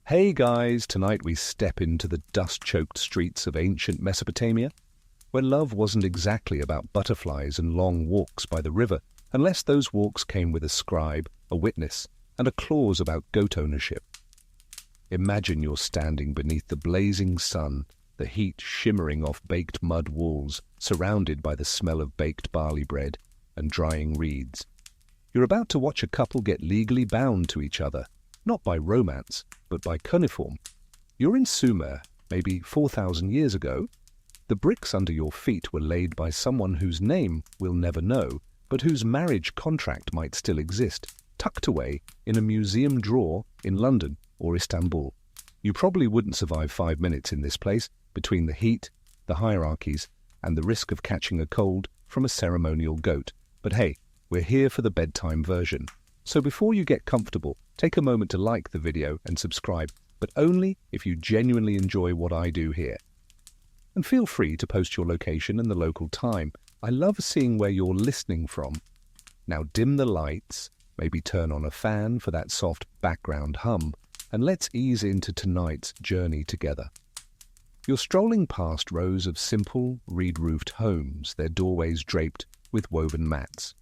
Hey guys, tonight we step into the dust-choked streets of ancient Mesopotamia, where love wasn't exactly about butterflies and long walks by the river, unless those walks came with a scribe, a witness, and a clause about goat ownership. Imagine you're standing beneath the blazing sun, the heat shimmering off baked mud walls, surrounded by the smell of baked barley bread and drying reeds. You're about to watch a couple get legally bound to each other, not by romance, but by cuneiform. You're in Sumer, maybe 4,000 years ago. The bricks under your feet were laid by someone whose name we'll never know, but whose marriage contract might still exist, tucked away in a museum drawer in London or Istanbul. You probably wouldn't survive 5 minutes in this place, between the heat, the hierarchies, and the risk of catching a cold from a ceremonial goat. But hey, we're here for the bedtime version. So before you get comfortable, take a moment to like the video and subscribe, but only if you genuinely enjoy what I do here. And feel free to post your location and the local time. I love seeing where you're listening from. Now dim the lights, maybe turn on a fan for that soft background hum, and let's ease into tonight's journey together. You're strolling past rows of simple, reed-roofed homes, their doorways draped with woven mats.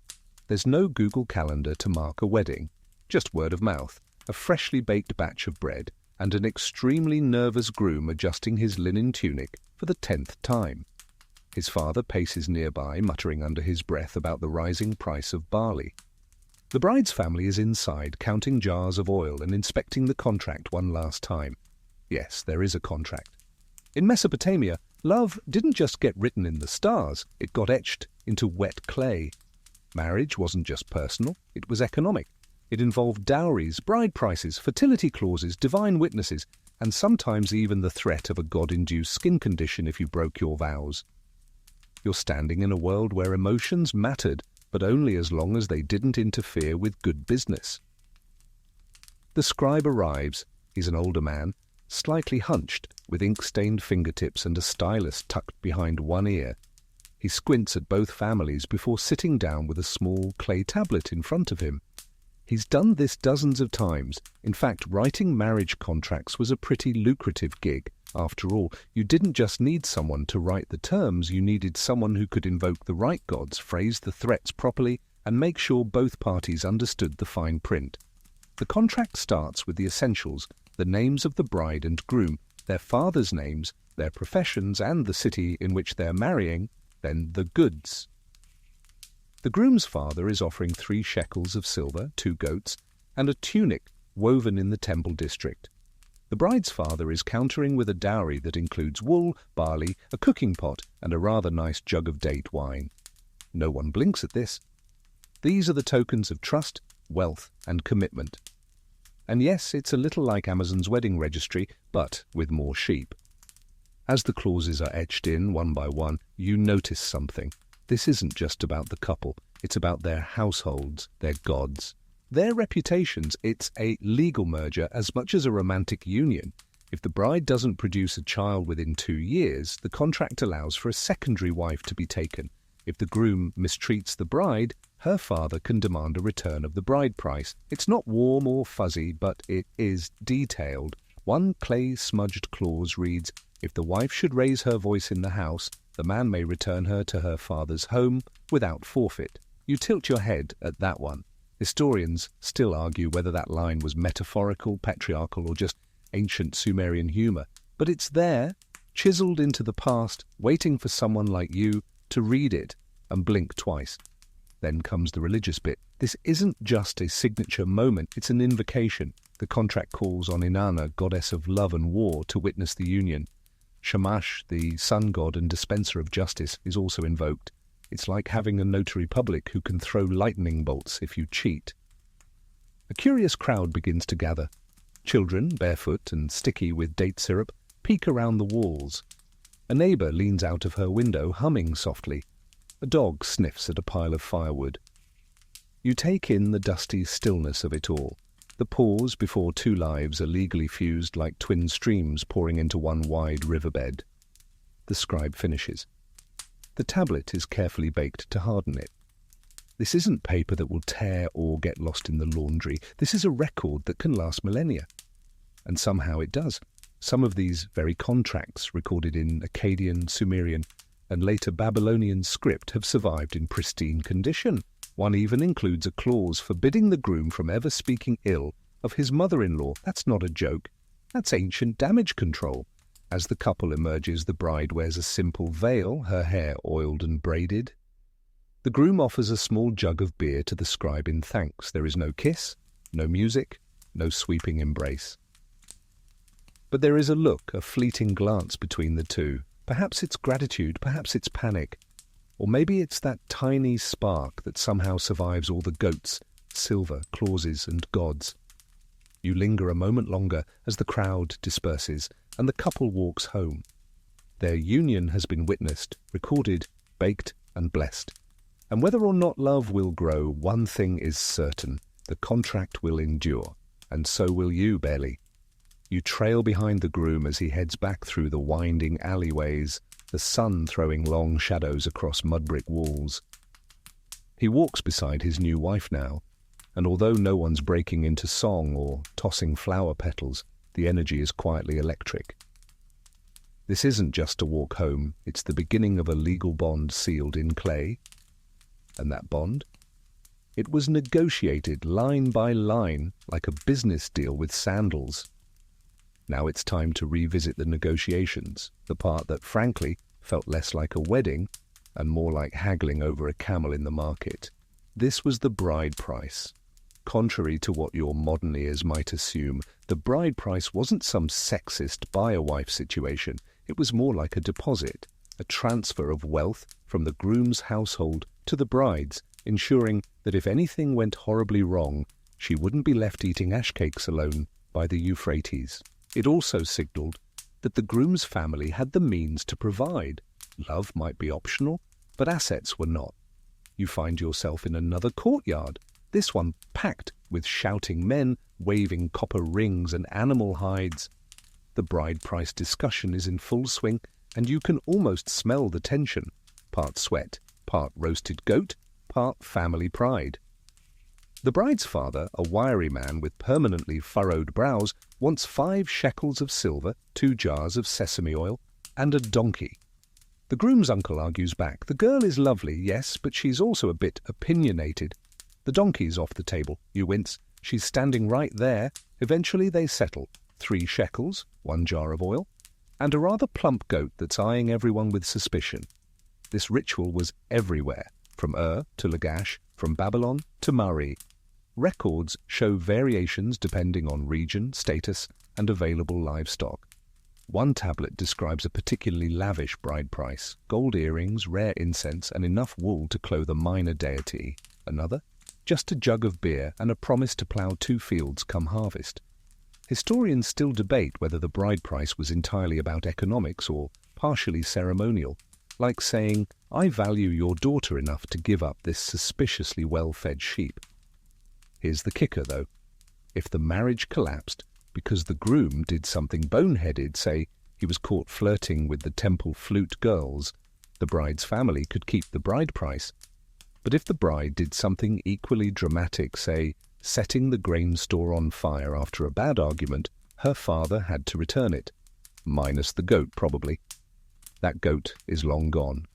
There's no Google Calendar to mark a wedding, just word of mouth, a freshly baked batch of bread, and an extremely nervous groom adjusting his linen tunic for the 10th time. His father paces nearby, muttering under his breath about the rising price of barley. The bride's family is inside, counting jars of oil and inspecting the contract one last time. Yes, there is a contract. In Mesopotamia, love didn't just get written in the stars, it got etched into wet clay. Marriage wasn't just personal, it was economic. It involved dowries, bride prices, fertility clauses, divine witnesses, and sometimes even the threat of a god-induced skin condition if you broke your vows. You're standing in a world where emotions mattered, but only as long as they didn't interfere with good business. The scribe arrives. He's an older man, slightly hunched, with ink-stained fingertips and a stylus tucked behind one ear. He squints at both families before sitting down with a small clay tablet in front of him. He's done this dozens of times. In fact, writing marriage contracts was a pretty lucrative gig. After all, you didn't just need someone to write the terms, you needed someone who could invoke the right gods, phrase the threats properly, and make sure both parties understood the fine print. The contract starts with the essentials, the names of the bride and groom, their fathers' names, their professions, and the city in which they're marrying, then the goods. The groom's father is offering 3 shekels of silver, 2 goats, and a tunic woven in the temple district. The bride's father is countering with a dowry that includes wool, barley, a cooking pot, and a rather nice jug of date wine. No one blinks at this. These are the tokens of trust, wealth, and commitment. And yes, it's a little like Amazon's wedding registry, but with more sheep. As the clauses are etched in one by one, you notice something. This isn't just about the couple, it's about their households, their gods, their reputations. It's a legal merger as much as a romantic union. If the bride doesn't produce a child within 2 years, the contract allows for a secondary wife to be taken. If the groom mistreats the bride, her father can demand a return of the bride price. It's not warm or fuzzy, but it is detailed. One clay-smudged clause reads, "If the wife should raise her voice in the house, the man may return her to her father's home without forfeit." You tilt your head at that one. Historians still argue whether that line was metaphorical, patriarchal, or just ancient Sumerian humor. But it's there, chiseled into the past, waiting for someone like you to read it and blink twice. Then comes the religious bit. This isn't just a signature moment, it's an invocation. The contract calls on Inanna, goddess of love and war, to witness the union. Shamash, the sun god and dispenser of justice, is also invoked. It's like having a notary public who can throw lightning bolts if you cheat. A curious crowd begins to gather. Children, barefoot and sticky with date syrup, peek around the walls. A neighbor leans out of her window, humming softly. A dog sniffs at a pile of firewood. You take in the dusty stillness of it all. The pause before 2 lives are legally fused like twin streams pouring into one wide riverbed. The scribe finishes. The tablet is carefully baked to harden it. This isn't paper that will tear or get lost in the laundry. This is a record that can last millennia. And somehow it does. Some of these very contracts, recorded in Akkadian, Sumerian, and later Babylonian script, have survived in pristine condition. One even includes a clause forbidding the groom from ever speaking ill of his mother-in-law. That's not a joke. That's ancient damage control. As the couple emerges, the bride wears a simple veil, her hair oiled and braided. The groom offers a small jug of beer to the scribe in thanks. There is no kiss, no music, no sweeping embrace. But there is a look, a fleeting glance between the two. Perhaps it's gratitude, perhaps it's panic. Or maybe it's that tiny spark that somehow survives all the goats, silver, clauses, and gods. You linger a moment longer as the crowd disperses and the couple walks home. Their union has been witnessed, recorded, baked, and blessed. And whether or not love will grow, one thing is certain: the contract will endure, and so will you, Bailey. You trail behind the groom as he heads back through the winding alleyways, the sun throwing long shadows across mud-brick walls. He walks beside his new wife now, and although no one's breaking into song or tossing flower petals, the energy is quietly electric. This isn't just a walk home, it's the beginning of a legal bond sealed in clay. And that bond? It was negotiated line by line, like a business deal with sandals. Now it's time to revisit the negotiations, the part that frankly felt less like a wedding and more like haggling over a camel in the market. This was the bride price. Contrary to what your modern ears might assume, the bride price wasn't some sexist buy-a-wife situation. It was more like a deposit, a transfer of wealth from the groom's household to the bride's, ensuring that if anything went horribly wrong, she wouldn't be left eating ash cakes alone by the Euphrates. It also signalled that the groom's family had the means to provide. Love might be optional, but assets were not. You find yourself in another courtyard, this one packed with shouting men, waving copper rings and animal hides. The bride price discussion is in full swing, and you can almost smell the tension. Part sweat, part roasted goat, part family pride. The bride's father, a wiry man with permanently furrowed brows, wants 5 shekels of silver, 2 jars of sesame oil, and a donkey. The groom's uncle argues back. The girl is lovely, yes, but she's also a bit opinionated. The donkey's off the table. You wince. She's standing right there. Eventually they settle. 3 shekels, 1 jar of oil, and a rather plump goat that's eyeing everyone with suspicion. This ritual was everywhere, from Ur to Lagash, from Babylon to Mari. Records show variations depending on region, status, and available livestock. One tablet describes a particularly lavish bride price: gold earrings, rare incense, and enough wool to clothe a minor deity. Another, just a jug of beer and a promise to plough 2 fields come harvest. Historians still debate whether the bride price was entirely about economics or partially ceremonial, like saying, "I value your daughter enough to give up this suspiciously well-fed sheep." Here's the kicker, though. If the marriage collapsed because the groom did something boneheaded, say he was caught flirting with the temple flute girls, the bride's family could keep the bride price. But if the bride did something equally dramatic, say setting the grain store on fire after a bad argument, her father had to return it. Minus the goat, probably. That goat is long gone.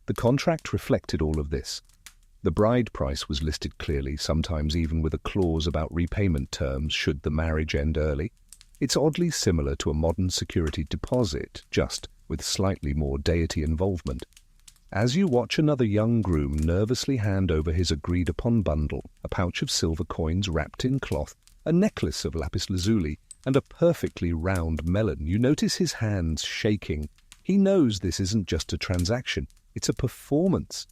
The contract reflected all of this. The bride price was listed clearly, sometimes even with a clause about repayment terms should the marriage end early. It's oddly similar to a modern security deposit, just with slightly more deity involvement. As you watch another young groom nervously hand over his agreed-upon bundle, a pouch of silver coins wrapped in cloth, a necklace of lapis lazuli, and a perfectly round melon, you notice his hands shaking. He knows this isn't just a transaction, it's a performance.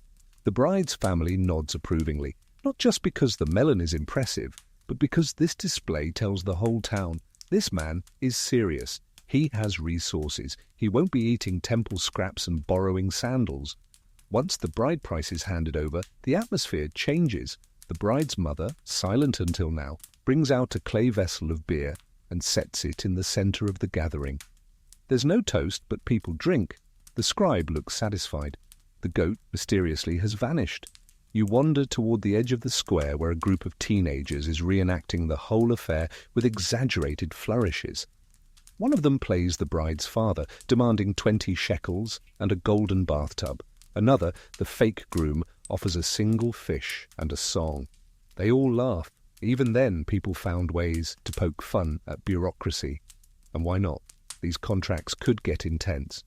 The bride's family nods approvingly, not just because the melon is impressive, but because this display tells the whole town, this man is serious. He has resources. He won't be eating temple scraps and borrowing sandals. Once the bride price is handed over, the atmosphere changes. The bride's mother, silent until now, brings out a clay vessel of beer and sets it in the center of the gathering. There's no toast, but people drink. The scribe looks satisfied. The goat, mysteriously, has vanished. You wander toward the edge of the square where a group of teenagers is reenacting the whole affair with exaggerated flourishes. One of them plays the bride's father, demanding 20 shekels and a golden bathtub. Another, the fake groom, offers a single fish and a song. They all laugh. Even then, people found ways to poke fun at bureaucracy. And why not? These contracts could get intense.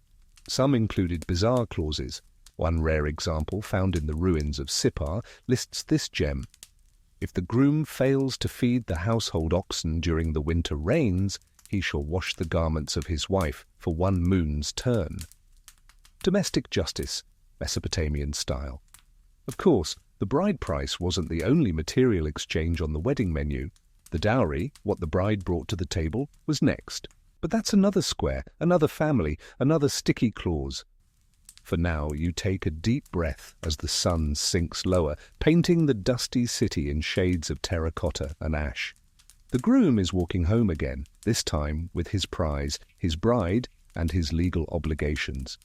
Some included bizarre clauses. One rare example, found in the ruins of Sippar, lists this gem. If the groom fails to feed the household oxen during the winter rains, he shall wash the garments of his wife for 1 moon's turn. Domestic justice, Mesopotamian style. Of course, the bride price wasn't the only material exchange on the wedding menu. The dowry, what the bride brought to the table, was next. But that's another square, another family, another sticky clause. For now, you take a deep breath as the sun sinks lower, painting the dusty city in shades of terracotta and ash. The groom is walking home again, this time with his prize, his bride, and his legal obligations.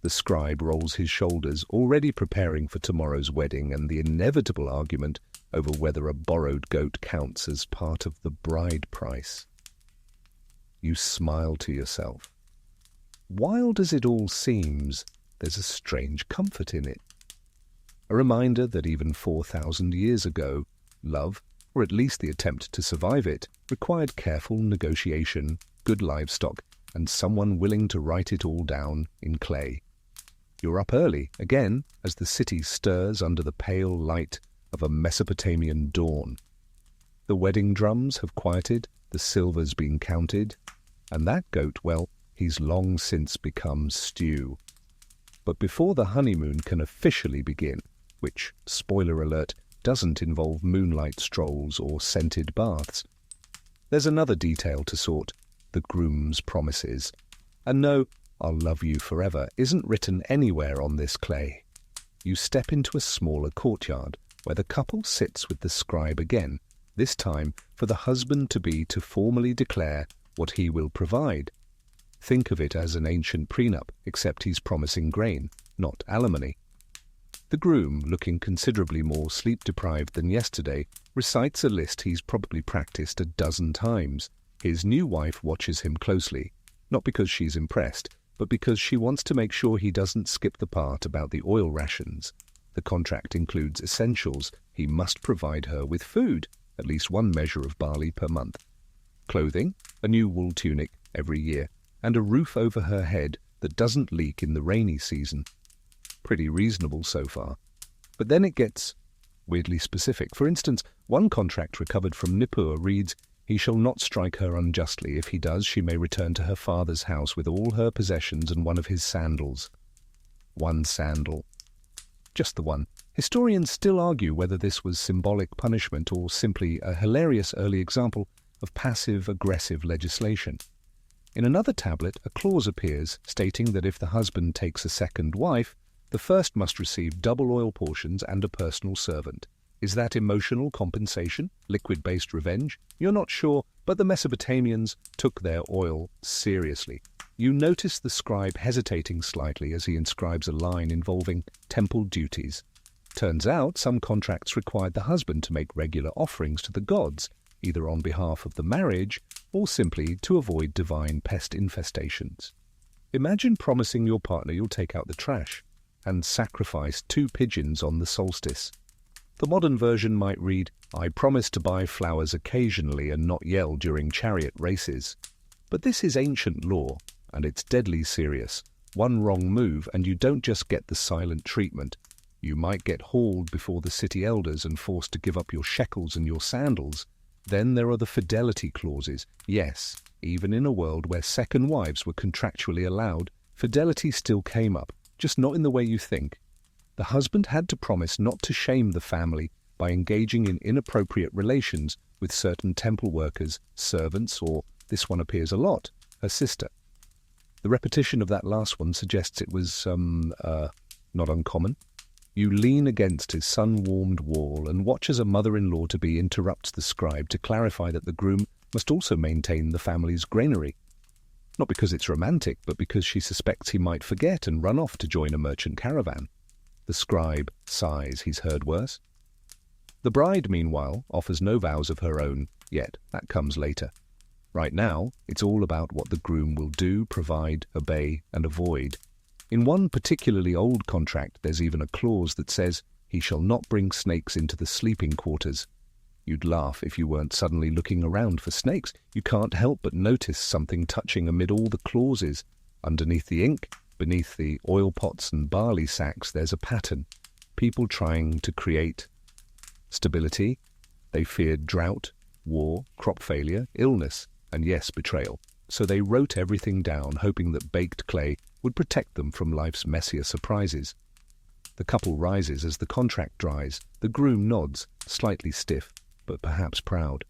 The scribe rolls his shoulders, already preparing for tomorrow's wedding and the inevitable argument over whether a borrowed goat counts as part of the bride price. You smile to yourself. Wild as it all seems, there's a strange comfort in it. A reminder that even 4,000 years ago, love, or at least the attempt to survive it, required careful negotiation, good livestock, and someone willing to write it all down in clay. You're up early, again, as the city stirs under the pale light of a Mesopotamian dawn. The wedding drums have quieted, the silver's been counted, and that goat, well, he's long since become stew. But before the honeymoon can officially begin, which, spoiler alert, doesn't involve moonlight strolls or scented baths, there's another detail to sort, the groom's promises. And no, "I'll love you forever" isn't written anywhere on this clay. You step into a smaller courtyard, where the couple sits with the scribe again, this time for the husband-to-be to formally declare what he will provide. Think of it as an ancient prenup, except he's promising grain, not alimony. The groom, looking considerably more sleep-deprived than yesterday, recites a list he's probably practiced a dozen times. His new wife watches him closely, not because she's impressed, but because she wants to make sure he doesn't skip the part about the oil rations. The contract includes essentials. He must provide her with food, at least 1 measure of barley per month, clothing, a new wool tunic every year, and a roof over her head that doesn't leak in the rainy season. Pretty reasonable so far. But then it gets weirdly specific. For instance, one contract recovered from Nippur reads, "He shall not strike her unjustly. If he does, she may return to her father's house with all her possessions and one of his sandals." 1 sandal. Just the one. Historians still argue whether this was symbolic punishment or simply a hilarious early example of passive-aggressive legislation. In another tablet, a clause appears stating that if the husband takes a second wife, the first must receive double oil portions and a personal servant. Is that emotional compensation? Liquid-based revenge? You're not sure, but the Mesopotamians took their oil seriously. You notice the scribe hesitating slightly as he inscribes a line involving temple duties. Turns out some contracts required the husband to make regular offerings to the gods, either on behalf of the marriage or simply to avoid divine pest infestations. Imagine promising your partner you'll take out the trash and sacrifice 2 pigeons on the solstice. The modern version might read, "I promise to buy flowers occasionally and not yell during chariot races." But this is ancient law, and it's deadly serious. One wrong move and you don't just get the silent treatment. You might get hauled before the city elders and forced to give up your shekels and your sandals. Then there are the fidelity clauses. Yes, even in a world where second wives were contractually allowed, fidelity still came up, just not in the way you think. The husband had to promise not to shame the family by engaging in inappropriate relations with certain temple workers, servants, or, this one appears a lot, her sister. The repetition of that last one suggests it was, not uncommon. You lean against his sun-warmed wall and watch as a mother-in-law-to-be interrupts the scribe to clarify that the groom must also maintain the family's granary. Not because it's romantic, but because she suspects he might forget and run off to join a merchant caravan. The scribe sighs he's heard worse. The bride, meanwhile, offers no vows of her own, yet that comes later. Right now, it's all about what the groom will do, provide, obey, and avoid. In one particularly old contract, there's even a clause that says, "He shall not bring snakes into the sleeping quarters." You'd laugh if you weren't suddenly looking around for snakes. You can't help but notice something touching amid all the clauses. Underneath the ink, beneath the oil pots and barley sacks, there's a pattern. People trying to create stability. They feared drought, war, crop failure, illness, and yes, betrayal. So they wrote everything down, hoping that baked clay would protect them from life's messier surprises. The couple rises as the contract dries. The groom nods, slightly stiff, but perhaps proud.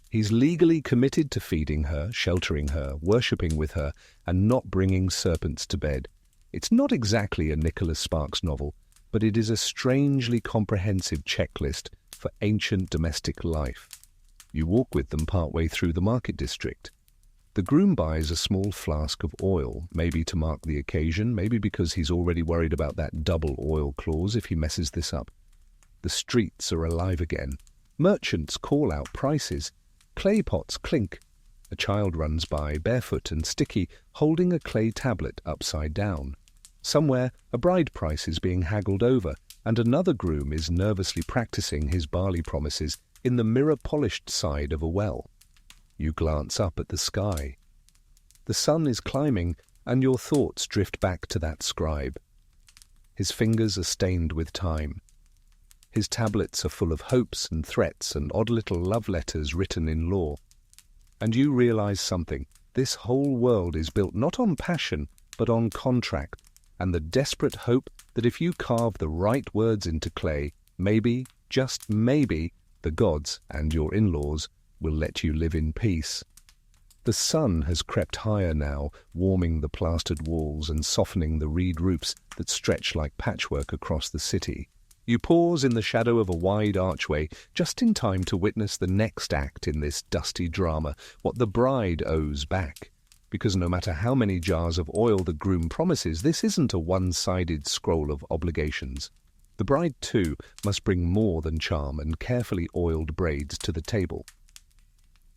He's legally committed to feeding her, sheltering her, worshipping with her, and not bringing serpents to bed. It's not exactly a Nicholas Sparks novel, but it is a strangely comprehensive checklist for ancient domestic life. You walk with them partway through the market district. The groom buys a small flask of oil, maybe to mark the occasion, maybe because he's already worried about that double oil clause if he messes this up. The streets are alive again. Merchants call out prices. Clay pots clink. A child runs by, barefoot and sticky, holding a clay tablet upside down. Somewhere, a bride price is being haggled over, and another groom is nervously practicing his barley promises in the mirror-polished side of a well. You glance up at the sky. The sun is climbing, and your thoughts drift back to that scribe. His fingers are stained with time. His tablets are full of hopes and threats and odd little love letters written in law. And you realize something. This whole world is built not on passion, but on contract, and the desperate hope that if you carve the right words into clay, maybe, just maybe, the gods and your in-laws will let you live in peace. The sun has crept higher now, warming the plastered walls and softening the reed roofs that stretch like patchwork across the city. You pause in the shadow of a wide archway, just in time to witness the next act in this dusty drama, what the bride owes back. Because no matter how many jars of oil the groom promises, this isn't a one-sided scroll of obligations. The bride, too, must bring more than charm and carefully oiled braids to the table.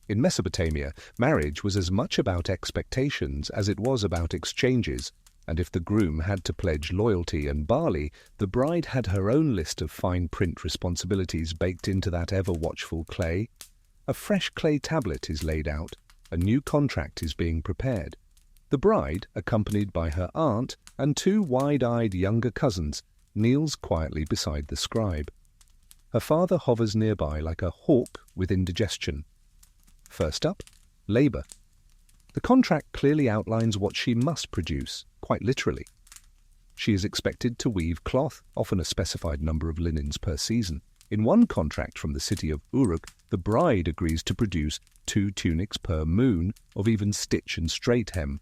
In Mesopotamia, marriage was as much about expectations as it was about exchanges, and if the groom had to pledge loyalty and barley, the bride had her own list of fine print responsibilities baked into that ever-watchful clay. A fresh clay tablet is laid out, a new contract is being prepared. The bride, accompanied by her aunt and two wide-eyed younger cousins, kneels quietly beside the scribe. Her father hovers nearby like a hawk with indigestion. First up, labour. The contract clearly outlines what she must produce, quite literally. She is expected to weave cloth, often a specified number of linens per season. In one contract from the city of Uruk, the bride agrees to produce 2 tunics per moon of even stitch and straight hem.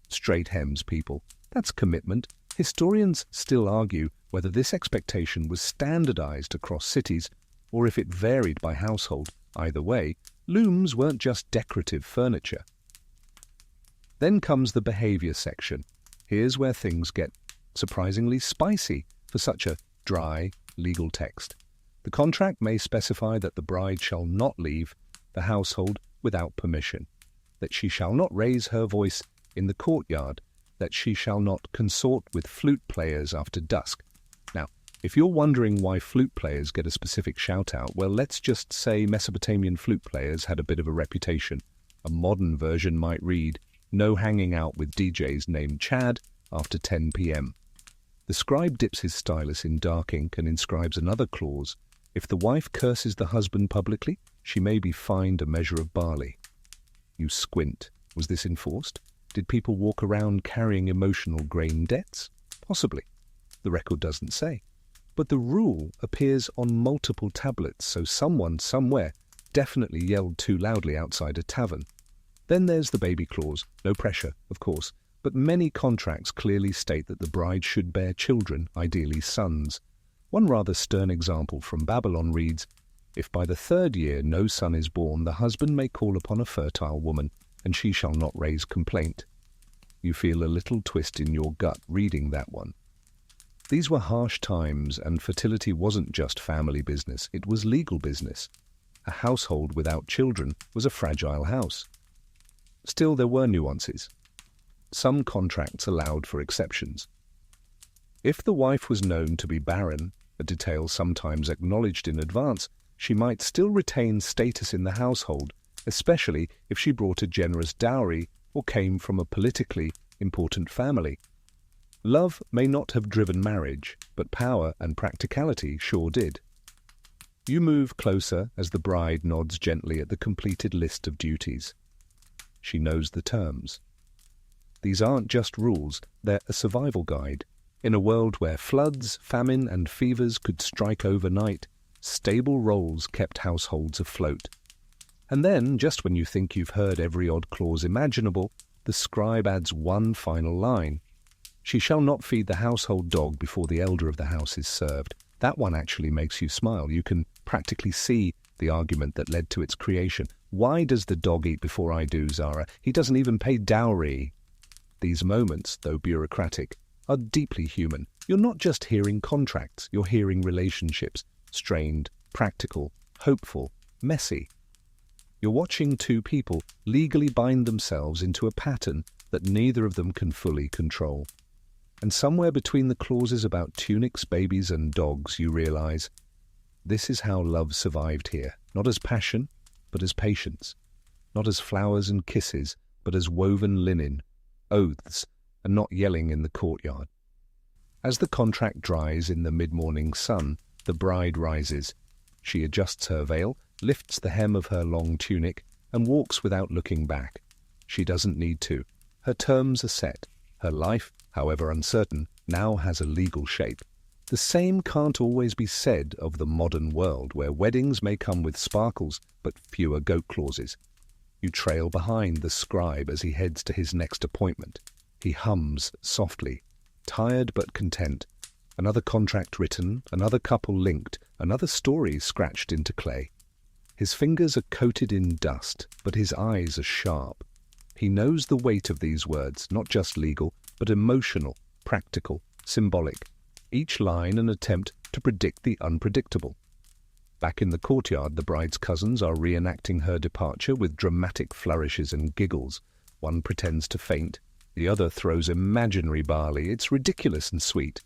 Straight hems, people. That's commitment. Historians still argue whether this expectation was standardized across cities or if it varied by household. Either way, looms weren't just decorative furniture. Then comes the behavior section. Here's where things get surprisingly spicy for such a dry, legal text. The contract may specify that the bride shall not leave the household without permission, that she shall not raise her voice in the courtyard, that she shall not consort with flute players after dusk. Now, if you're wondering why flute players get a specific shout-out, well, let's just say Mesopotamian flute players had a bit of a reputation. A modern version might read, "No hanging out with DJs named Chad after 10 p.m. The scribe dips his stylus in dark ink and inscribes another clause. If the wife curses the husband publicly, she may be fined a measure of barley. You squint. Was this enforced? Did people walk around carrying emotional grain debts? Possibly. The record doesn't say. But the rule appears on multiple tablets, so someone somewhere definitely yelled too loudly outside a tavern. Then there's the baby clause. No pressure, of course, but many contracts clearly state that the bride should bear children, ideally sons. One rather stern example from Babylon reads, "If by the 3rd year no son is born, the husband may call upon a fertile woman, and she shall not raise complaint." You feel a little twist in your gut reading that one. These were harsh times, and fertility wasn't just family business, it was legal business. A household without children was a fragile house. Still, there were nuances. Some contracts allowed for exceptions. If the wife was known to be barren, a detail sometimes acknowledged in advance, she might still retain status in the household, especially if she brought a generous dowry or came from a politically important family. Love may not have driven marriage, but power and practicality sure did. You move closer as the bride nods gently at the completed list of duties. She knows the terms. These aren't just rules, they're a survival guide. In a world where floods, famine, and fevers could strike overnight, stable roles kept households afloat. And then, just when you think you've heard every odd clause imaginable, the scribe adds one final line. She shall not feed the household dog before the elder of the house is served. That one actually makes you smile. You can practically see the argument that led to its creation. Why does the dog eat before I do, Zara? He doesn't even pay dowry. These moments, though bureaucratic, are deeply human. You're not just hearing contracts, you're hearing relationships. Strained, practical, hopeful, messy. You're watching two people legally bind themselves into a pattern that neither of them can fully control. And somewhere between the clauses about tunics, babies, and dogs, you realize this is how love survived here, not as passion, but as patience, not as flowers and kisses, but as woven linen, oaths, and not yelling in the courtyard. As the contract dries in the mid-morning sun, the bride rises. She adjusts her veil, lifts the hem of her long tunic, and walks without looking back. She doesn't need to. Her terms are set. Her life, however uncertain, now has a legal shape. The same can't always be said of the modern world, where weddings may come with sparkles, but fewer goat clauses. You trail behind the scribe as he heads to his next appointment. He hums softly, tired but content. Another contract written, another couple linked, another story scratched into clay. His fingers are coated in dust, but his eyes are sharp. He knows the weight of these words, not just legal, but emotional, practical, symbolic. Each line an attempt to predict the unpredictable. Back in the courtyard, the bride's cousins are reenacting her departure with dramatic flourishes and giggles. One pretends to faint, the other throws imaginary barley. It's ridiculous and sweet.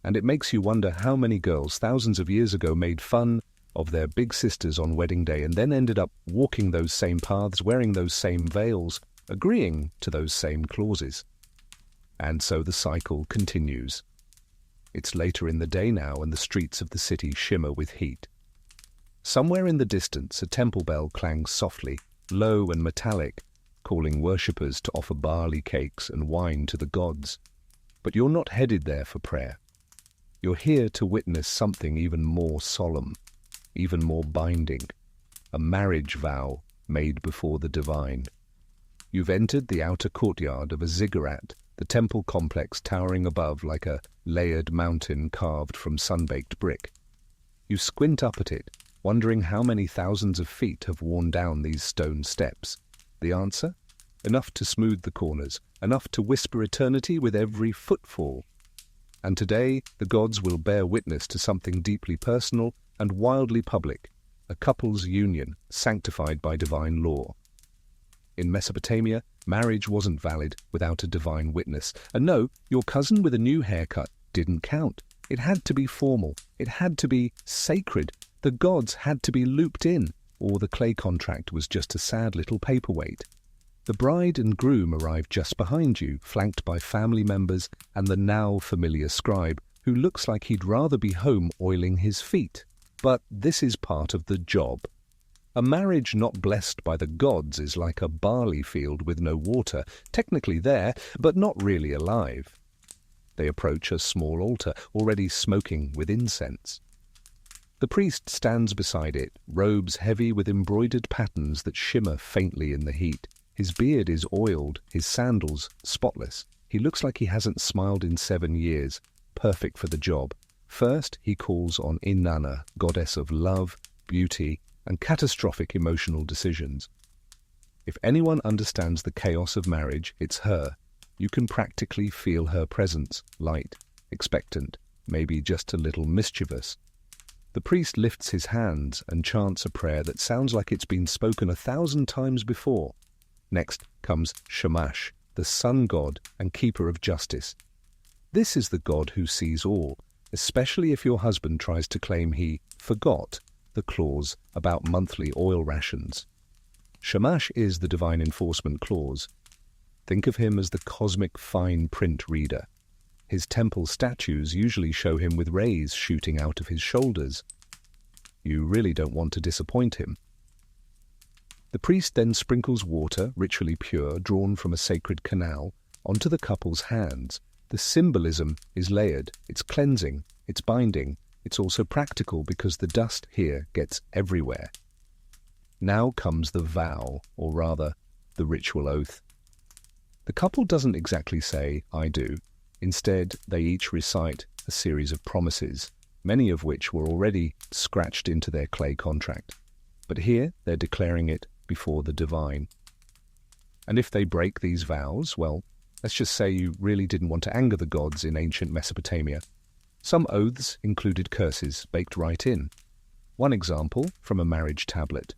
And it makes you wonder how many girls thousands of years ago made fun of their big sisters on wedding day and then ended up walking those same paths, wearing those same veils, agreeing to those same clauses. And so the cycle continues. It's later in the day now, and the streets of the city shimmer with heat. Somewhere in the distance, a temple bell clangs softly, low and metallic, calling worshippers to offer barley cakes and wine to the gods. But you're not headed there for prayer. You're here to witness something even more solemn, even more binding, a marriage vow made before the divine. You've entered the outer courtyard of a ziggurat, the temple complex towering above like a layered mountain carved from sun-baked brick. You squint up at it, wondering how many thousands of feet have worn down these stone steps. The answer? Enough to smooth the corners, enough to whisper eternity with every footfall. And today, the gods will bear witness to something deeply personal and wildly public, a couple's union sanctified by divine law. In Mesopotamia, marriage wasn't valid without a divine witness. And no, your cousin with a new haircut didn't count. It had to be formal. It had to be sacred. The gods had to be looped in, or the clay contract was just a sad little paperweight. The bride and groom arrive just behind you, flanked by family members and the now familiar scribe, who looks like he'd rather be home oiling his feet. But this is part of the job. A marriage not blessed by the gods is like a barley field with no water, technically there, but not really alive. They approach a small altar, already smoking with incense. The priest stands beside it, robes heavy with embroidered patterns that shimmer faintly in the heat. His beard is oiled, his sandals spotless. He looks like he hasn't smiled in 7 years, perfect for the job. First, he calls on Inanna, goddess of love, beauty, and catastrophic emotional decisions. If anyone understands the chaos of marriage, it's her. You can practically feel her presence, light, expectant, maybe just a little mischievous. The priest lifts his hands and chants a prayer that sounds like it's been spoken 1,000 times before. Next comes Shamash, the sun god and keeper of justice. This is the god who sees all, especially if your husband tries to claim he forgot the clause about monthly oil rations. Shamash is the divine enforcement clause. Think of him as the cosmic fine print reader. His temple statues usually show him with rays shooting out of his shoulders. You really don't want to disappoint him. The priest then sprinkles water, ritually pure, drawn from a sacred canal, onto the couple's hands. The symbolism is layered. It's cleansing, it's binding, it's also practical because the dust here gets everywhere. Now comes the vow, or rather, the ritual oath. The couple doesn't exactly say, "I do." Instead, they each recite a series of promises, many of which were already scratched into their clay contract. But here, they're declaring it before the divine. And if they break these vows, well, let's just say you really didn't want to anger the gods in ancient Mesopotamia. Some oaths included curses baked right in. One example from a marriage tablet.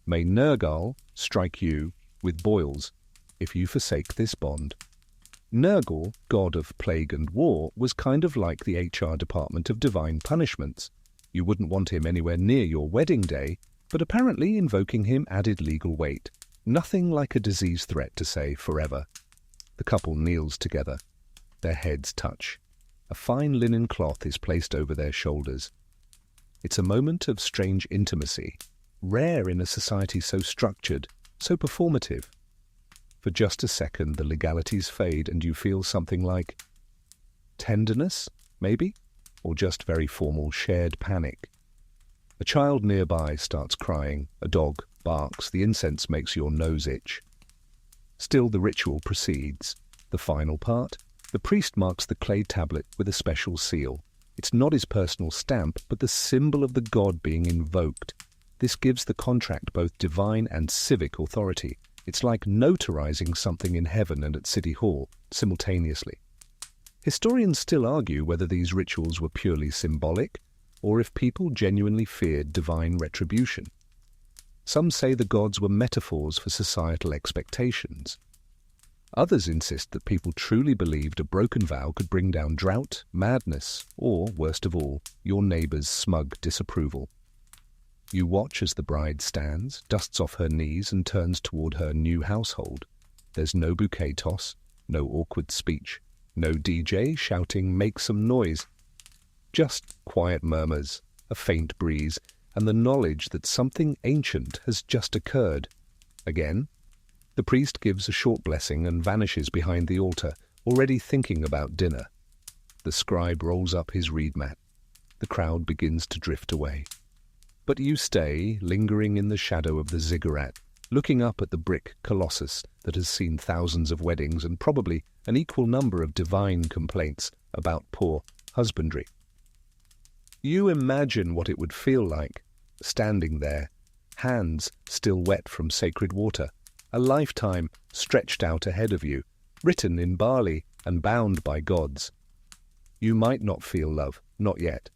May Nergal strike you with boils if you forsake this bond. Nergal, god of plague and war, was kind of like the HR department of divine punishments. You wouldn't want him anywhere near your wedding day, but apparently invoking him added legal weight. Nothing like a disease threat to say forever. The couple kneels together. Their heads touch. A fine linen cloth is placed over their shoulders. It's a moment of strange intimacy, rare in a society so structured, so performative. For just a second, the legalities fade and you feel something like tenderness, maybe? Or just very formal shared panic. A child nearby starts crying, a dog barks, the incense makes your nose itch. Still, the ritual proceeds. The final part, the priest marks the clay tablet with a special seal. It's not his personal stamp, but the symbol of the god being invoked. This gives the contract both divine and civic authority. It's like notarizing something in heaven and at City Hall simultaneously. Historians still argue whether these rituals were purely symbolic or if people genuinely feared divine retribution. Some say the gods were metaphors for societal expectations. Others insist that people truly believed a broken vow could bring down drought, madness, or, worst of all, your neighbor's smug disapproval. You watch as the bride stands, dusts off her knees and turns toward her new household. There's no bouquet toss, no awkward speech, no DJ shouting, "Make some noise." Just quiet murmurs, a faint breeze, and the knowledge that something ancient has just occurred. Again, the priest gives a short blessing and vanishes behind the altar, already thinking about dinner. The scribe rolls up his reed mat. The crowd begins to drift away. But you stay, lingering in the shadow of the ziggurat, looking up at the brick colossus that has seen thousands of weddings and probably an equal number of divine complaints about poor husbandry. You imagine what it would feel like, standing there, hands still wet from sacred water, a lifetime stretched out ahead of you, written in barley and bound by gods. You might not feel love, not yet.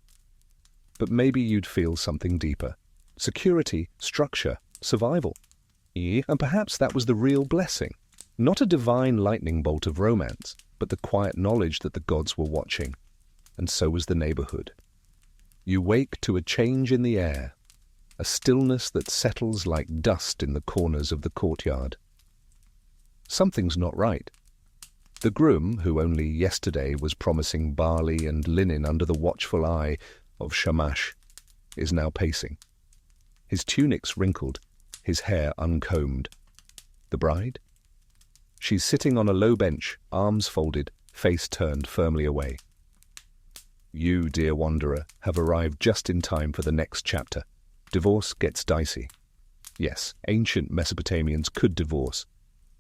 But maybe you'd feel something deeper. Security, structure, survival. And perhaps that was the real blessing. Not a divine lightning bolt of romance, but the quiet knowledge that the gods were watching. And so was the neighborhood. You wake to a change in the air, a stillness that settles like dust in the corners of the courtyard. Something's not right. The groom, who only yesterday was promising barley and linen under the watchful eye of Shamash, is now pacing. His tunic's wrinkled, his hair uncombed. The bride? She's sitting on a low bench, arms folded, face turned firmly away. You, dear wanderer, have arrived just in time for the next chapter. Divorce gets dicey. Yes, ancient Mesopotamians could divorce.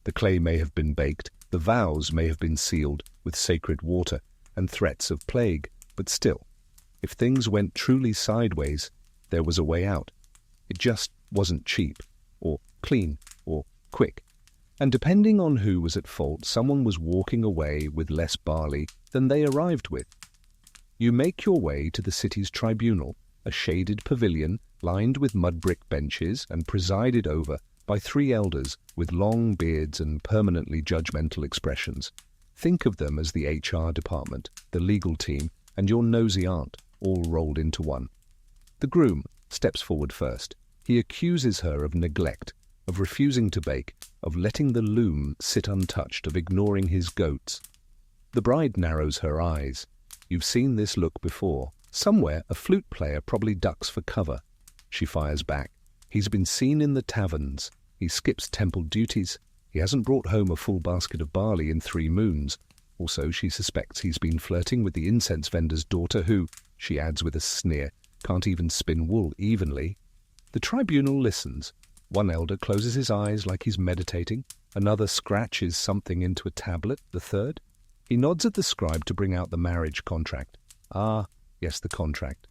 The clay may have been baked, the vows may have been sealed with sacred water and threats of plague, but still, if things went truly sideways, there was a way out. It just wasn't cheap, or clean, or quick. And depending on who was at fault, someone was walking away with less barley than they arrived with. You make your way to the city's tribunal, a shaded pavilion lined with mud-brick benches and presided over by 3 elders with long beards and permanently judgmental expressions. Think of them as the HR department, the legal team, and your nosy aunt, all rolled into one. The groom steps forward first. He accuses her of neglect, of refusing to bake, of letting the loom sit untouched, of ignoring his goats. The bride narrows her eyes. You've seen this look before. Somewhere a flute player probably ducks for cover. She fires back. He's been seen in the taverns. He skips temple duties. He hasn't brought home a full basket of barley in 3 moons. Also, she suspects he's been flirting with the incense vendor's daughter who, she adds with a sneer, can't even spin wool evenly. The tribunal listens. One elder closes his eyes like he's meditating. Another scratches something into a tablet. The third? He nods at the scribe to bring out the marriage contract. Ah, yes, the contract.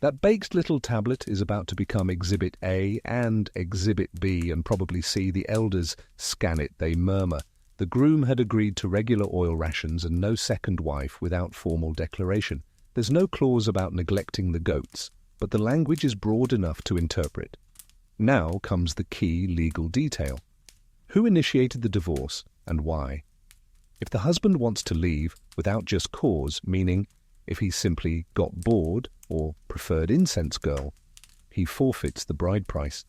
That baked little tablet is about to become Exhibit A and Exhibit B, and probably C. The elders scan it. They murmur. The groom had agreed to regular oil rations and no second wife without formal declaration. There's no clause about neglecting the goats, but the language is broad enough to interpret. Now comes the key legal detail. Who initiated the divorce and why? If the husband wants to leave without just cause, meaning if he simply got bored or preferred incense girl, he forfeits the bride price.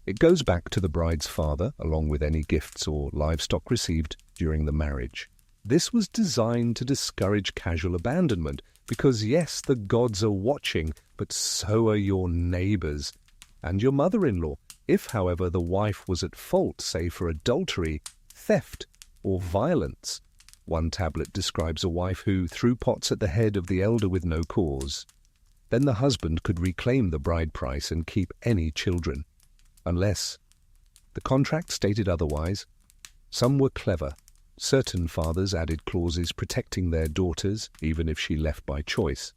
It goes back to the bride's father, along with any gifts or livestock received during the marriage. This was designed to discourage casual abandonment, because yes, the gods are watching, but so are your neighbors and your mother-in-law. If, however, the wife was at fault, say for adultery, theft, or violence, one tablet describes a wife who threw pots at the head of the elder with no cause. Then the husband could reclaim the bride price and keep any children. Unless the contract stated otherwise. Some were clever. Certain fathers added clauses protecting their daughters, even if she left by choice.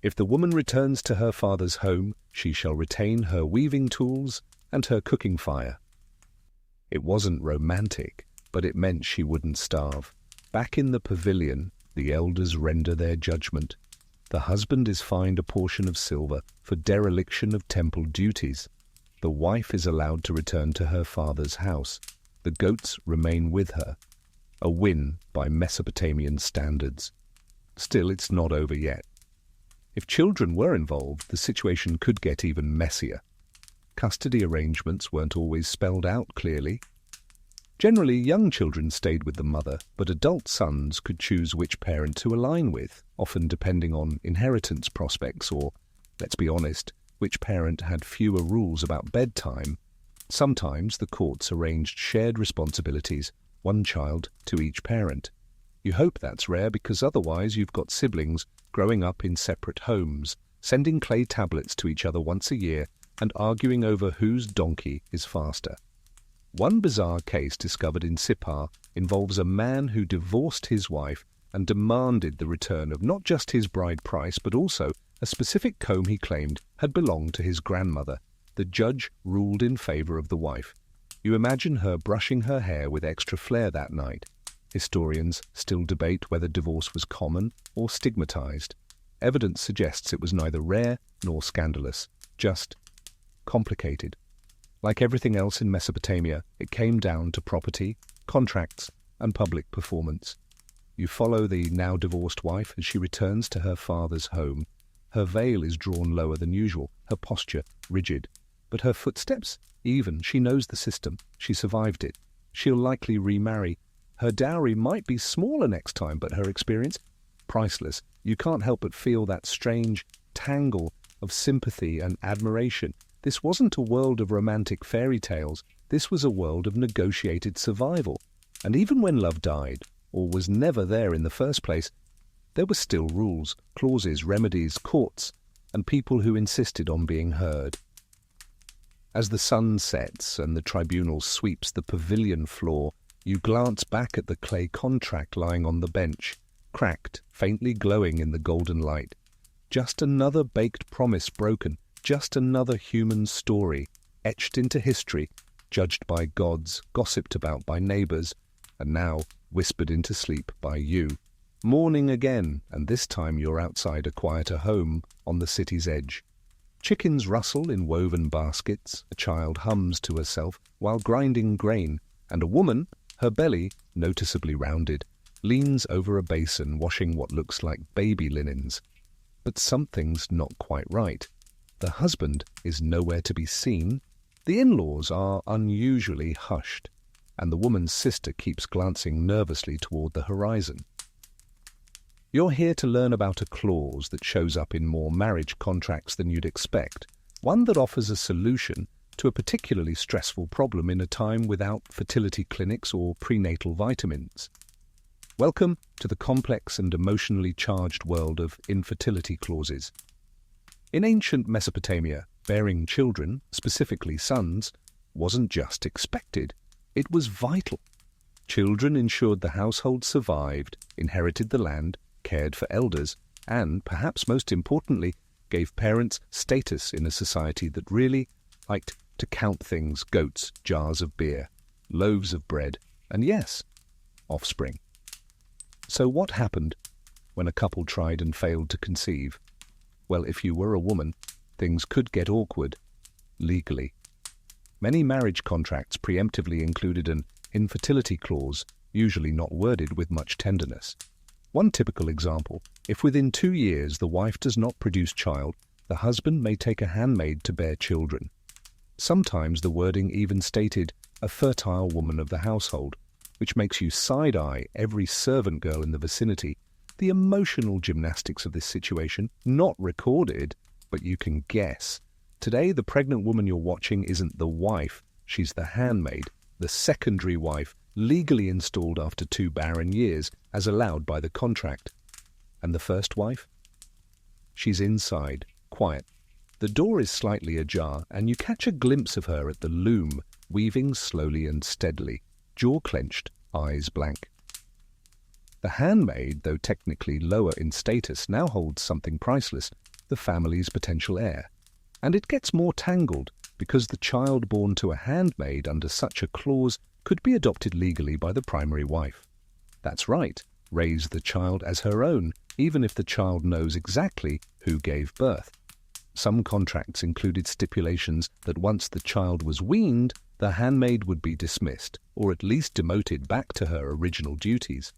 If the woman returns to her father's home, she shall retain her weaving tools and her cooking fire. It wasn't romantic, but it meant she wouldn't starve. Back in the pavilion, the elders render their judgment. The husband is fined a portion of silver for dereliction of temple duties. The wife is allowed to return to her father's house. The goats remain with her. A win by Mesopotamian standards. Still, it's not over yet. If children were involved, the situation could get even messier. Custody arrangements weren't always spelled out clearly. Generally, young children stayed with the mother, but adult sons could choose which parent to align with, often depending on inheritance prospects or, let's be honest, which parent had fewer rules about bedtime. Sometimes the courts arranged shared responsibilities, one child to each parent. You hope that's rare because otherwise you've got siblings growing up in separate homes, sending clay tablets to each other once a year and arguing over whose donkey is faster. One bizarre case discovered in Sippar involves a man who divorced his wife and demanded the return of not just his bride price but also a specific comb he claimed had belonged to his grandmother. The judge ruled in favor of the wife. You imagine her brushing her hair with extra flair that night. Historians still debate whether divorce was common or stigmatized. Evidence suggests it was neither rare nor scandalous, just complicated. Like everything else in Mesopotamia, it came down to property, contracts, and public performance. You follow the now-divorced wife as she returns to her father's home. Her veil is drawn lower than usual, her posture rigid. But her footsteps? Even. She knows the system. She survived it. She'll likely remarry. Her dowry might be smaller next time, but her experience? Priceless. You can't help but feel that strange tangle of sympathy and admiration. This wasn't a world of romantic fairy tales. This was a world of negotiated survival. And even when love died, or was never there in the first place, there were still rules, clauses, remedies, courts, and people who insisted on being heard. As the sun sets and the tribunal sweeps the pavilion floor, you glance back at the clay contract lying on the bench, cracked, faintly glowing in the golden light. Just another baked promise broken, just another human story, etched into history, judged by gods, gossiped about by neighbors, and now whispered into sleep by you. Morning again, and this time you're outside a quieter home on the city's edge. Chickens rustle in woven baskets, a child hums to herself while grinding grain, and a woman, her belly noticeably rounded, leans over a basin washing what looks like baby linens. But something's not quite right. The husband is nowhere to be seen, the in-laws are unusually hushed, and the woman's sister keeps glancing nervously toward the horizon. You're here to learn about a clause that shows up in more marriage contracts than you'd expect, one that offers a solution to a particularly stressful problem in a time without fertility clinics or prenatal vitamins. Welcome to the complex and emotionally charged world of infertility clauses. In ancient Mesopotamia, bearing children, specifically sons, wasn't just expected, it was vital. Children ensured the household survived, inherited the land, cared for elders, and, perhaps most importantly, gave parents status in a society that really liked to count things: goats, jars of beer, loaves of bread, and yes, offspring. So what happened when a couple tried and failed to conceive? Well, if you were a woman, things could get awkward, legally. Many marriage contracts preemptively included an infertility clause, usually not worded with much tenderness. One typical example: if within 2 years the wife does not produce child, the husband may take a handmaid to bear children. Sometimes the wording even stated a fertile woman of the household, which makes you side-eye every servant girl in the vicinity. The emotional gymnastics of this situation, not recorded, but you can guess. Today, the pregnant woman you're watching isn't the wife, she's the handmaid, the secondary wife, legally installed after 2 barren years, as allowed by the contract. And the first wife? She's inside, quiet. The door is slightly ajar, and you catch a glimpse of her at the loom, weaving slowly and steadily, jaw clenched, eyes blank. The handmaid, though technically lower in status, now holds something priceless: the family's potential heir. And it gets more tangled, because the child born to a handmaid under such a clause could be adopted legally by the primary wife. That's right, raise the child as her own, even if the child knows exactly who gave birth. Some contracts included stipulations that once the child was weaned, the handmaid would be dismissed, or at least demoted back to her original duties.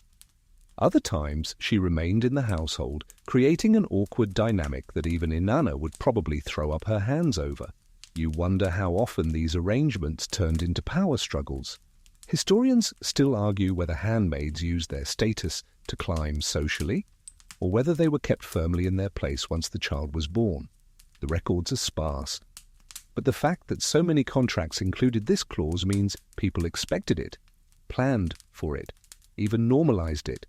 Other times, she remained in the household, creating an awkward dynamic that even Inanna would probably throw up her hands over. You wonder how often these arrangements turned into power struggles. Historians still argue whether handmaids used their status to climb socially, or whether they were kept firmly in their place once the child was born. The records are sparse. But the fact that so many contracts included this clause means people expected it, planned for it, even normalized it.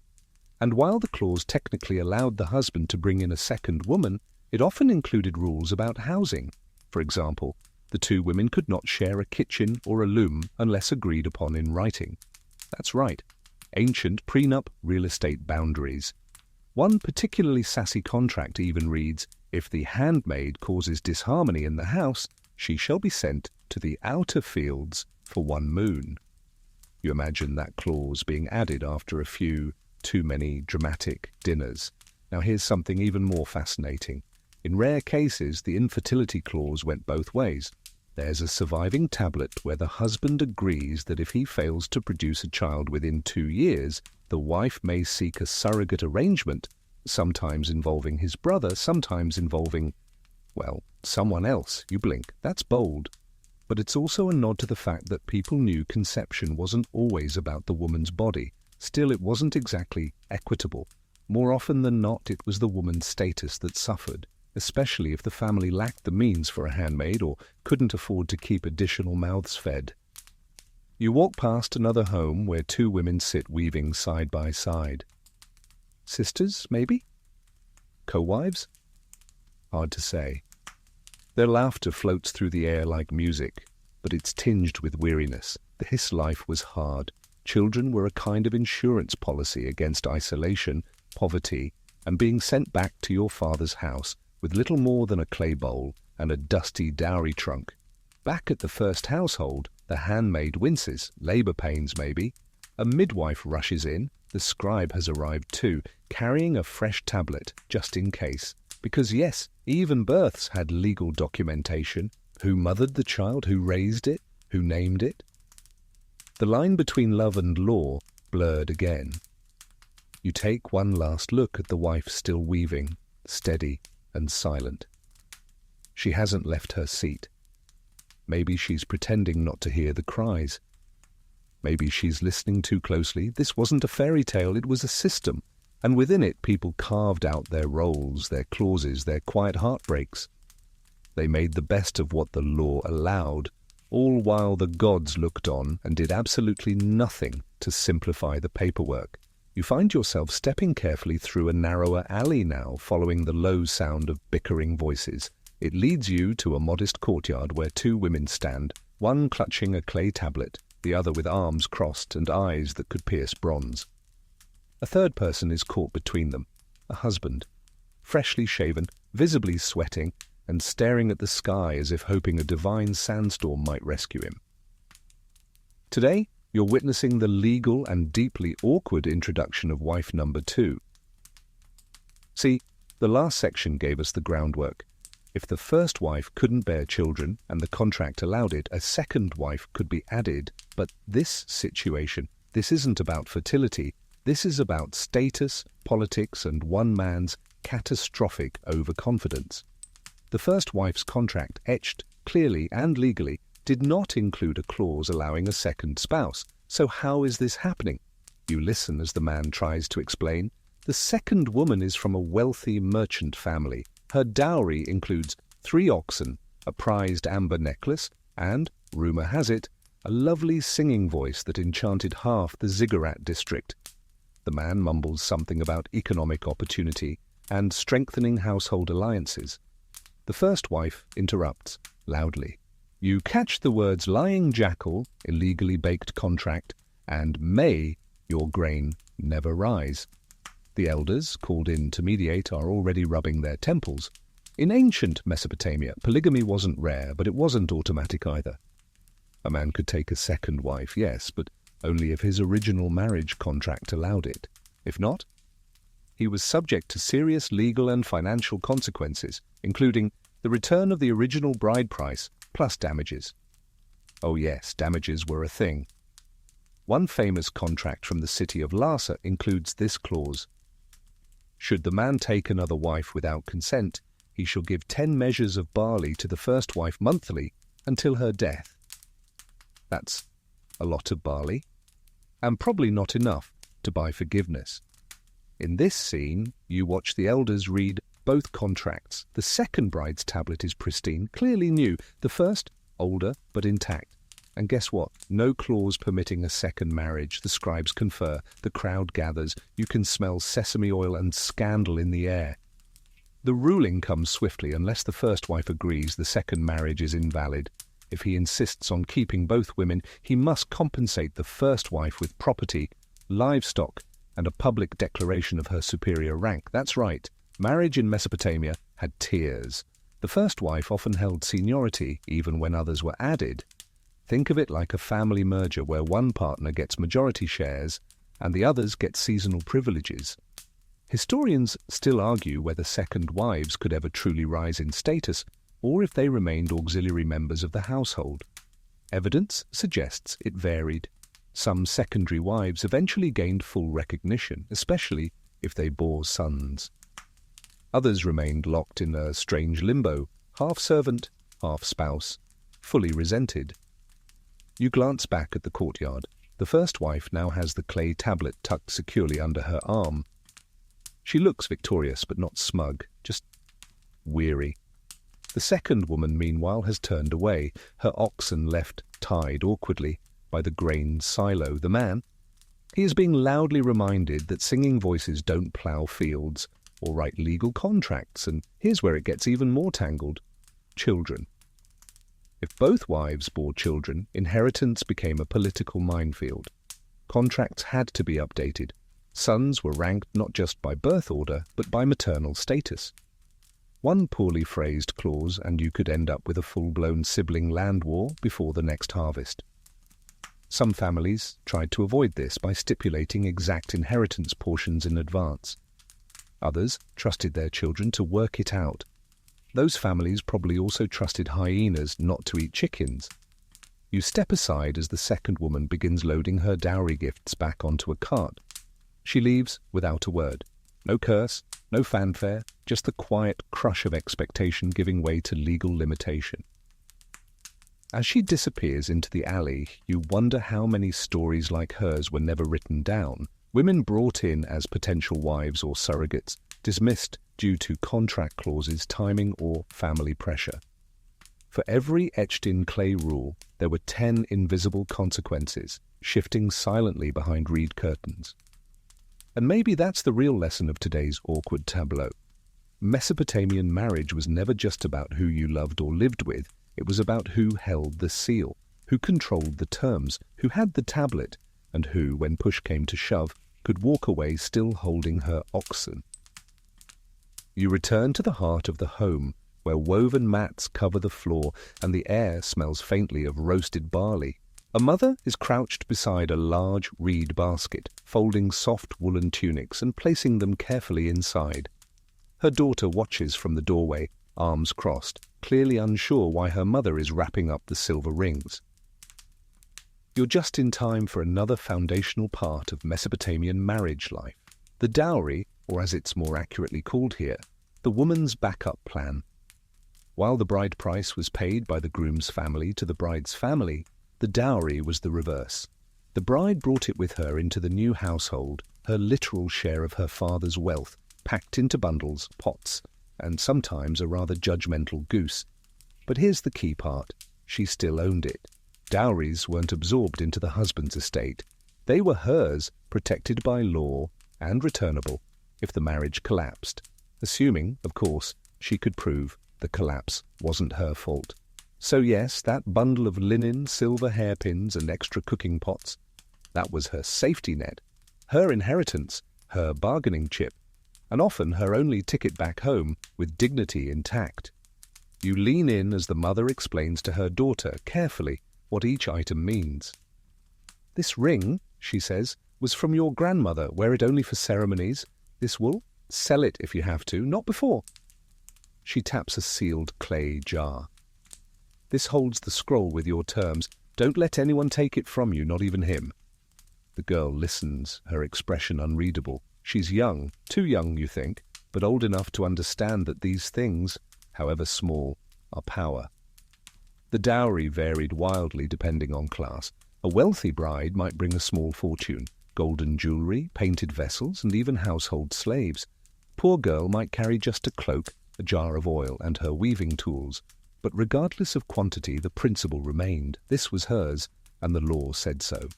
And while the clause technically allowed the husband to bring in a second woman, it often included rules about housing. For example, the 2 women could not share a kitchen or a loom unless agreed upon in writing. That's right, ancient prenup real estate boundaries. One particularly sassy contract even reads, if the handmaid causes disharmony in the house, she shall be sent to the outer fields for 1 moon. You imagine that clause being added after a few too many dramatic dinners. Now here's something even more fascinating. In rare cases, the infertility clause went both ways. There's a surviving tablet where the husband agrees that if he fails to produce a child within 2 years, the wife may seek a surrogate arrangement, sometimes involving his brother, sometimes involving, well, someone else. You blink. That's bold. But it's also a nod to the fact that people knew conception wasn't always about the woman's body. Still, it wasn't exactly equitable. More often than not, it was the woman's status that suffered, especially if the family lacked the means for a handmaid or couldn't afford to keep additional mouths fed. You walk past another home where 2 women sit weaving side by side. Sisters, maybe? Co-wives? Hard to say. Their laughter floats through the air like music, but it's tinged with weariness. This life was hard. Children were a kind of insurance policy against isolation, poverty, and being sent back to your father's house with little more than a clay bowl and a dusty dowry trunk. Back at the first household, the handmaid winces, labor pains maybe. A midwife rushes in, the scribe has arrived too. carrying a fresh tablet just in case. Because yes, even births had legal documentation. Who mothered the child, who raised it, who named it. The line between love and law blurred again. You take one last look at the wife still weaving, steady and silent. She hasn't left her seat. Maybe she's pretending not to hear the cries. Maybe she's listening too closely. This wasn't a fairy tale, it was a system, and within it people carved out their roles, their clauses, their quiet heartbreaks. They made the best of what the law allowed, all while the gods looked on and did absolutely nothing to simplify the paperwork. You find yourself stepping carefully through a narrower alley now, following the low sound of bickering voices. It leads you to a modest courtyard where two women stand, one clutching a clay tablet, the other with arms crossed and eyes that could pierce bronze. A third person is caught between them, a husband, freshly shaven, visibly sweating, and staring at the sky as if hoping a divine sandstorm might rescue him. Today, you're witnessing the legal and deeply awkward introduction of wife number 2. See, the last section gave us the groundwork. If the first wife couldn't bear children and the contract allowed it, a second wife could be added. But this situation, this isn't about fertility. This is about status, politics, and one man's catastrophic overconfidence. The first wife's contract, etched clearly and legally, did not include a clause allowing a second spouse. So how is this happening? You listen as the man tries to explain. The second woman is from a wealthy merchant family. Her dowry includes 3 oxen, a prized amber necklace, and, rumour has it, a lovely singing voice that enchanted half the ziggurat district. The man mumbles something about economic opportunity and strengthening household alliances. The first wife interrupts, loudly. You catch the words lying jackal, illegally baked contract, and may your grain never rise. The elders, called in to mediate, are already rubbing their temples. In ancient Mesopotamia, polygamy wasn't rare, but it wasn't automatic either. A man could take a second wife, yes, but only if his original marriage contract allowed it. If not, he was subject to serious legal and financial consequences, including the return of the original bride price plus damages. Oh yes, damages were a thing. One famous contract from the city of Larsa includes this clause. Should the man take another wife without consent, he shall give 10 measures of barley to the first wife monthly until her death. That's a lot of barley, and probably not enough to buy forgiveness. In this scene, you watch the elders read both contracts. The second bride's tablet is pristine, clearly new. The first, older but intact. And guess what? No clause permitting a second marriage. The scribes confer. The crowd gathers. You can smell sesame oil and scandal in the air. The ruling comes swiftly. Unless the first wife agrees, the second marriage is invalid. If he insists on keeping both women, he must compensate the first wife with property, livestock, and a public declaration of her superior rank. That's right. Marriage in Mesopotamia had tiers. The first wife often held seniority, even when others were added. Think of it like a family merger where one partner gets majority shares and the others get seasonal privileges. Historians still argue whether second wives could ever truly rise in status or if they remained auxiliary members of the household. Evidence suggests it varied. Some secondary wives eventually gained full recognition, especially if they bore sons. Others remained locked in a strange limbo, half servant, half spouse, fully resented. You glance back at the courtyard. The first wife now has the clay tablet tucked securely under her arm. She looks victorious but not smug, just weary. The second woman, meanwhile, has turned away, her oxen left tied awkwardly by the grain silo. The man, he is being loudly reminded that singing voices don't plough fields or write legal contracts, and here's where it gets even more tangled. Children. If both wives bore children, inheritance became a political minefield. Contracts had to be updated. Sons were ranked not just by birth order, but by maternal status. One poorly phrased clause, and you could end up with a full-blown sibling land war before the next harvest. Some families tried to avoid this by stipulating exact inheritance portions in advance. Others trusted their children to work it out. Those families probably also trusted hyenas not to eat chickens. You step aside as the second woman begins loading her dowry gifts back onto a cart. She leaves without a word. No curse, no fanfare, just the quiet crush of expectation giving way to legal limitation. As she disappears into the alley, you wonder how many stories like hers were never written down. Women brought in as potential wives or surrogates, dismissed due to contract clauses, timing, or family pressure. For every etched-in clay rule, there were 10 invisible consequences, shifting silently behind reed curtains. And maybe that's the real lesson of today's awkward tableau. Mesopotamian marriage was never just about who you loved or lived with. It was about who held the seal, who controlled the terms, who had the tablet, and who, when push came to shove, could walk away still holding her oxen. You return to the heart of the home, where woven mats cover the floor and the air smells faintly of roasted barley. A mother is crouched beside a large reed basket, folding soft woolen tunics and placing them carefully inside. Her daughter watches from the doorway, arms crossed, clearly unsure why her mother is wrapping up the silver rings. You're just in time for another foundational part of Mesopotamian marriage life. The dowry, or as it's more accurately called here, the woman's backup plan. While the bride price was paid by the groom's family to the bride's family, the dowry was the reverse. The bride brought it with her into the new household, her literal share of her father's wealth, packed into bundles, pots, and sometimes a rather judgmental goose. But here's the key part. She still owned it. Dowries weren't absorbed into the husband's estate. They were hers, protected by law and returnable if the marriage collapsed, assuming, of course, she could prove the collapse wasn't her fault. So yes, that bundle of linen, silver hairpins, and extra cooking pots, that was her safety net, her inheritance, her bargaining chip, and often her only ticket back home with dignity intact. You lean in as the mother explains to her daughter carefully what each item means. "This ring," she says, "was from your grandmother. Wear it only for ceremonies. This wool, sell it if you have to, not before." She taps a sealed clay jar. "This holds the scroll with your terms. Don't let anyone take it from you, not even him." The girl listens, her expression unreadable. She's young, too young, you think, but old enough to understand that these things, however small, are power. The dowry varied wildly depending on class. A wealthy bride might bring a small fortune, golden jewelry, painted vessels, and even household slaves. Poor girl might carry just a cloak, a jar of oil, and her weaving tools. But regardless of quantity, the principle remained. This was hers, and the law said so.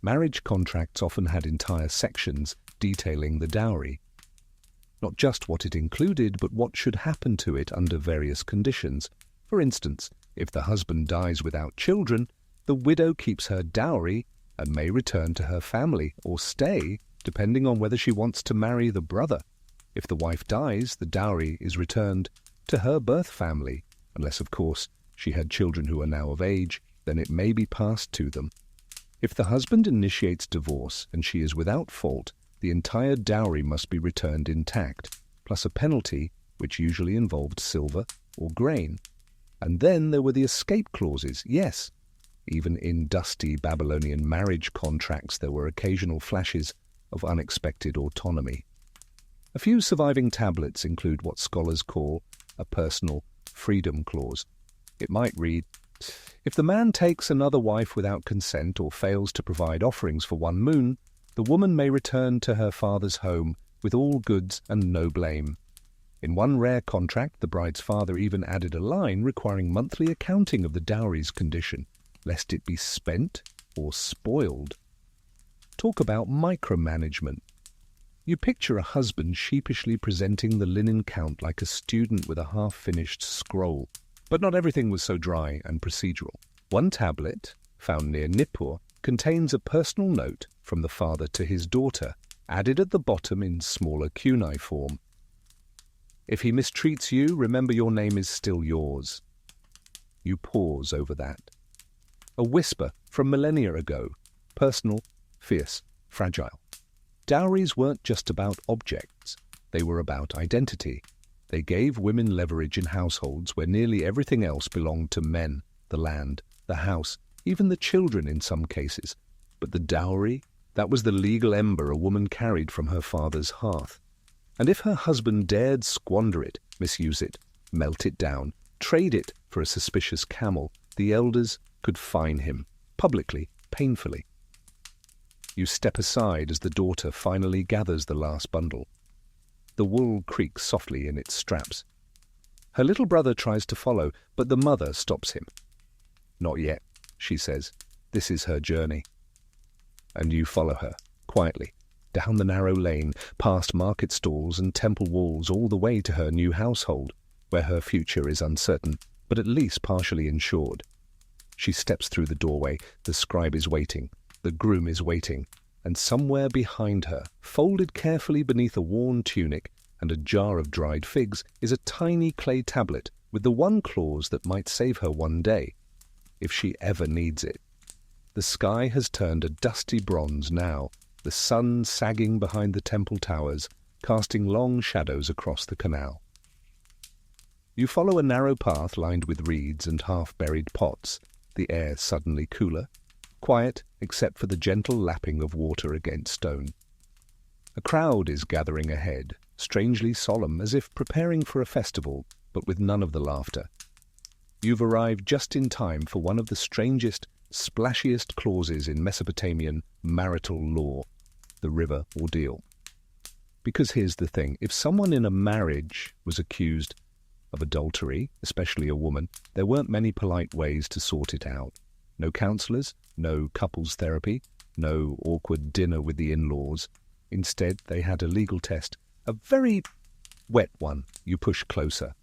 Marriage contracts often had entire sections detailing the dowry. Not just what it included, but what should happen to it under various conditions. For instance, if the husband dies without children, the widow keeps her dowry and may return to her family or stay, depending on whether she wants to marry the brother. If the wife dies, the dowry is returned to her birth family, unless, of course, she had children who are now of age, then it may be passed to them. If the husband initiates divorce and she is without fault, the entire dowry must be returned intact, plus a penalty, which usually involved silver or grain. And then there were the escape clauses. Yes, even in dusty Babylonian marriage contracts there were occasional flashes of unexpected autonomy. A few surviving tablets include what scholars call a personal freedom clause. It might read, "If the man takes another wife without consent or fails to provide offerings for one moon, the woman may return to her father's home with all goods and no blame." In one rare contract, the bride's father even added a line requiring monthly accounting of the dowry's condition, lest it be spent or spoiled. Talk about micromanagement. You picture a husband sheepishly presenting the linen count like a student with a half-finished scroll. But not everything was so dry and procedural. One tablet, found near Nippur, contains a personal note from the father to his daughter, added at the bottom in smaller cuneiform. "If he mistreats you, remember your name is still yours." You pause over that. A whisper from millennia ago, personal, fierce, fragile. Dowries weren't just about objects. They were about identity. They gave women leverage in households where nearly everything else belonged to men, the land, the house, even the children in some cases. But the dowry, that was the legal ember a woman carried from her father's hearth. And if her husband dared squander it, misuse it, melt it down, trade it for a suspicious camel, the elders could fine him, publicly, painfully. You step aside as the daughter finally gathers the last bundle. The wool creaks softly in its straps. Her little brother tries to follow, but the mother stops him. "Not yet," she says. "This is her journey." And you follow her, quietly, down the narrow lane, past market stalls and temple walls, all the way to her new household, where her future is uncertain, but at least partially insured. She steps through the doorway. The scribe is waiting. The groom is waiting. And somewhere behind her, folded carefully beneath a worn tunic and a jar of dried figs, is a tiny clay tablet with the one clause that might save her one day, if she ever needs it. The sky has turned a dusty bronze now, the sun sagging behind the temple towers, casting long shadows across the canal. You follow a narrow path lined with reeds and half-buried pots, the air suddenly cooler, quiet except for the gentle lapping of water against stone. A crowd is gathering ahead, strangely solemn, as if preparing for a festival, but with none of the laughter. You've arrived just in time for one of the strangest, splashiest clauses in Mesopotamian marital law, the river ordeal. Because here's the thing, if someone in a marriage was accused of adultery, especially a woman, there weren't many polite ways to sort it out. No counselors, no couples therapy, no awkward dinner with the in-laws. Instead, they had a legal test, a very wet one. You push closer.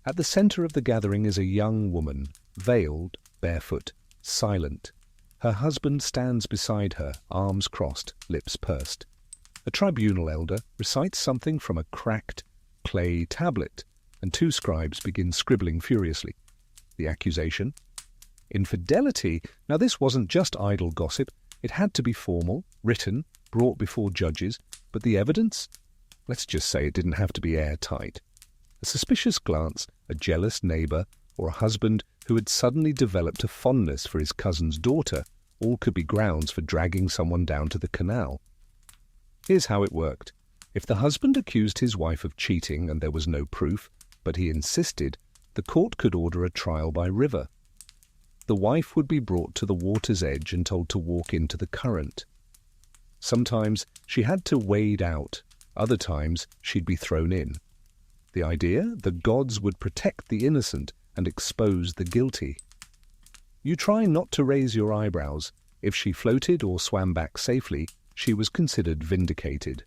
At the center of the gathering is a young woman, veiled, barefoot, silent. Her husband stands beside her, arms crossed, lips pursed. A tribunal elder recites something from a cracked clay tablet, and two scribes begin scribbling furiously. The accusation? Infidelity. Now this wasn't just idle gossip. It had to be formal, written, brought before judges. But the evidence? Let's just say it didn't have to be airtight. A suspicious glance, a jealous neighbor, or a husband who had suddenly developed a fondness for his cousin's daughter, all could be grounds for dragging someone down to the canal. Here's how it worked. If the husband accused his wife of cheating and there was no proof, but he insisted, the court could order a trial by river. The wife would be brought to the water's edge and told to walk into the current. Sometimes she had to wade out, other times she'd be thrown in. The idea? The gods would protect the innocent and expose the guilty. You try not to raise your eyebrows. If she floated or swam back safely, she was considered vindicated.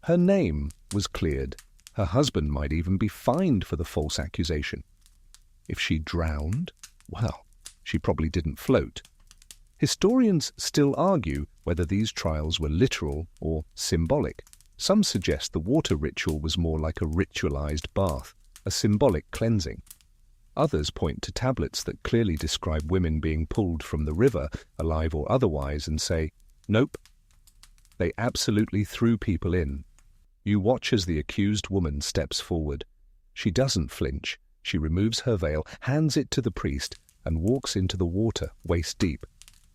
Her name was cleared. Her husband might even be fined for the false accusation. If she drowned, well, she probably didn't float. Historians still argue whether these trials were literal or symbolic. Some suggest the water ritual was more like a ritualized bath, a symbolic cleansing. Others point to tablets that clearly describe women being pulled from the river, alive or otherwise, and say, nope. They absolutely threw people in. You watch as the accused woman steps forward. She doesn't flinch. She removes her veil, hands it to the priest, and walks into the water, waist deep.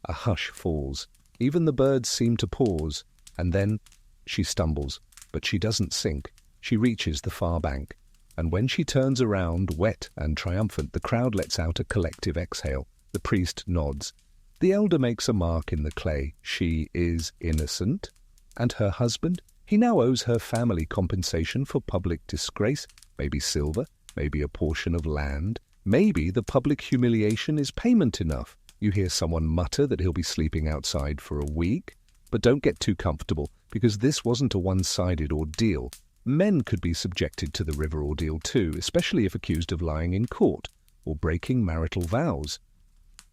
A hush falls. Even the birds seem to pause, and then she stumbles, but she doesn't sink. She reaches the far bank, and when she turns around, wet and triumphant, the crowd lets out a collective exhale. The priest nods. The elder makes a mark in the clay. She is innocent. And her husband? He now owes her family compensation for public disgrace, maybe silver, maybe a portion of land. Maybe the public humiliation is payment enough. You hear someone mutter that he'll be sleeping outside for a week. But don't get too comfortable, because this wasn't a one-sided ordeal. Men could be subjected to the river ordeal too, especially if accused of lying in court or breaking marital vows.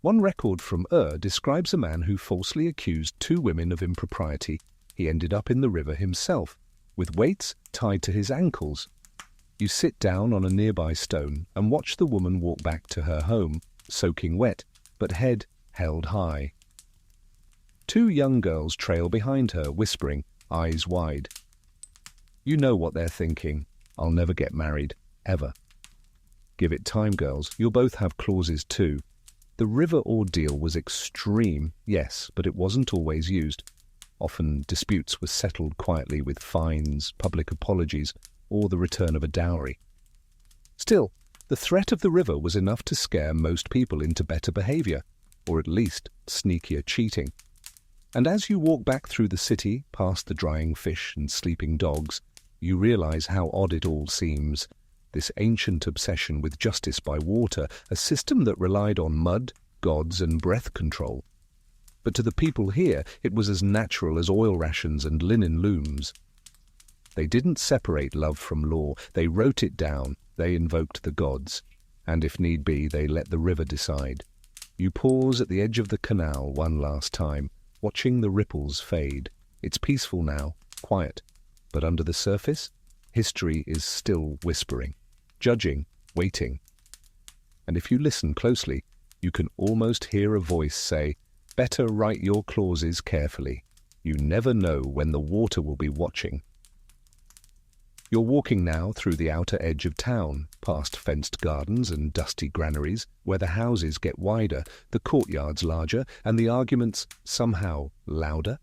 One record from describes a man who falsely accused two women of impropriety. He ended up in the river himself, with weights tied to his ankles. You sit down on a nearby stone and watch the woman walk back to her home, soaking wet, but head held high. Two young girls trail behind her, whispering, eyes wide. You know what they're thinking. I'll never get married, ever. Give it time, girls. You'll both have clauses too. The river ordeal was extreme, yes, but it wasn't always used. Often disputes were settled quietly with fines, public apologies, or the return of a dowry. Still, the threat of the river was enough to scare most people into better behavior, or at least sneakier cheating. And as you walk back through the city, past the drying fish and sleeping dogs, you realize how odd it all seems. This ancient obsession with justice by water, a system that relied on mud, gods, and breath control. But to the people here, it was as natural as oil rations and linen looms. They didn't separate love from law. They wrote it down. They invoked the gods. And if need be, they let the river decide. You pause at the edge of the canal one last time, watching the ripples fade. It's peaceful now, quiet. But under the surface, history is still whispering, judging, waiting. And if you listen closely, you can almost hear a voice say, "Better write your clauses carefully. You never know when the water will be watching." You're walking now through the outer edge of town, past fenced gardens and dusty granaries, where the houses get wider, the courtyards larger, and the arguments somehow louder.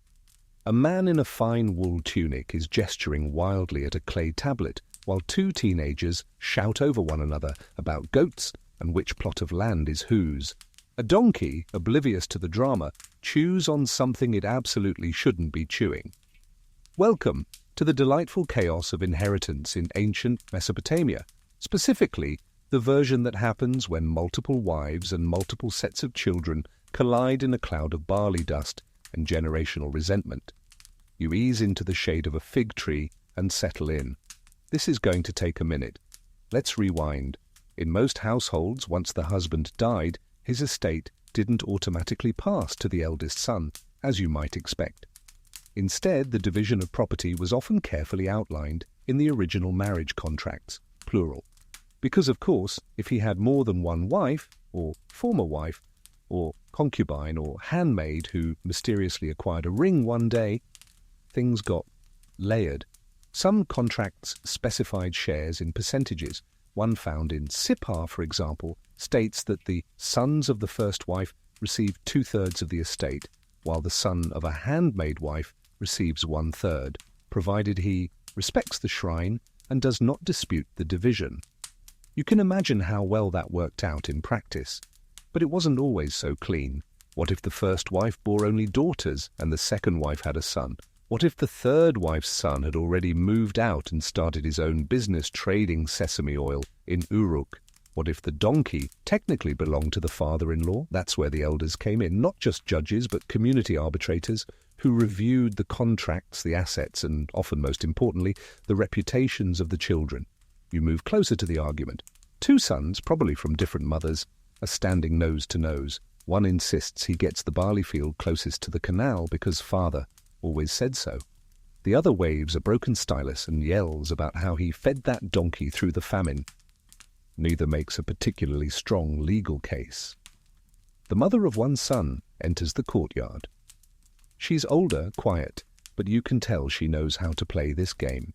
A man in a fine wool tunic is gesturing wildly at a clay tablet, while two teenagers shout over one another about goats and which plot of land is whose. A donkey, oblivious to the drama, chews on something it absolutely shouldn't be chewing. Welcome to the delightful chaos of inheritance in ancient Mesopotamia, specifically the version that happens when multiple wives and multiple sets of children collide in a cloud of barley dust and generational resentment. You ease into the shade of a fig tree and settle in. This is going to take a minute. Let's rewind. In most households, once the husband died, his estate didn't automatically pass to the eldest son, as you might expect. Instead, the division of property was often carefully outlined in the original marriage contracts, plural. Because, of course, if he had more than one wife, or former wife, or concubine, or handmaid who mysteriously acquired a ring one day, things got layered. Some contracts specified shares in percentages. One found in Sipar, for example, states that the sons of the first wife receive 2/3 of the estate, while the son of a handmaid wife receives 1/3, provided he respects the shrine and does not dispute the division. You can imagine how well that worked out in practice. But it wasn't always so clean. What if the first wife bore only daughters and the second wife had a son? What if the third wife's son had already moved out and started his own business trading sesame oil in Uruk? What if the donkey technically belonged to the father-in-law? That's where the elders came in, not just judges but community arbitrators who reviewed the contracts, the assets, and often most importantly, the reputations of the children. You move closer to the argument. Two sons, probably from different mothers, are standing nose to nose. One insists he gets the barley field closest to the canal because father always said so. The other waves a broken stylus and yells about how he fed that donkey through the famine. Neither makes a particularly strong legal case. The mother of one son enters the courtyard. She's older, quiet, but you can tell she knows how to play this game.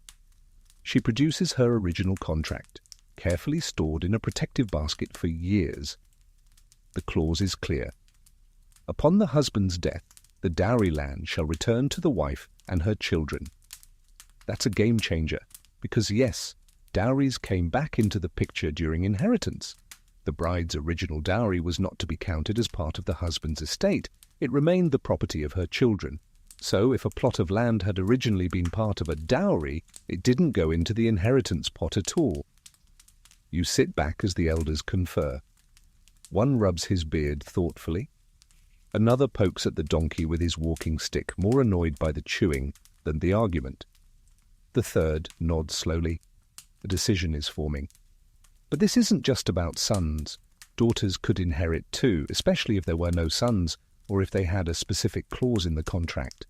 She produces her original contract, carefully stored in a protective basket for years. The clause is clear. Upon the husband's death, the dowry land shall return to the wife and her children. That's a game changer, because yes, dowries came back into the picture during inheritance. The bride's original dowry was not to be counted as part of the husband's estate. It remained the property of her children. So if a plot of land had originally been part of a dowry, it didn't go into the inheritance pot at all. You sit back as the elders confer. One rubs his beard thoughtfully. Another pokes at the donkey with his walking stick, more annoyed by the chewing than the argument. The third nods slowly. A decision is forming. But this isn't just about sons. Daughters could inherit too, especially if there were no sons, or if they had a specific clause in the contract.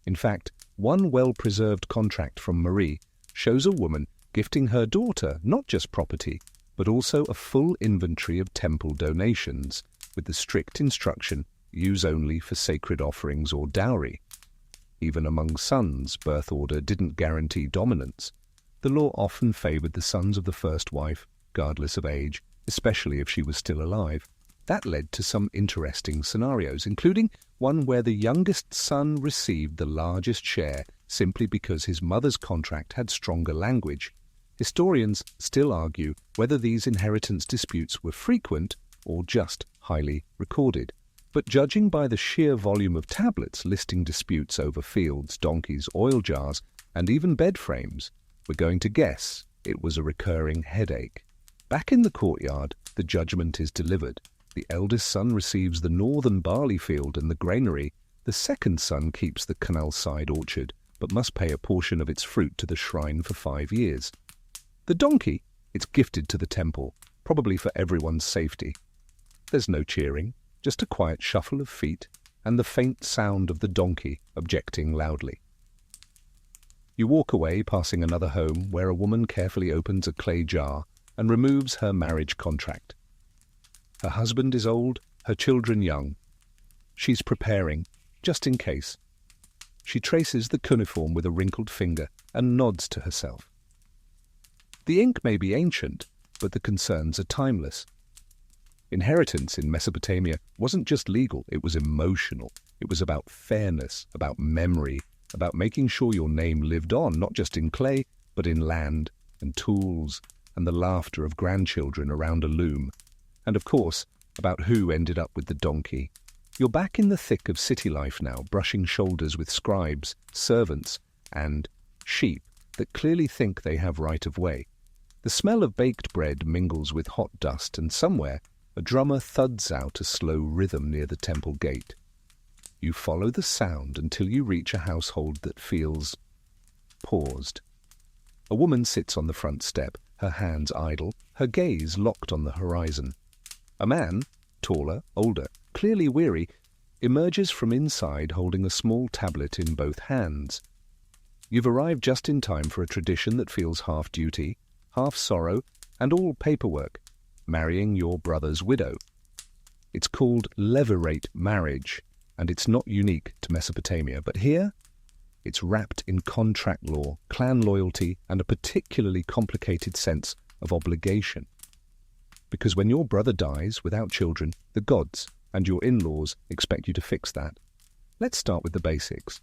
In fact, one well-preserved contract from Marie shows a woman gifting her daughter not just property, but also a full inventory of temple donations, with the strict instruction, use only for sacred offerings or dowry. Even among sons, birth order didn't guarantee dominance. The law often favored the sons of the first wife, regardless of age, especially if she was still alive. That led to some interesting scenarios, including one where the youngest son received the largest share simply because his mother's contract had stronger language. Historians still argue whether these inheritance disputes were frequent or just highly recorded. But judging by the sheer volume of tablets listing disputes over fields, donkeys, oil jars, and even bed frames, we're going to guess it was a recurring headache. Back in the courtyard, the judgment is delivered. The eldest son receives the northern barley field and the granary. The second son keeps the canal-side orchard, but must pay a portion of its fruit to the shrine for 5 years. The donkey, it's gifted to the temple, probably for everyone's safety. There's no cheering, just a quiet shuffle of feet and the faint sound of the donkey objecting loudly. You walk away, passing another home where a woman carefully opens a clay jar and removes her marriage contract. Her husband is old, her children young. She's preparing, just in case. She traces the cuneiform with a wrinkled finger and nods to herself. The ink may be ancient, but the concerns are timeless. Inheritance in Mesopotamia wasn't just legal, it was emotional. It was about fairness, about memory, about making sure your name lived on, not just in clay, but in land and tools and the laughter of grandchildren around a loom. And of course, about who ended up with the donkey. You're back in the thick of city life now, brushing shoulders with scribes, servants, and sheep that clearly think they have right of way. The smell of baked bread mingles with hot dust, and somewhere a drummer thuds out a slow rhythm near the temple gate. You follow the sound until you reach a household that feels paused. A woman sits on the front step, her hands idle, her gaze locked on the horizon. A man, taller, older, clearly weary, emerges from inside holding a small tablet in both hands. You've arrived just in time for a tradition that feels half duty, half sorrow, and all paperwork, marrying your brother's widow. It's called levirate marriage, and it's not unique to Mesopotamia, but here it's wrapped in contract law, clan loyalty, and a particularly complicated sense of obligation. Because when your brother dies without children, the gods and your in-laws expect you to fix that. Let's start with the basics.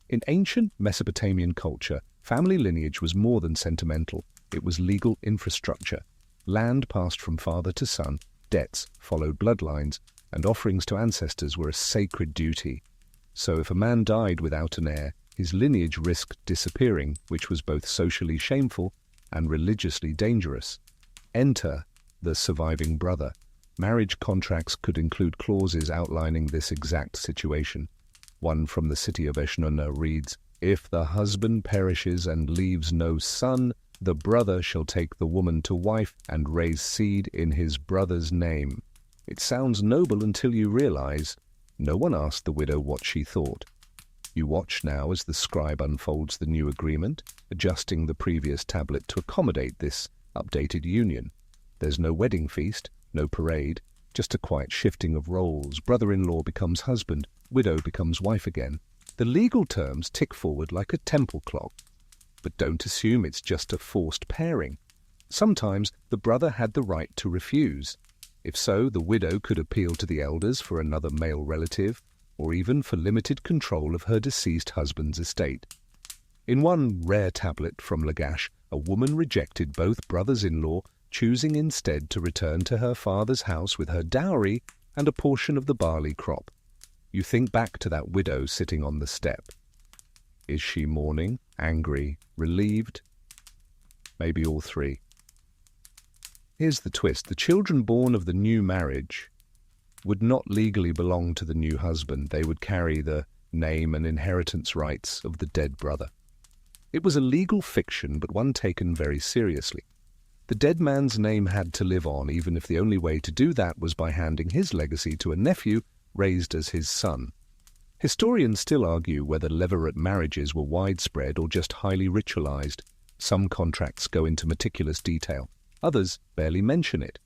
In ancient Mesopotamian culture, family lineage was more than sentimental. It was legal infrastructure. Land passed from father to son, debts followed bloodlines, and offerings to ancestors were a sacred duty. So if a man died without an heir, his lineage risked disappearing, which was both socially shameful and religiously dangerous. Enter the surviving brother. Marriage contracts could include clauses outlining this exact situation. One from the city of Eshnunna reads, "If the husband perishes and leaves no son, the brother shall take the woman to wife and raise seed in his brother's name." It sounds noble until you realize no one asked the widow what she thought. You watch now as the scribe unfolds the new agreement, adjusting the previous tablet to accommodate this updated union. There's no wedding feast, no parade, just a quiet shifting of roles. Brother-in-law becomes husband, widow becomes wife again. The legal terms tick forward like a temple clock. But don't assume it's just a forced pairing. Sometimes the brother had the right to refuse. If so, the widow could appeal to the elders for another male relative, or even for limited control of her deceased husband's estate. In one rare tablet from Lagash, a woman rejected both brothers-in-law, choosing instead to return to her father's house with her dowry and a portion of the barley crop. You think back to that widow sitting on the step. Is she mourning, angry, relieved? Maybe all three. Here's the twist. The children born of the new marriage would not legally belong to the new husband. They would carry the name and inheritance rights of the dead brother. It was a legal fiction, but one taken very seriously. The dead man's name had to live on, even if the only way to do that was by handing his legacy to a nephew raised as his son. Historians still argue whether levirate marriages were widespread or just highly ritualized. Some contracts go into meticulous detail. Others barely mention it.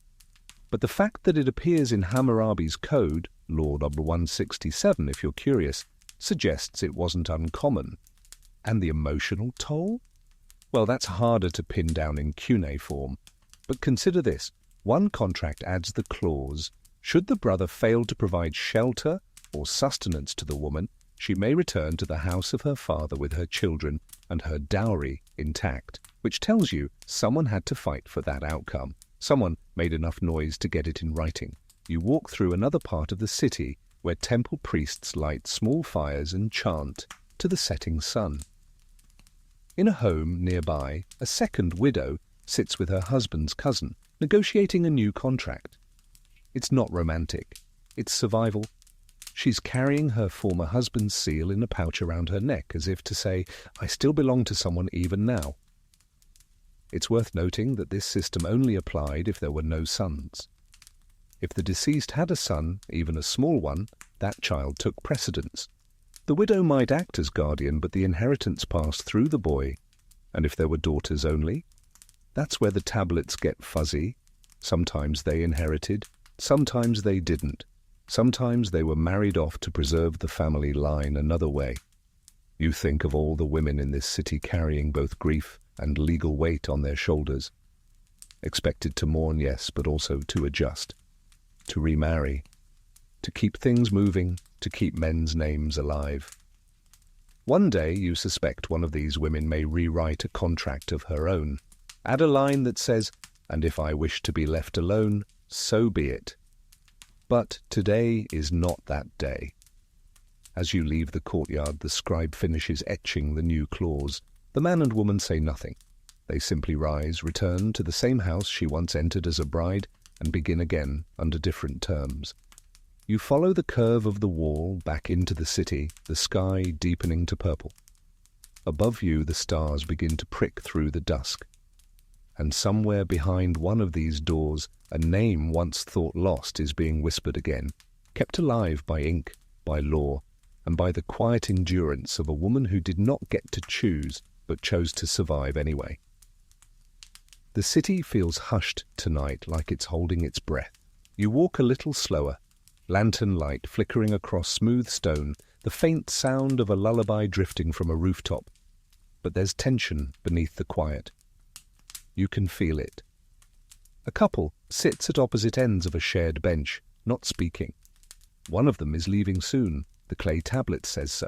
But the fact that it appears in Hammurabi's code, Law number 167 if you're curious, suggests it wasn't uncommon. And the emotional toll? Well, that's harder to pin down in cuneiform. But consider this. One contract adds the clause, should the brother fail to provide shelter or sustenance to the woman, she may return to the house of her father with her children and her dowry intact, which tells you someone had to fight for that outcome. Someone made enough noise to get it in writing. You walk through another part of the city where temple priests light small fires and chant to the setting sun. In a home nearby, a second widow sits with her husband's cousin, negotiating a new contract. It's not romantic. It's survival. She's carrying her former husband's seal in a pouch around her neck, as if to say, I still belong to someone even now. It's worth noting that this system only applied if there were no sons. If the deceased had a son, even a small one, that child took precedence. The widow might act as guardian, but the inheritance passed through the boy. And if there were daughters only, that's where the tablets get fuzzy. Sometimes they inherited, sometimes they didn't. Sometimes they were married off to preserve the family line another way. You think of all the women in this city carrying both grief and legal weight on their shoulders. Expected to mourn, yes, but also to adjust, to remarry, to keep things moving, to keep men's names alive. One day you suspect one of these women may rewrite a contract of her own. Add a line that says, and if I wish to be left alone, so be it. But today is not that day. As you leave the courtyard, the scribe finishes etching the new clause. The man and woman say nothing. They simply rise, return to the same house she once entered as a bride, and begin again under different terms. You follow the curve of the wall back into the city, the sky deepening to purple. Above you, the stars begin to prick through the dusk. And somewhere behind one of these doors, a name once thought lost is being whispered again, kept alive by ink, by law, and by the quiet endurance of a woman who did not get to choose, but chose to survive anyway. The city feels hushed tonight, like it's holding its breath. You walk a little slower, lantern light flickering across smooth stone, the faint sound of a lullaby drifting from a rooftop. But there's tension beneath the quiet. You can feel it. A couple sits at opposite ends of a shared bench, not speaking. One of them is leaving soon. The clay tablet says so.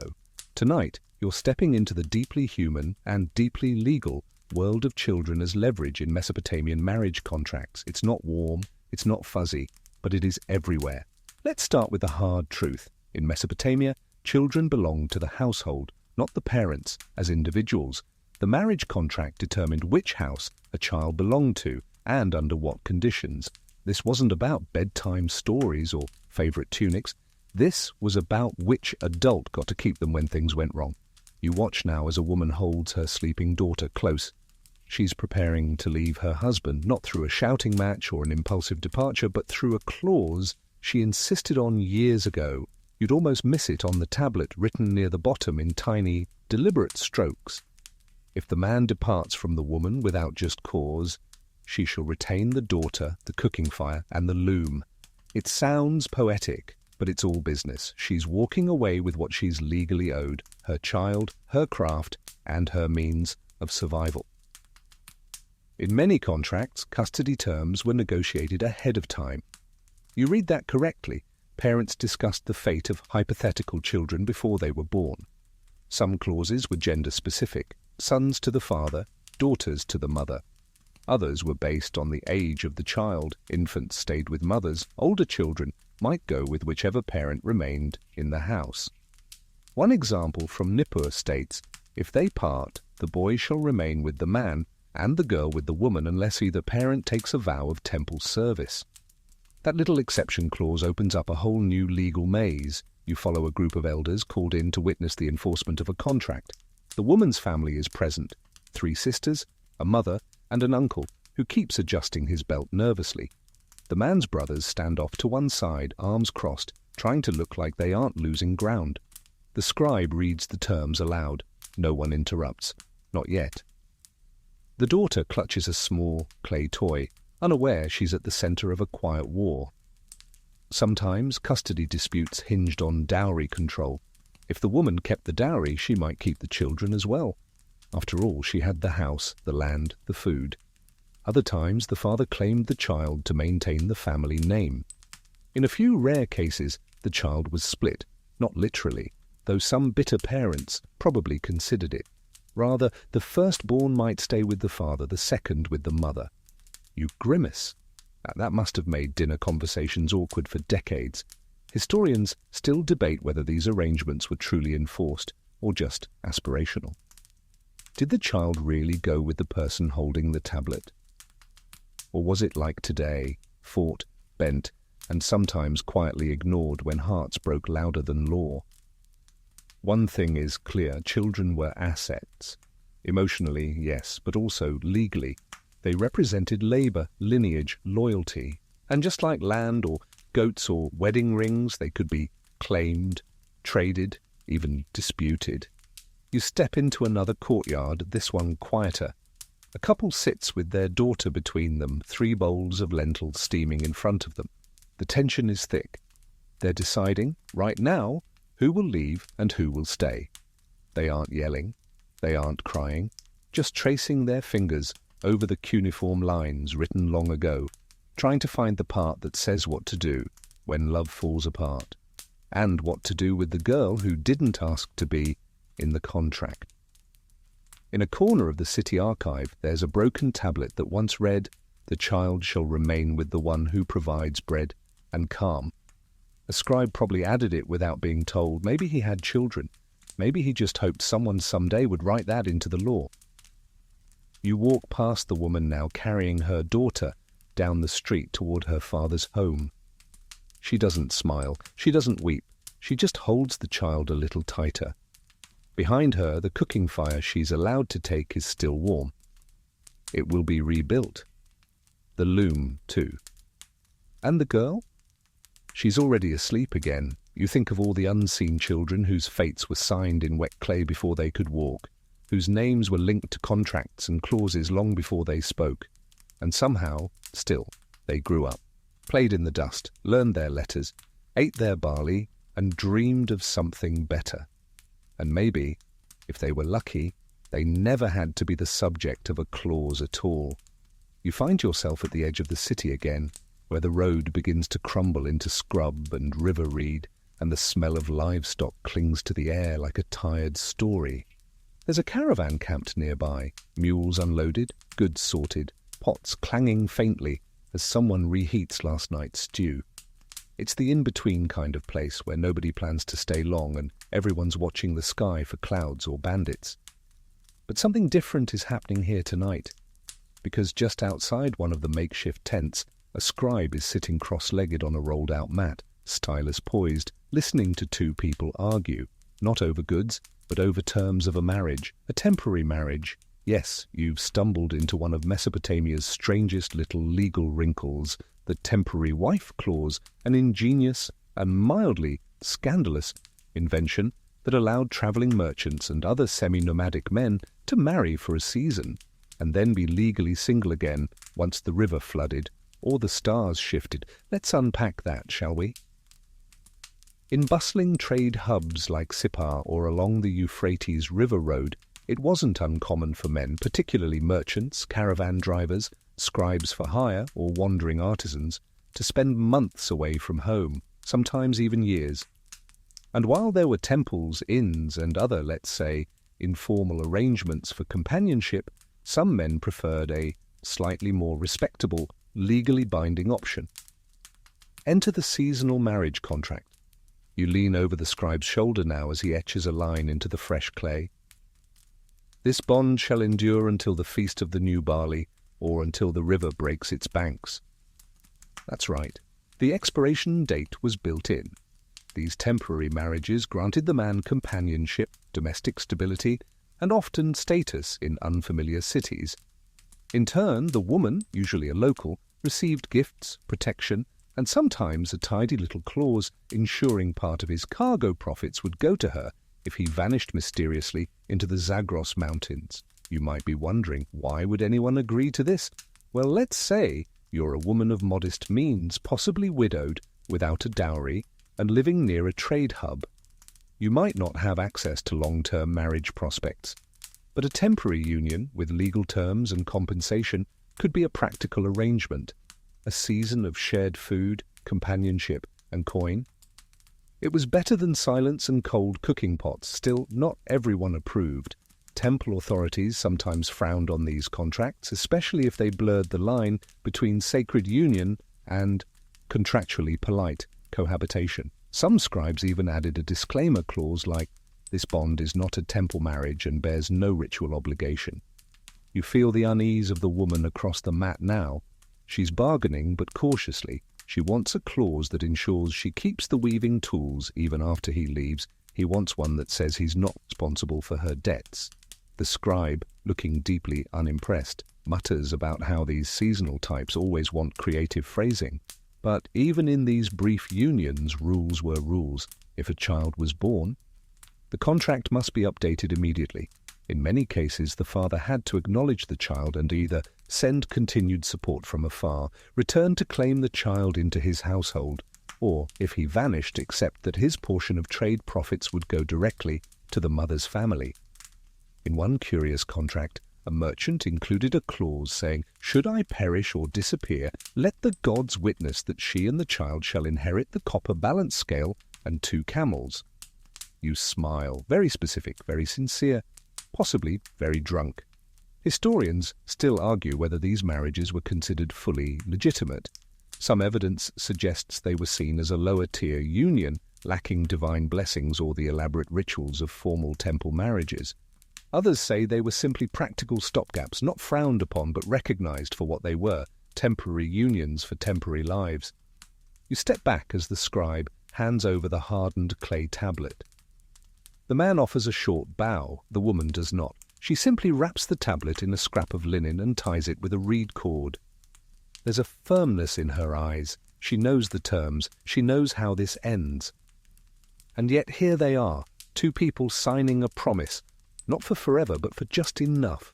Tonight, you're stepping into the deeply human and deeply legal world of children as leverage in Mesopotamian marriage contracts. It's not warm, it's not fuzzy, but it is everywhere. Let's start with the hard truth. In Mesopotamia, children belonged to the household, not the parents, as individuals. The marriage contract determined which house a child belonged to and under what conditions. This wasn't about bedtime stories or favorite tunics. This was about which adult got to keep them when things went wrong. You watch now as a woman holds her sleeping daughter close. She's preparing to leave her husband, not through a shouting match or an impulsive departure, but through a clause she insisted on years ago. You'd almost miss it on the tablet written near the bottom in tiny, deliberate strokes. If the man departs from the woman without just cause, she shall retain the daughter, the cooking fire, and the loom. It sounds poetic, but it's all business. She's walking away with what she's legally owed, her child, her craft, and her means of survival. In many contracts, custody terms were negotiated ahead of time. You read that correctly. Parents discussed the fate of hypothetical children before they were born. Some clauses were gender-specific, sons to the father, daughters to the mother. Others were based on the age of the child. Infants stayed with mothers. Older children might go with whichever parent remained in the house. One example from Nippur states, if they part, the boy shall remain with the man and the girl with the woman unless either parent takes a vow of temple service. That little exception clause opens up a whole new legal maze. You follow a group of elders called in to witness the enforcement of a contract. The woman's family is present, 3 sisters, a mother, and an uncle who keeps adjusting his belt nervously. The man's brothers stand off to one side, arms crossed, trying to look like they aren't losing ground. The scribe reads the terms aloud. No one interrupts. Not yet. The daughter clutches a small clay toy, unaware she's at the center of a quiet war. Sometimes custody disputes hinged on dowry control. If the woman kept the dowry, she might keep the children as well. After all, she had the house, the land, the food. Other times, the father claimed the child to maintain the family name. In a few rare cases, the child was split, not literally, though some bitter parents probably considered it. Rather, the firstborn might stay with the father, the second with the mother. You grimace. That must have made dinner conversations awkward for decades. Historians still debate whether these arrangements were truly enforced or just aspirational. Did the child really go with the person holding the tablet? Or was it like today, fought, bent, and sometimes quietly ignored when hearts broke louder than law? One thing is clear, children were assets. Emotionally, yes, but also legally. They represented labor, lineage, loyalty. And just like land or goats or wedding rings, they could be claimed, traded, even disputed. You step into another courtyard, this one quieter. A couple sits with their daughter between them, 3 bowls of lentils steaming in front of them. The tension is thick. They're deciding, right now, who will leave and who will stay. They aren't yelling. They aren't crying. Just tracing their fingers over the cuneiform lines written long ago, trying to find the part that says what to do when love falls apart, and what to do with the girl who didn't ask to be in the contract. In a corner of the city archive, there's a broken tablet that once read, "The child shall remain with the one who provides bread and calm." A scribe probably added it without being told. Maybe he had children. Maybe he just hoped someone someday would write that into the law. You walk past the woman now carrying her daughter down the street toward her father's home. She doesn't smile. She doesn't weep. She just holds the child a little tighter. Behind her, the cooking fire she's allowed to take is still warm. It will be rebuilt. The loom, too. And the girl? She's already asleep again. You think of all the unseen children whose fates were signed in wet clay before they could walk, whose names were linked to contracts and clauses long before they spoke. And somehow, still, they grew up, played in the dust, learned their letters, ate their barley, and dreamed of something better. And maybe, if they were lucky, they never had to be the subject of a clause at all. You find yourself at the edge of the city again, where the road begins to crumble into scrub and river reed, and the smell of livestock clings to the air like a tired story. There's a caravan camped nearby, mules unloaded, goods sorted, pots clanging faintly as someone reheats last night's stew. It's the in-between kind of place where nobody plans to stay long and everyone's watching the sky for clouds or bandits. But something different is happening here tonight, because just outside one of the makeshift tents, a scribe is sitting cross-legged on a rolled-out mat, stylus poised, listening to 2 people argue, not over goods, but over terms of a marriage, a temporary marriage. Yes, you've stumbled into one of Mesopotamia's strangest little legal wrinkles, the temporary wife clause, an ingenious and mildly scandalous invention that allowed traveling merchants and other semi-nomadic men to marry for a season and then be legally single again once the river flooded or the stars shifted. Let's unpack that, shall we? In bustling trade hubs like Sippar or along the Euphrates River Road, it wasn't uncommon for men, particularly merchants, caravan drivers, scribes for hire, or wandering artisans, to spend months away from home, sometimes even years. And while there were temples, inns, and other, let's say, informal arrangements for companionship, some men preferred a slightly more respectable, legally binding option. Enter the seasonal marriage contract. You lean over the scribe's shoulder now as he etches a line into the fresh clay. This bond shall endure until the feast of the new barley, or until the river breaks its banks. That's right. The expiration date was built in. These temporary marriages granted the man companionship, domestic stability, and often status in unfamiliar cities. In turn, the woman, usually a local, received gifts, protection, and sometimes a tidy little clause ensuring part of his cargo profits would go to her if he vanished mysteriously into the Zagros Mountains. You might be wondering, why would anyone agree to this? Well, let's say you're a woman of modest means, possibly widowed, without a dowry, and living near a trade hub. You might not have access to long-term marriage prospects, but a temporary union with legal terms and compensation could be a practical arrangement, a season of shared food, companionship, and coin. It was better than silence and cold cooking pots. Still, not everyone approved. Temple authorities sometimes frowned on these contracts, especially if they blurred the line between sacred union and contractually polite cohabitation. Some scribes even added a disclaimer clause like, "This bond is not a temple marriage and bears no ritual obligation." You feel the unease of the woman across the mat now. She's bargaining, but cautiously. She wants a clause that ensures she keeps the weaving tools even after he leaves. He wants one that says he's not responsible for her debts. The scribe, looking deeply unimpressed, mutters about how these seasonal types always want creative phrasing. But even in these brief unions, rules were rules. If a child was born, the contract must be updated immediately. In many cases, the father had to acknowledge the child and either send continued support from afar, return to claim the child into his household, or, if he vanished, accept that his portion of trade profits would go directly to the mother's family. In one curious contract, a merchant included a clause saying, "Should I perish or disappear, let the gods witness that she and the child shall inherit the copper balance scale and 2 camels." You smile. Very specific, very sincere, possibly very drunk. Historians still argue whether these marriages were considered fully legitimate. Some evidence suggests they were seen as a lower-tier union, lacking divine blessings or the elaborate rituals of formal temple marriages. Others say they were simply practical stopgaps, not frowned upon but recognized for what they were, temporary unions for temporary lives. You step back as the scribe hands over the hardened clay tablet. The man offers a short bow. The woman does not. She simply wraps the tablet in a scrap of linen and ties it with a reed cord. There's a firmness in her eyes. She knows the terms. She knows how this ends. And yet here they are, 2 people signing a promise, not for forever, but for just enough.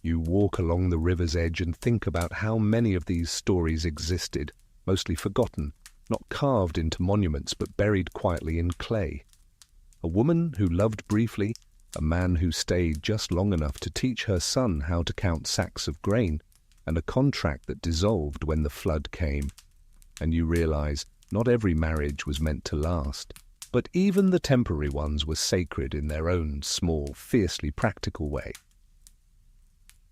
You walk along the river's edge and think about how many of these stories existed, mostly forgotten, not carved into monuments, but buried quietly in clay. A woman who loved briefly, a man who stayed just long enough to teach her son how to count sacks of grain, and a contract that dissolved when the flood came. And you realize not every marriage was meant to last. But even the temporary ones were sacred in their own small, fiercely practical way.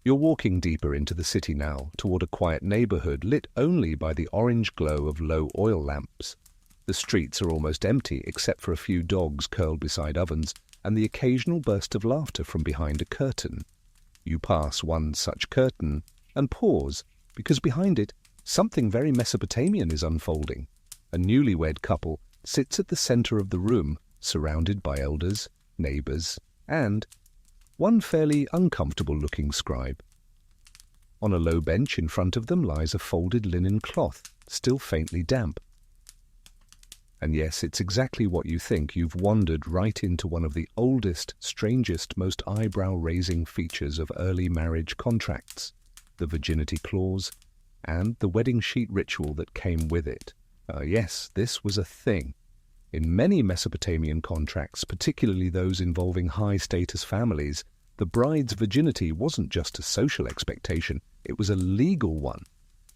You're walking deeper into the city now, toward a quiet neighborhood lit only by the orange glow of low oil lamps. The streets are almost empty, except for a few dogs curled beside ovens and the occasional burst of laughter from behind a curtain. You pass one such curtain and pause, because behind it, something very Mesopotamian is unfolding. A newlywed couple sits at the center of the room, surrounded by elders, neighbors, and one fairly uncomfortable-looking scribe. On a low bench in front of them lies a folded linen cloth, still faintly damp. And yes, it's exactly what you think. You've wandered right into one of the oldest, strangest, most eyebrow-raising features of early marriage contracts, the virginity clause, and the wedding sheet ritual that came with it. Yes, this was a thing. In many Mesopotamian contracts, particularly those involving high-status families, the bride's virginity wasn't just a social expectation, it was a legal one.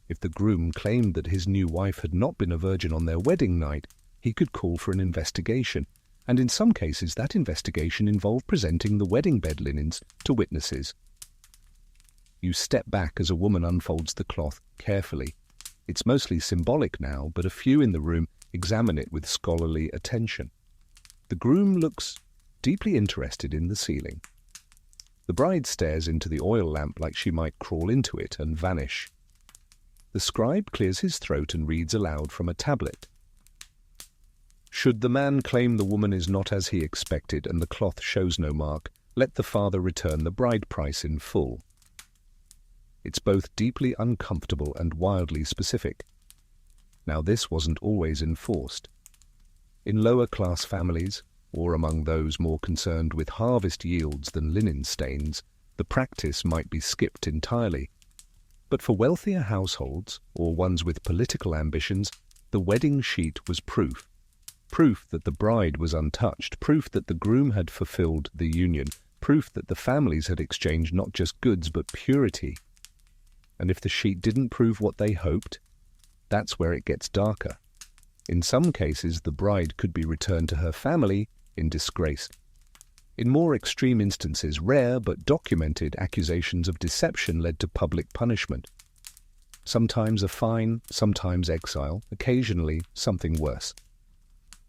If the groom claimed that his new wife had not been a virgin on their wedding night, he could call for an investigation, and in some cases that investigation involved presenting the wedding bed linens to witnesses. You step back as a woman unfolds the cloth carefully. It's mostly symbolic now, but a few in the room examine it with scholarly attention. The groom looks deeply interested in the ceiling. The bride stares into the oil lamp like she might crawl into it and vanish. The scribe clears his throat and reads aloud from a tablet. Should the man claim the woman is not as he expected and the cloth shows no mark, let the father return the bride price in full. It's both deeply uncomfortable and wildly specific. Now this wasn't always enforced. In lower-class families, or among those more concerned with harvest yields than linen stains, the practice might be skipped entirely. But for wealthier households, or ones with political ambitions, the wedding sheet was proof. proof that the bride was untouched, proof that the groom had fulfilled the union, proof that the families had exchanged not just goods but purity. And if the sheet didn't prove what they hoped, that's where it gets darker. In some cases, the bride could be returned to her family in disgrace. In more extreme instances, rare but documented accusations of deception led to public punishment. Sometimes a fine, sometimes exile, occasionally something worse.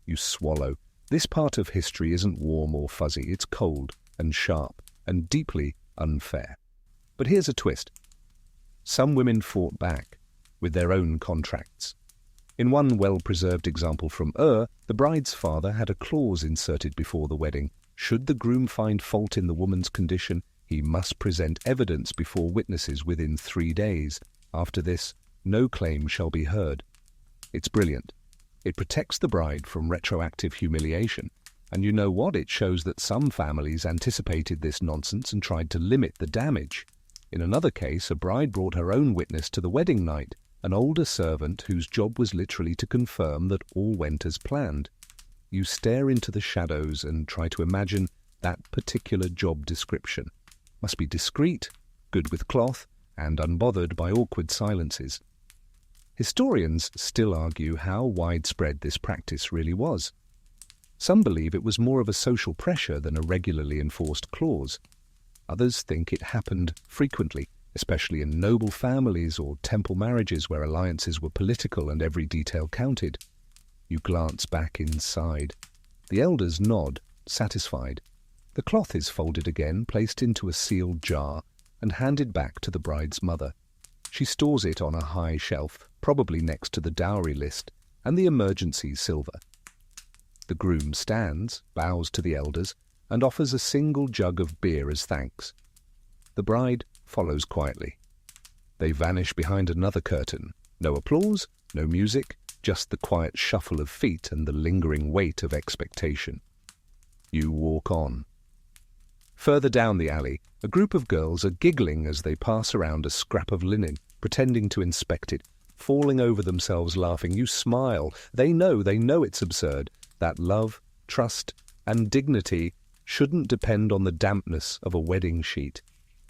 You swallow. This part of history isn't warm or fuzzy, it's cold and sharp and deeply unfair. But here's a twist. Some women fought back with their own contracts. In one well-preserved example from the bride's father had a clause inserted before the wedding. Should the groom find fault in the woman's condition, he must present evidence before witnesses within 3 days. After this, no claim shall be heard. It's brilliant. It protects the bride from retroactive humiliation. And you know what? It shows that some families anticipated this nonsense and tried to limit the damage. In another case, a bride brought her own witness to the wedding night, an older servant whose job was literally to confirm that all went as planned. You stare into the shadows and try to imagine that particular job description. Must be discreet, good with cloth, and unbothered by awkward silences. Historians still argue how widespread this practice really was. Some believe it was more of a social pressure than a regularly enforced clause. Others think it happened frequently, especially in noble families or temple marriages where alliances were political and every detail counted. You glance back inside. The elders nod, satisfied. The cloth is folded again, placed into a sealed jar, and handed back to the bride's mother. She stores it on a high shelf, probably next to the dowry list and the emergency silver. The groom stands, bows to the elders, and offers a single jug of beer as thanks. The bride follows quietly. They vanish behind another curtain. No applause, no music, just the quiet shuffle of feet and the lingering weight of expectation. You walk on. Further down the alley, a group of girls are giggling as they pass around a scrap of linen, pretending to inspect it, falling over themselves laughing. You smile. They know it's absurd, that love, trust, and dignity shouldn't depend on the dampness of a wedding sheet.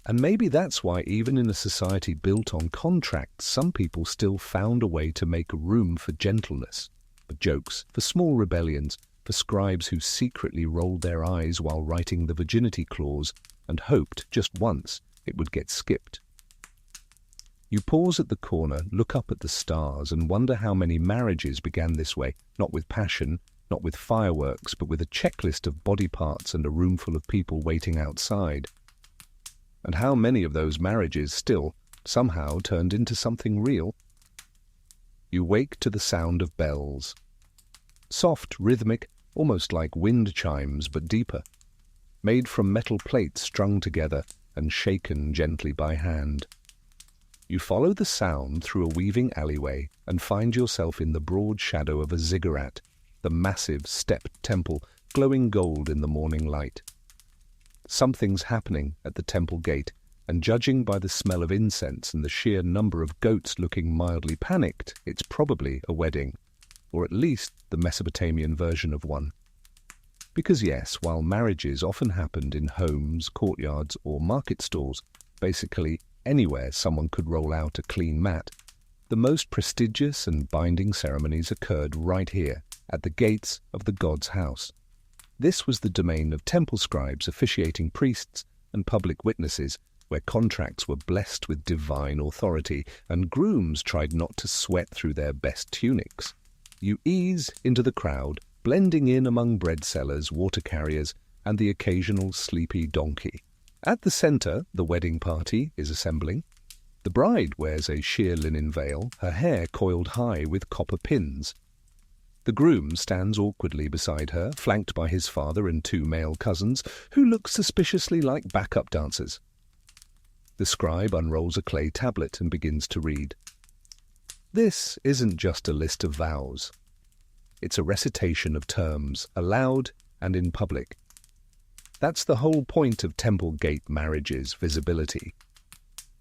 And maybe that's why even in a society built on contracts, some people still found a way to make room for gentleness, for jokes, for small rebellions, for scribes who secretly rolled their eyes while writing the virginity clause and hoped just once it would get skipped. You pause at the corner, look up at the stars, and wonder how many marriages began this way, not with passion, not with fireworks, but with a checklist of body parts and a roomful of people waiting outside. And how many of those marriages still, somehow, turned into something real? You wake to the sound of bells. Soft, rhythmic, almost like wind chimes, but deeper. Made from metal plates strung together and shaken gently by hand. You follow the sound through a weaving alleyway and find yourself in the broad shadow of a ziggurat, the massive stepped temple glowing gold in the morning light. Something's happening at the temple gate, and judging by the smell of incense and the sheer number of goats looking mildly panicked, it's probably a wedding, or at least the Mesopotamian version of one. Because yes, while marriages often happened in homes, courtyards, or market stalls, basically anywhere someone could roll out a clean mat, the most prestigious and binding ceremonies occurred right here, at the gates of the god's house. This was the domain of temple scribes, officiating priests, and public witnesses, where contracts were blessed with divine authority, and grooms tried not to sweat through their best tunics. You ease into the crowd, blending in among bread sellers, water carriers, and the occasional sleepy donkey. At the center, the wedding party is assembling. The bride wears a sheer linen veil, her hair coiled high with copper pins. The groom stands awkwardly beside her, flanked by his father and 2 male cousins, who look suspiciously like backup dancers. The scribe unrolls a clay tablet and begins to read. This isn't just a list of vows. It's a recitation of terms, aloud and in public. That's the whole point of temple gate marriages, visibility.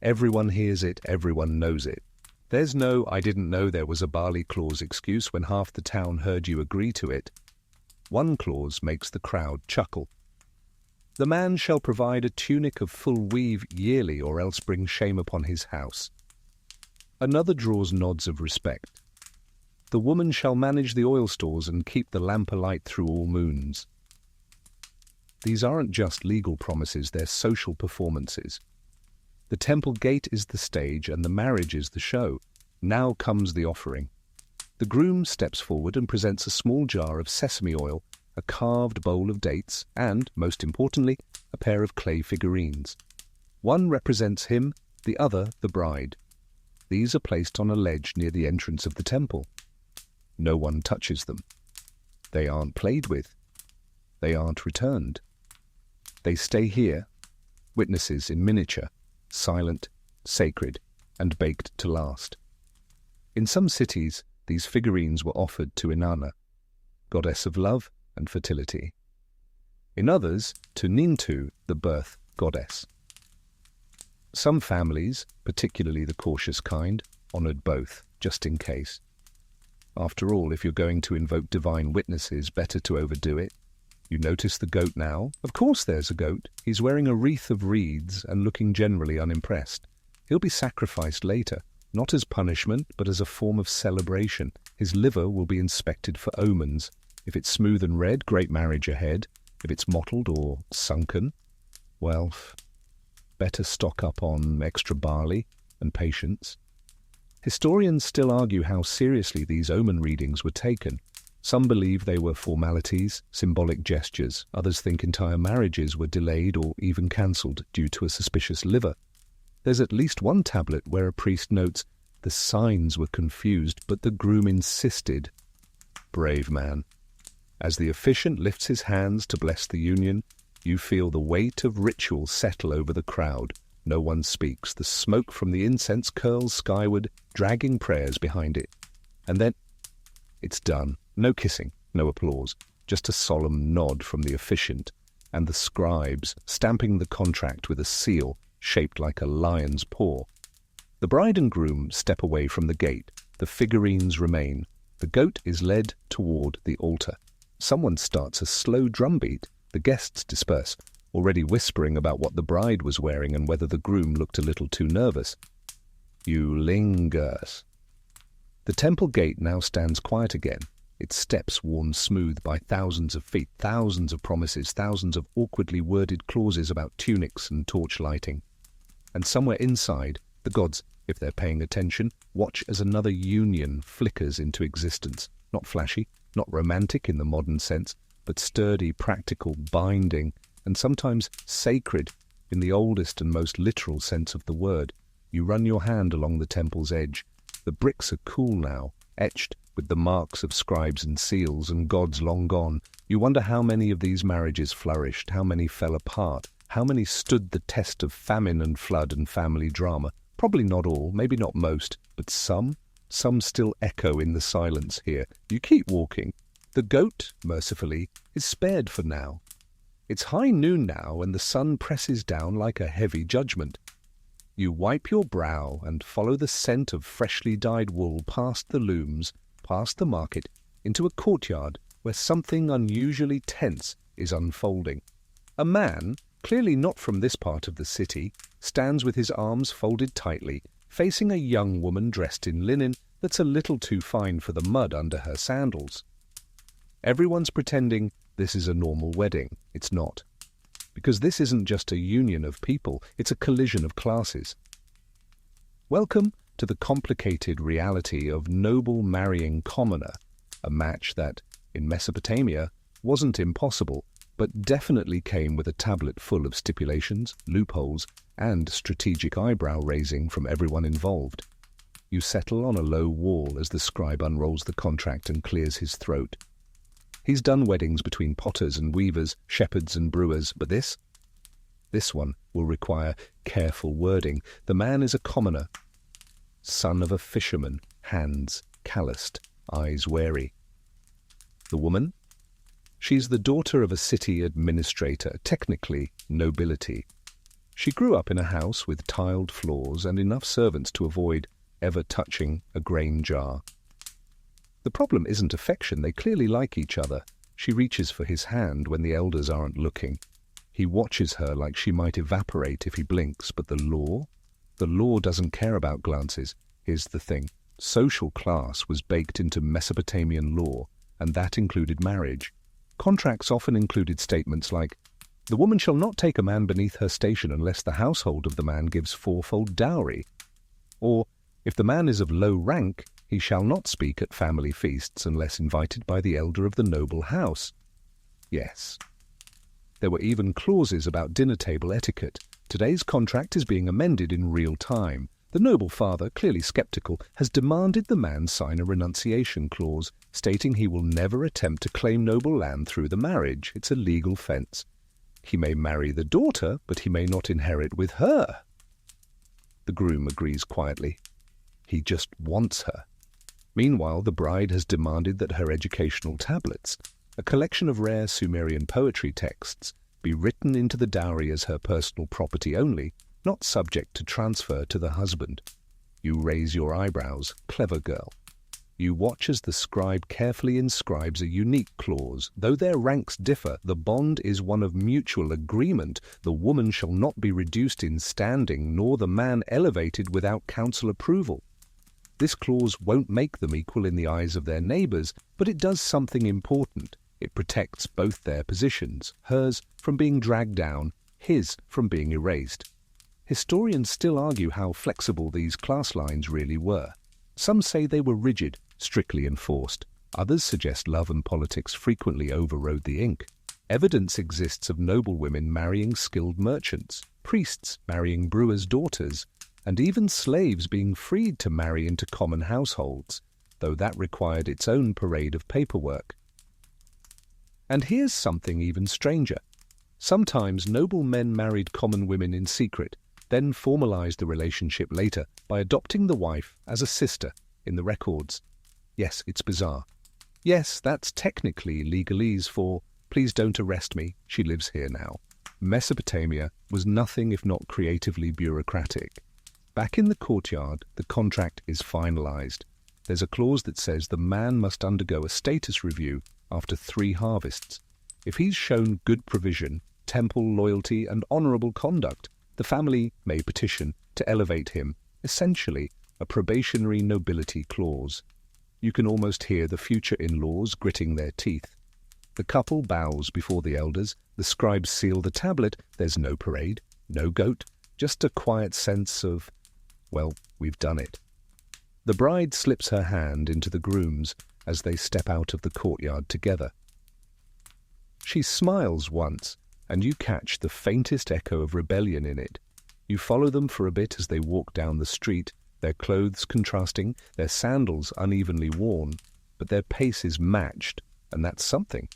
Everyone hears it, everyone knows it. There's no "I didn't know there was a barley clause" excuse when half the town heard you agree to it. One clause makes the crowd chuckle. The man shall provide a tunic of full weave yearly, or else bring shame upon his house. Another draws nods of respect. The woman shall manage the oil stores and keep the lamp alight through all moons. These aren't just legal promises, they're social performances. The temple gate is the stage and the marriage is the show. Now comes the offering. The groom steps forward and presents a small jar of sesame oil, a carved bowl of dates, and, most importantly, a pair of clay figurines. One represents him, the other the bride. These are placed on a ledge near the entrance of the temple. No one touches them. They aren't played with. They aren't returned. They stay here, witnesses in miniature, silent, sacred, and baked to last. In some cities, these figurines were offered to Inanna, goddess of love and fertility. In others, to Nintu, the birth goddess. Some families, particularly the cautious kind, honoured both, just in case. After all, if you're going to invoke divine witnesses, better to overdo it. You notice the goat now? Of course there's a goat. He's wearing a wreath of reeds and looking generally unimpressed. He'll be sacrificed later, not as punishment, but as a form of celebration. His liver will be inspected for omens. If it's smooth and red, great marriage ahead. If it's mottled or sunken, well, better stock up on extra barley and patience. Historians still argue how seriously these omen readings were taken. Some believe they were formalities, symbolic gestures. Others think entire marriages were delayed or even cancelled due to a suspicious liver. There's at least one tablet where a priest notes, "The signs were confused, but the groom insisted." Brave man. As the officiant lifts his hands to bless the union, you feel the weight of ritual settle over the crowd. No one speaks. The smoke from the incense curls skyward, dragging prayers behind it. And then it's done. No kissing, no applause, just a solemn nod from the officiant and the scribes stamping the contract with a seal shaped like a lion's paw. The bride and groom step away from the gate. The figurines remain. The goat is led toward the altar. Someone starts a slow drumbeat. The guests disperse, already whispering about what the bride was wearing and whether the groom looked a little too nervous. You linger. The temple gate now stands quiet again, its steps worn smooth by thousands of feet, thousands of promises, thousands of awkwardly worded clauses about tunics and torch lighting. And somewhere inside, the gods, if they're paying attention, watch as another union flickers into existence. Not flashy, not romantic in the modern sense, but sturdy, practical, binding, and sometimes sacred in the oldest and most literal sense of the word. You run your hand along the temple's edge. The bricks are cool now, etched with the marks of scribes and seals and gods long gone. You wonder how many of these marriages flourished, how many fell apart, how many stood the test of famine and flood and family drama. Probably not all, maybe not most, but some still echo in the silence here. You keep walking. The goat, mercifully, is spared for now. It's high noon now, and the sun presses down like a heavy judgment. You wipe your brow and follow the scent of freshly dyed wool past the looms, past the market, into a courtyard where something unusually tense is unfolding. A man, clearly not from this part of the city, stands with his arms folded tightly, facing a young woman dressed in linen that's a little too fine for the mud under her sandals. Everyone's pretending this is a normal wedding. It's not. Because this isn't just a union of people, it's a collision of classes. Welcome to the complicated reality of noble marrying commoner, a match that, in Mesopotamia, wasn't impossible, but definitely came with a tablet full of stipulations, loopholes, and strategic eyebrow-raising from everyone involved. You settle on a low wall as the scribe unrolls the contract and clears his throat. He's done weddings between potters and weavers, shepherds and brewers, but this one will require careful wording. The man is a commoner, son of a fisherman, hands calloused, eyes wary. The woman? She's the daughter of a city administrator, technically nobility. She grew up in a house with tiled floors and enough servants to avoid ever touching a grain jar. The problem isn't affection, they clearly like each other. She reaches for his hand when the elders aren't looking. He watches her like she might evaporate if he blinks, but the law? The law doesn't care about glances. Here's the thing. Social class was baked into Mesopotamian law, and that included marriage. Contracts often included statements like, "The woman shall not take a man beneath her station unless the household of the man gives fourfold dowry." Or, "If the man is of low rank, he shall not speak at family feasts unless invited by the elder of the noble house." Yes. There were even clauses about dinner table etiquette. Today's contract is being amended in real time. The noble father, clearly skeptical, has demanded the man sign a renunciation clause, stating he will never attempt to claim noble land through the marriage. It's a legal fence. He may marry the daughter, but he may not inherit with her. The groom agrees quietly. He just wants her. Meanwhile, the bride has demanded that her educational tablets, a collection of rare Sumerian poetry texts, be written into the dowry as her personal property only, not subject to transfer to the husband. You raise your eyebrows, clever girl. You watch as the scribe carefully inscribes a unique clause. Though their ranks differ, the bond is one of mutual agreement. The woman shall not be reduced in standing, nor the man elevated without council approval. This clause won't make them equal in the eyes of their neighbors, but it does something important. It protects both their positions, hers from being dragged down, his from being erased. Historians still argue how flexible these class lines really were. Some say they were rigid, strictly enforced. Others suggest love and politics frequently overrode the ink. Evidence exists of noble women marrying skilled merchants, priests marrying brewers' daughters, and even slaves being freed to marry into common households, though that required its own parade of paperwork. And here's something even stranger. Sometimes noble men married common women in secret, then formalized the relationship later by adopting the wife as a sister in the records. Yes, it's bizarre. Yes, that's technically legalese for, "Please don't arrest me, she lives here now." Mesopotamia was nothing if not creatively bureaucratic. Back in the courtyard, the contract is finalized. There's a clause that says the man must undergo a status review after 3 harvests. If he's shown good provision, temple loyalty, and honorable conduct, the family may petition to elevate him, essentially a probationary nobility clause. You can almost hear the future in-laws gritting their teeth. The couple bows before the elders, the scribes seal the tablet, there's no parade, no goat, just a quiet sense of, well, we've done it. The bride slips her hand into the groom's as they step out of the courtyard together. She smiles once, and you catch the faintest echo of rebellion in it. You follow them for a bit as they walk down the street, their clothes contrasting, their sandals unevenly worn, but their pace is matched, and that's something.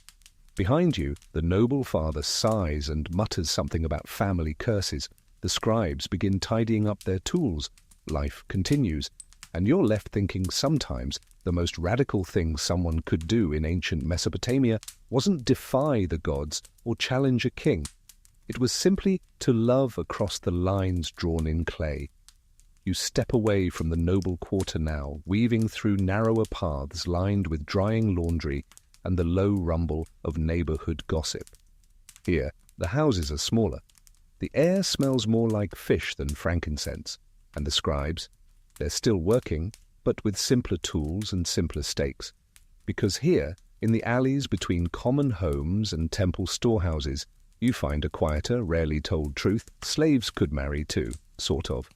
Behind you, the noble father sighs and mutters something about family curses. The scribes begin tidying up their tools. Life continues, and you're left thinking sometimes the most radical thing someone could do in ancient Mesopotamia wasn't defy the gods or challenge a king. It was simply to love across the lines drawn in clay. You step away from the noble quarter now, weaving through narrower paths lined with drying laundry and the low rumble of neighborhood gossip. Here, the houses are smaller. The air smells more like fish than frankincense, and the scribes, they're still working, but with simpler tools and simpler stakes. Because here, in the alleys between common homes and temple storehouses, you find a quieter, rarely told truth. Slaves could marry too, sort of.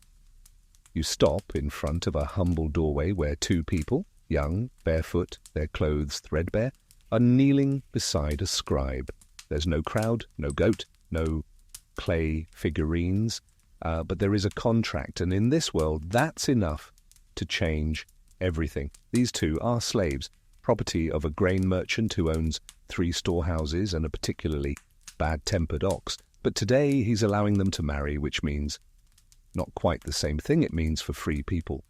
You stop in front of a humble doorway where 2 people, young, barefoot, their clothes threadbare, are kneeling beside a scribe. There's no crowd, no goat, no clay figurines, but there is a contract, and in this world, that's enough to change everything. These 2 are slaves, property of a grain merchant who owns 3 storehouses and a particularly bad-tempered ox, but today he's allowing them to marry, which means not quite the same thing it means for free people.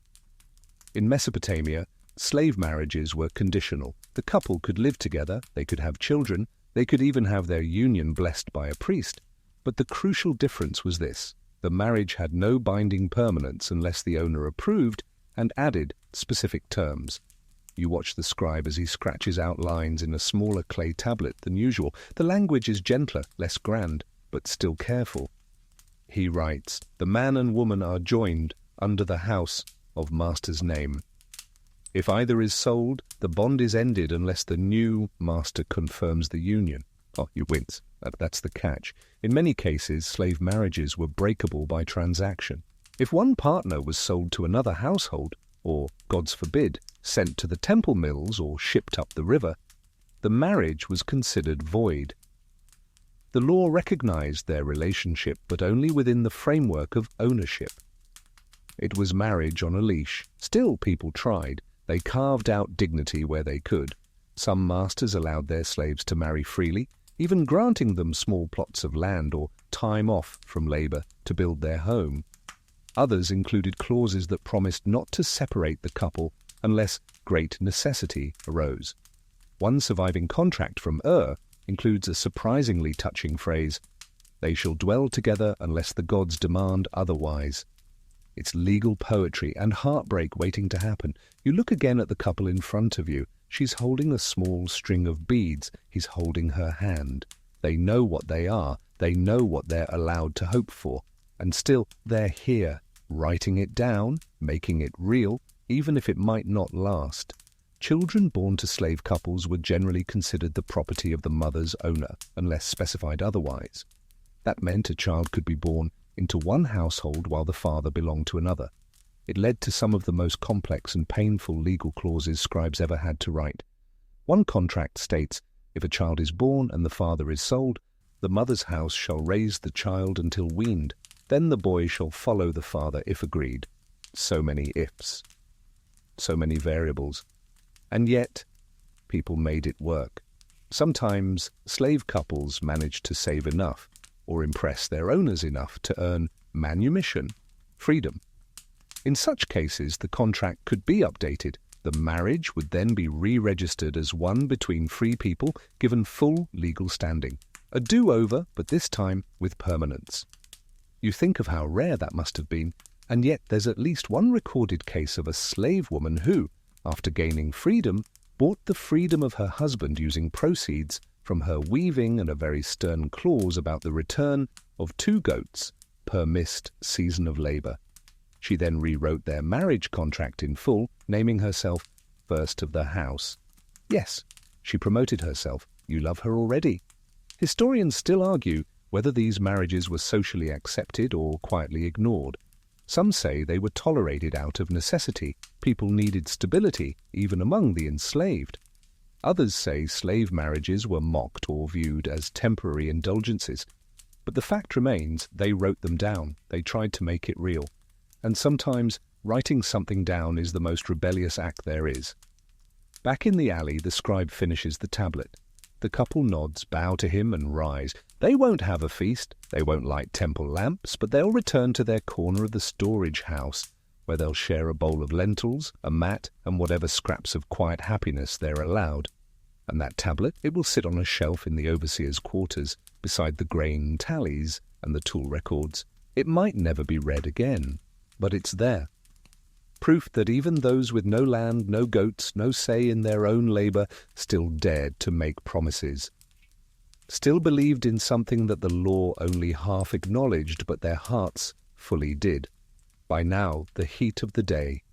In Mesopotamia, slave marriages were conditional. The couple could live together, they could have children, they could even have their union blessed by a priest. But the crucial difference was this: the marriage had no binding permanence unless the owner approved, and added specific terms. You watch the scribe as he scratches out lines in a smaller clay tablet than usual. The language is gentler, less grand, but still careful. He writes, "The man and woman are joined under the house of master's name. If either is sold, the bond is ended unless the new master confirms the union." Oh, you wince. That's the catch. In many cases, slave marriages were breakable by transaction. If one partner was sold to another household, or, God's forbid, sent to the temple mills or shipped up the river, the marriage was considered void. The law recognized their relationship, but only within the framework of ownership. It was marriage on a leash. Still, people tried. They carved out dignity where they could. Some masters allowed their slaves to marry freely, even granting them small plots of land or time off from labor to build their home. Others included clauses that promised not to separate the couple unless great necessity arose. One surviving contract from includes a surprisingly touching phrase, "They shall dwell together unless the gods demand otherwise." It's legal poetry and heartbreak waiting to happen. You look again at the couple in front of you. She's holding a small string of beads. He's holding her hand. They know what they are. They know what they're allowed to hope for. And still, they're here, writing it down, making it real, even if it might not last. Children born to slave couples were generally considered the property of the mother's owner, unless specified otherwise. That meant a child could be born into one household while the father belonged to another. It led to some of the most complex and painful legal clauses scribes ever had to write. One contract states, if a child is born and the father is sold, the mother's house shall raise the child until weaned. Then the boy shall follow the father if agreed. So many ifs. So many variables. And yet, people made it work. Sometimes slave couples managed to save enough or impress their owners enough to earn manumission, freedom. In such cases, the contract could be updated. The marriage would then be re-registered as one between free people given full legal standing. A do-over, but this time with permanence. You think of how rare that must have been, and yet there's at least one recorded case of a slave woman who, after gaining freedom, bought the freedom of her husband using proceeds from her weaving and a very stern clause about the return of 2 goats per missed season of labor. She then rewrote their marriage contract in full, naming herself first of the house. Yes, she promoted herself. You love her already. Historians still argue whether these marriages were socially accepted or quietly ignored. Some say they were tolerated out of necessity. People needed stability, even among the enslaved. Others say slave marriages were mocked or viewed as temporary indulgences. But the fact remains, they wrote them down. They tried to make it real. And sometimes writing something down is the most rebellious act there is. Back in the alley, the scribe finishes the tablet. The couple nods, bow to him, and rise. They won't have a feast. They won't light temple lamps, but they'll return to their corner of the storage house, where they'll share a bowl of lentils, a mat, and whatever scraps of quiet happiness they're allowed. And that tablet, it will sit on a shelf in the overseer's quarters, beside the grain tallies and the tool records. It might never be read again, but it's there. Proof that even those with no land, no goats, no say in their own labor, still dared to make promises. Still believed in something that the law only half acknowledged, but their hearts fully did. By now, the heat of the day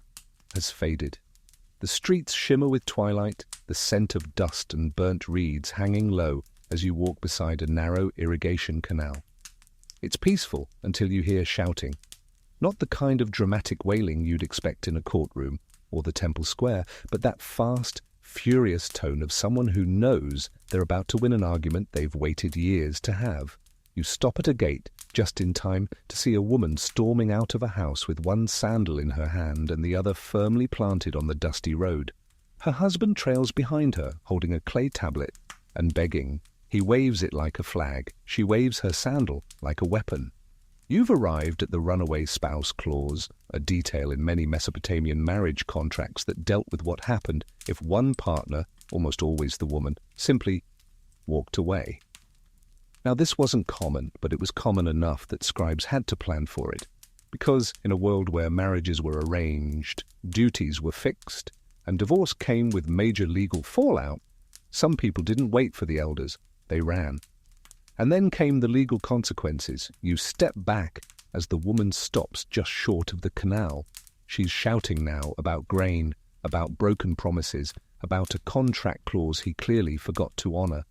has faded. The streets shimmer with twilight, the scent of dust and burnt reeds hanging low as you walk beside a narrow irrigation canal. It's peaceful until you hear shouting. Not the kind of dramatic wailing you'd expect in a courtroom or the temple square, but that fast, furious tone of someone who knows they're about to win an argument they've waited years to have. You stop at a gate just in time to see a woman storming out of a house with one sandal in her hand and the other firmly planted on the dusty road. Her husband trails behind her, holding a clay tablet and begging. He waves it like a flag. She waves her sandal like a weapon. You've arrived at the runaway spouse clause, a detail in many Mesopotamian marriage contracts that dealt with what happened if one partner, almost always the woman, simply walked away. Now this wasn't common, but it was common enough that scribes had to plan for it. Because in a world where marriages were arranged, duties were fixed, and divorce came with major legal fallout, some people didn't wait for the elders, they ran. And then came the legal consequences. You step back as the woman stops just short of the canal. She's shouting now about grain, about broken promises, about a contract clause he clearly forgot to honor.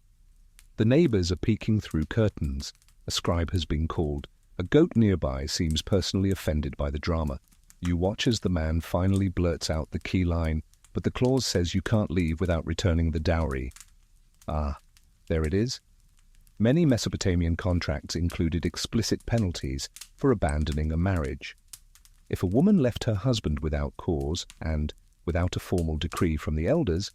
The neighbors are peeking through curtains. A scribe has been called. A goat nearby seems personally offended by the drama. You watch as the man finally blurts out the key line, but the clause says you can't leave without returning the dowry. Ah, there it is. Many Mesopotamian contracts included explicit penalties for abandoning a marriage. If a woman left her husband without cause and without a formal decree from the elders,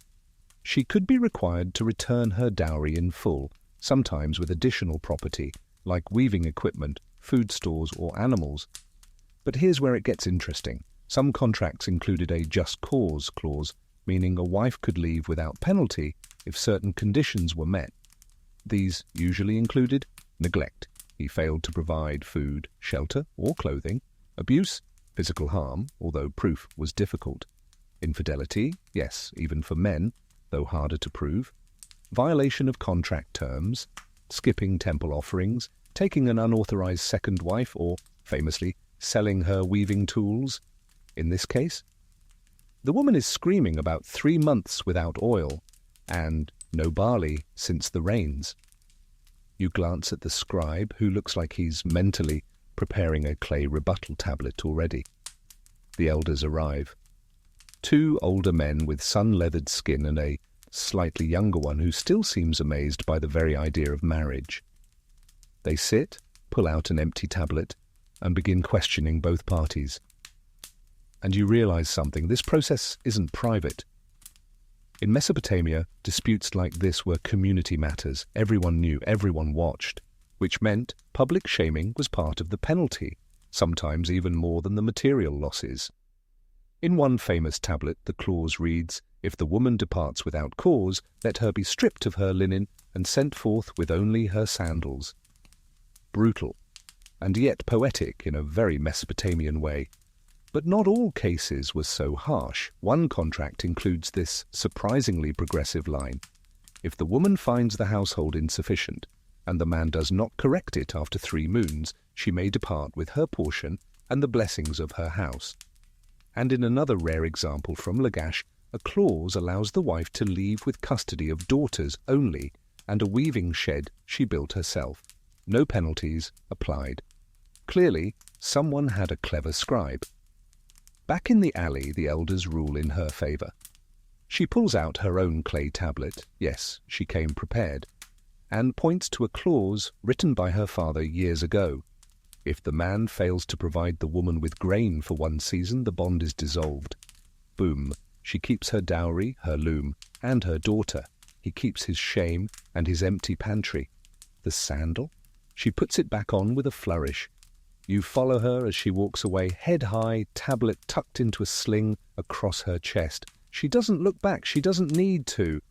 she could be required to return her dowry in full, sometimes with additional property, like weaving equipment, food stores, or animals. But here's where it gets interesting. Some contracts included a just cause clause, meaning a wife could leave without penalty if certain conditions were met. These usually included neglect. He failed to provide food, shelter, or clothing. Abuse, physical harm, although proof was difficult. Infidelity, yes, even for men, though harder to prove. Violation of contract terms, skipping temple offerings, taking an unauthorized second wife, or, famously, selling her weaving tools. In this case, the woman is screaming about 3 months without oil and no barley since the rains. You glance at the scribe, who looks like he's mentally preparing a clay rebuttal tablet already. The elders arrive. 2 older men with sun-leathered skin and a slightly younger one who still seems amazed by the very idea of marriage. They sit, pull out an empty tablet, and begin questioning both parties. And you realize something. This process isn't private. In Mesopotamia, disputes like this were community matters. Everyone knew, everyone watched, which meant public shaming was part of the penalty, sometimes even more than the material losses. In one famous tablet, the clause reads, "If the woman departs without cause, let her be stripped of her linen and sent forth with only her sandals." Brutal, and yet poetic in a very Mesopotamian way. But not all cases were so harsh. One contract includes this surprisingly progressive line: if the woman finds the household insufficient, and the man does not correct it after 3 moons, she may depart with her portion and the blessings of her house. And in another rare example from Lagash, a clause allows the wife to leave with custody of daughters only and a weaving shed she built herself. No penalties applied. Clearly, someone had a clever scribe. Back in the alley, the elders rule in her favor. She pulls out her own clay tablet, yes, she came prepared, and points to a clause written by her father years ago. If the man fails to provide the woman with grain for 1 season, the bond is dissolved. Boom. She keeps her dowry, her loom, and her daughter. He keeps his shame and his empty pantry. The sandal? She puts it back on with a flourish. You follow her as she walks away, head high, tablet tucked into a sling across her chest. She doesn't look back. She doesn't need to.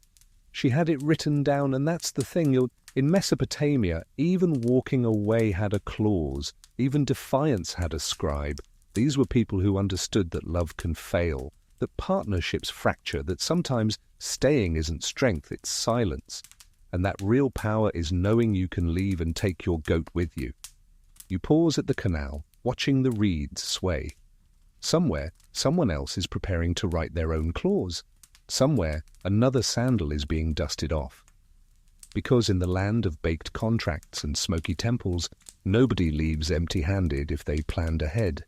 She had it written down, and that's the thing. In Mesopotamia, even walking away had a clause. Even defiance had a scribe. These were people who understood that love can fail, that partnerships fracture, that sometimes staying isn't strength, it's silence, and that real power is knowing you can leave and take your goat with you. You pause at the canal, watching the reeds sway. Somewhere, someone else is preparing to write their own clause. Somewhere, another sandal is being dusted off. Because in the land of baked contracts and smoky temples, nobody leaves empty-handed if they planned ahead.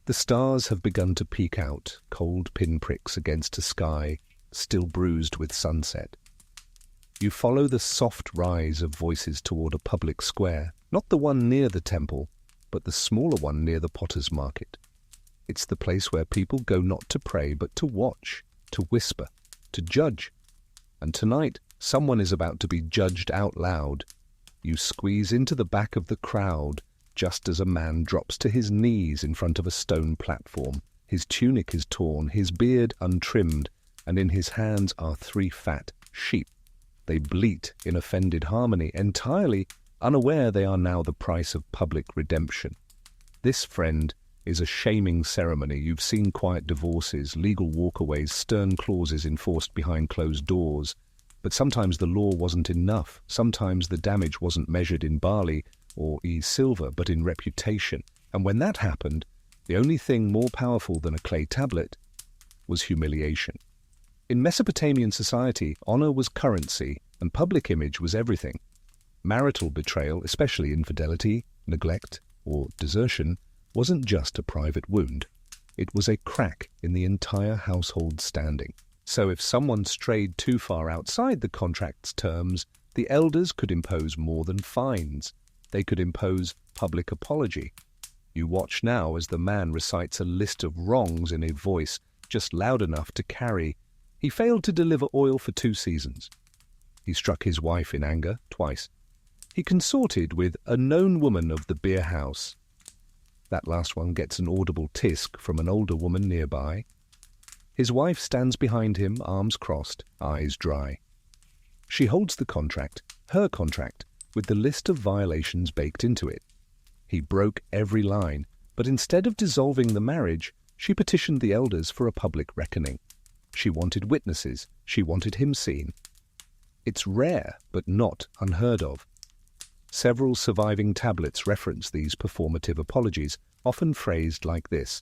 The stars have begun to peek out, cold pinpricks against a sky still bruised with sunset. You follow the soft rise of voices toward a public square, not the one near the temple, but the smaller one near the potter's market. It's the place where people go not to pray, but to watch, to whisper, to judge. And tonight, someone is about to be judged out loud. You squeeze into the back of the crowd, just as a man drops to his knees in front of a stone platform. His tunic is torn, his beard untrimmed, and in his hands are 3 fat sheep. They bleat in offended harmony, entirely unaware they are now the price of public redemption. This friend is a shaming ceremony. You've seen quiet divorces, legal walkaways, stern clauses enforced behind closed doors. But sometimes the law wasn't enough. Sometimes the damage wasn't measured in barley or silver, but in reputation. And when that happened, the only thing more powerful than a clay tablet was humiliation. In Mesopotamian society, honor was currency and public image was everything. Marital betrayal, especially infidelity, neglect, or desertion, wasn't just a private wound. It was a crack in the entire household's standing. So if someone strayed too far outside the contract's terms, the elders could impose more than fines. They could impose public apology. You watch now as the man recites a list of wrongs in a voice just loud enough to carry. He failed to deliver oil for 2 seasons. He struck his wife in anger twice. He consorted with a known woman of the beer house. That last one gets an audible tisk from an older woman nearby. His wife stands behind him, arms crossed, eyes dry. She holds the contract, her contract, with the list of violations baked into it. He broke every line, but instead of dissolving the marriage, she petitioned the elders for a public reckoning. She wanted witnesses. She wanted him seen. It's rare, but not unheard of. Several surviving tablets reference these performative apologies, often phrased like this: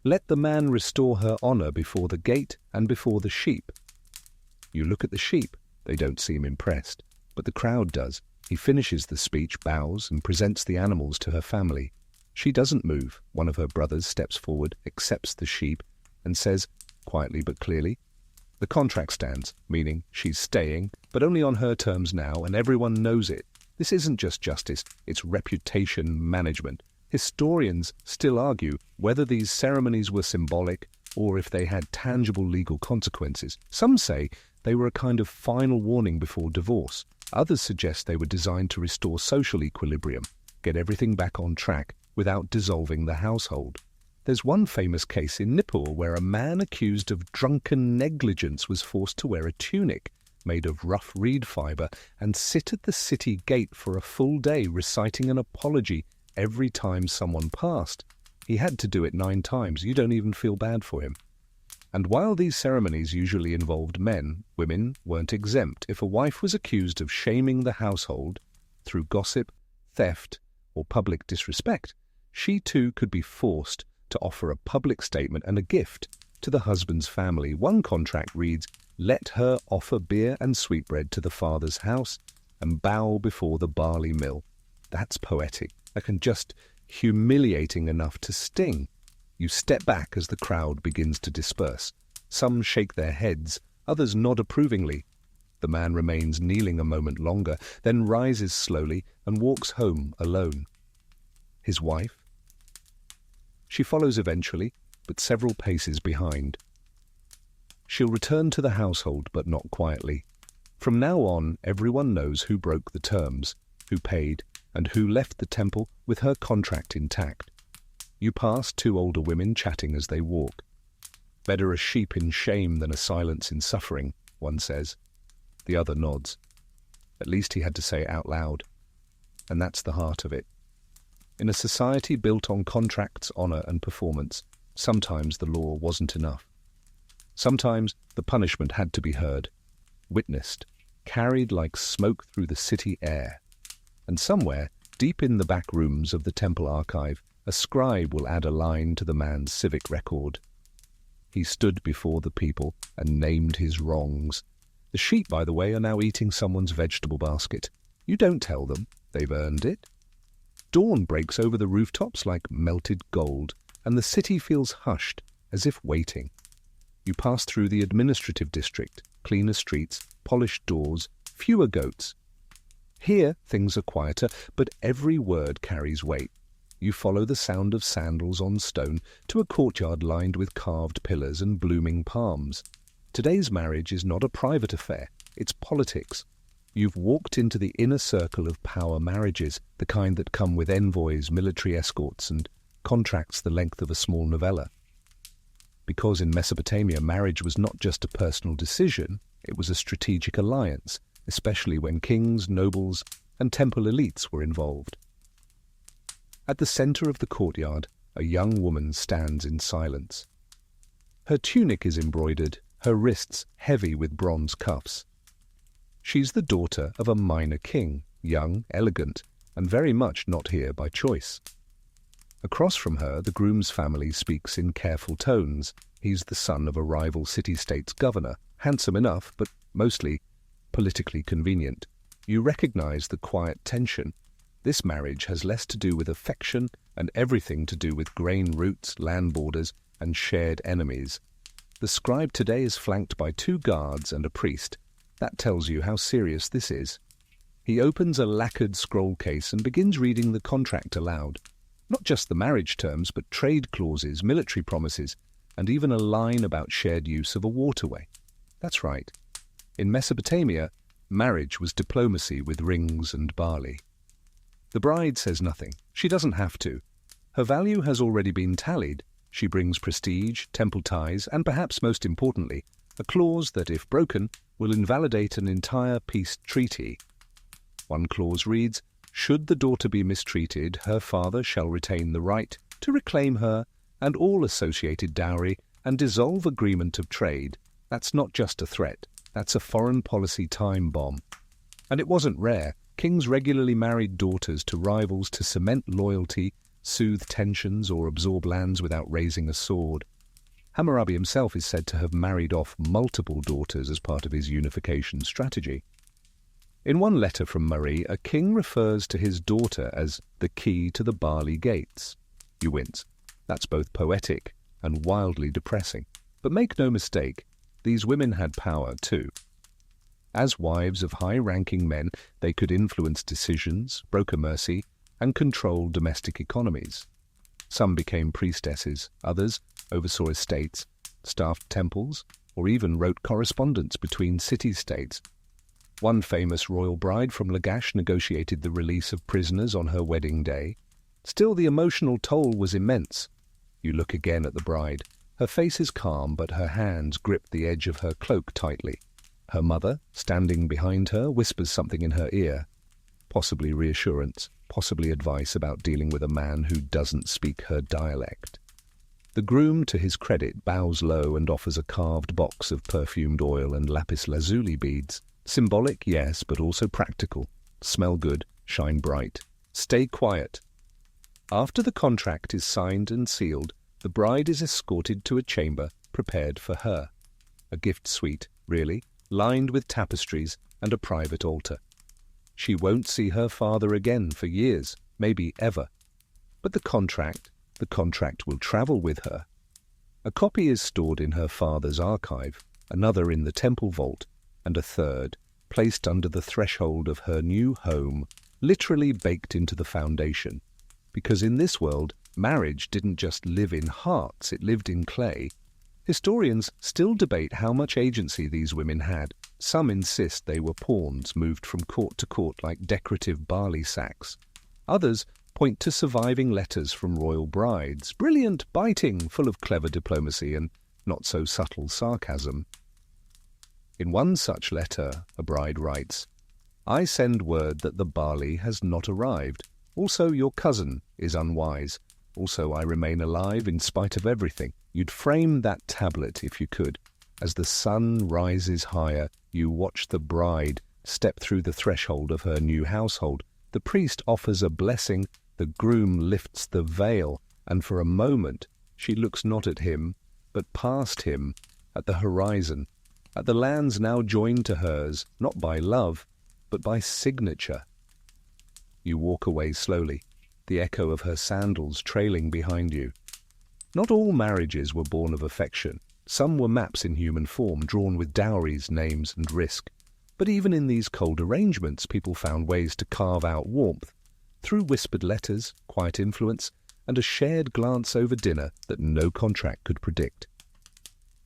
"Let the man restore her honor before the gate and before the sheep." You look at the sheep, they don't seem impressed, but the crowd does. He finishes the speech, bows, and presents the animals to her family. She doesn't move. One of her brothers steps forward, accepts the sheep, and says, quietly but clearly, "The contract stands," meaning she's staying, but only on her terms now, and everyone knows it. This isn't just justice, it's reputation management. Historians still argue whether these ceremonies were symbolic or if they had tangible legal consequences. Some say they were a kind of final warning before divorce. Others suggest they were designed to restore social equilibrium, get everything back on track without dissolving the household. There's one famous case in Nippur where a man accused of drunken negligence was forced to wear a tunic made of rough reed fiber and sit at the city gate for a full day reciting an apology every time someone passed. He had to do it 9 times. You don't even feel bad for him. And while these ceremonies usually involved men, women weren't exempt. If a wife was accused of shaming the household through gossip, theft, or public disrespect, she too could be forced to offer a public statement and a gift to the husband's family. One contract reads, "Let her offer beer and sweetbread to the father's house and bow before the barley mill." That's poetic. That can just humiliating enough to sting. You step back as the crowd begins to disperse. Some shake their heads, others nod approvingly. The man remains kneeling a moment longer, then rises slowly and walks home alone. His wife? She follows eventually, but several paces behind. She'll return to the household, but not quietly. From now on, everyone knows who broke the terms, who paid, and who left the temple with her contract intact. You pass 2 older women chatting as they walk. "Better a sheep in shame than a silence in suffering," one says. The other nods. At least he had to say it out loud. And that's the heart of it. In a society built on contracts, honor, and performance, sometimes the law wasn't enough. Sometimes the punishment had to be heard, witnessed, carried like smoke through the city air. And somewhere, deep in the back rooms of the temple archive, a scribe will add a line to the man's civic record. He stood before the people and named his wrongs. The sheep, by the way, are now eating someone's vegetable basket. You don't tell them, they've earned it. Dawn breaks over the rooftops like melted gold, and the city feels hushed, as if waiting. You pass through the administrative district, cleaner streets, polished doors, fewer goats. Here things are quieter, but every word carries weight. You follow the sound of sandals on stone to a courtyard lined with carved pillars and blooming palms. Today's marriage is not a private affair, it's politics. You've walked into the inner circle of power marriages, the kind that come with envoys, military escorts, and contracts the length of a small novella. Because in Mesopotamia, marriage was not just a personal decision, it was a strategic alliance, especially when kings, nobles, and temple elites were involved. At the center of the courtyard, a young woman stands in silence. Her tunic is embroidered, her wrists heavy with bronze cuffs. She's the daughter of a minor king, young, elegant, and very much not here by choice. Across from her, the groom's family speaks in careful tones. He's the son of a rival city-state's governor, handsome enough, but mostly politically convenient. You recognize the quiet tension. This marriage has less to do with affection and everything to do with grain routes, land borders, and shared enemies. The scribe today is flanked by 2 guards and a priest. That tells you how serious this is. He opens a lacquered scroll case and begins reading the contract aloud. Not just the marriage terms, but trade clauses, military promises, and even a line about shared use of a waterway. That's right. In Mesopotamia, marriage was diplomacy with rings and barley. The bride says nothing. She doesn't have to. Her value has already been tallied. She brings prestige, temple ties, and perhaps most importantly, a clause that, if broken, will invalidate an entire peace treaty. One clause reads, "Should the daughter be mistreated, her father shall retain the right to reclaim her and all associated dowry and dissolve agreement of trade." That's not just a threat. That's a foreign policy time bomb. And it wasn't rare. Kings regularly married daughters to rivals to cement loyalty, soothe tensions, or absorb lands without raising a sword. Hammurabi himself is said to have married off multiple daughters as part of his unification strategy. In one letter from Marie, a king refers to his daughter as the key to the barley gates. You wince. That's both poetic and wildly depressing. But make no mistake, these women had power too. As wives of high-ranking men, they could influence decisions, broker mercy, and control domestic economies. Some became priestesses, others oversaw estates, staffed temples, or even wrote correspondence between city-states. One famous royal bride from Lagash negotiated the release of prisoners on her wedding day. Still, the emotional toll was immense. You look again at the bride. Her face is calm, but her hands grip the edge of her cloak tightly. Her mother, standing behind her, whispers something in her ear. Possibly reassurance, possibly advice about dealing with a man who doesn't speak her dialect. The groom, to his credit, bows low and offers a carved box of perfumed oil and lapis lazuli beads. Symbolic, yes, but also practical. Smell good, shine bright. Stay quiet. After the contract is signed and sealed, the bride is escorted to a chamber prepared for her. A gift suite, really, lined with tapestries and a private altar. She won't see her father again for years, maybe ever. But the contract will travel with her. A copy is stored in her father's archive, another in the temple vault, and a third placed under the threshold of her new home, literally baked into the foundation. Because in this world, marriage didn't just live in hearts, it lived in clay. Historians still debate how much agency these women had. Some insist they were pawns moved from court to court like decorative barley sacks. Others point to surviving letters from royal brides, brilliant, biting, full of clever diplomacy and not-so-subtle sarcasm. In one such letter, a bride writes, "I send word that the barley has not arrived. Also, your cousin is unwise. Also, I remain alive in spite of everything." You'd frame that tablet if you could. As the sun rises higher, you watch the bride step through the threshold of her new household. The priest offers a blessing, the groom lifts the veil, and for a moment she looks not at him, but past him, at the horizon, at the lands now joined to hers, not by love, but by signature. You walk away slowly, the echo of her sandals trailing behind you. Not all marriages were born of affection. Some were maps in human form, drawn with dowries, names, and risk. But even in these cold arrangements, people found ways to carve out warmth, through whispered letters, quiet influence, and a shared glance over dinner that no contract could predict.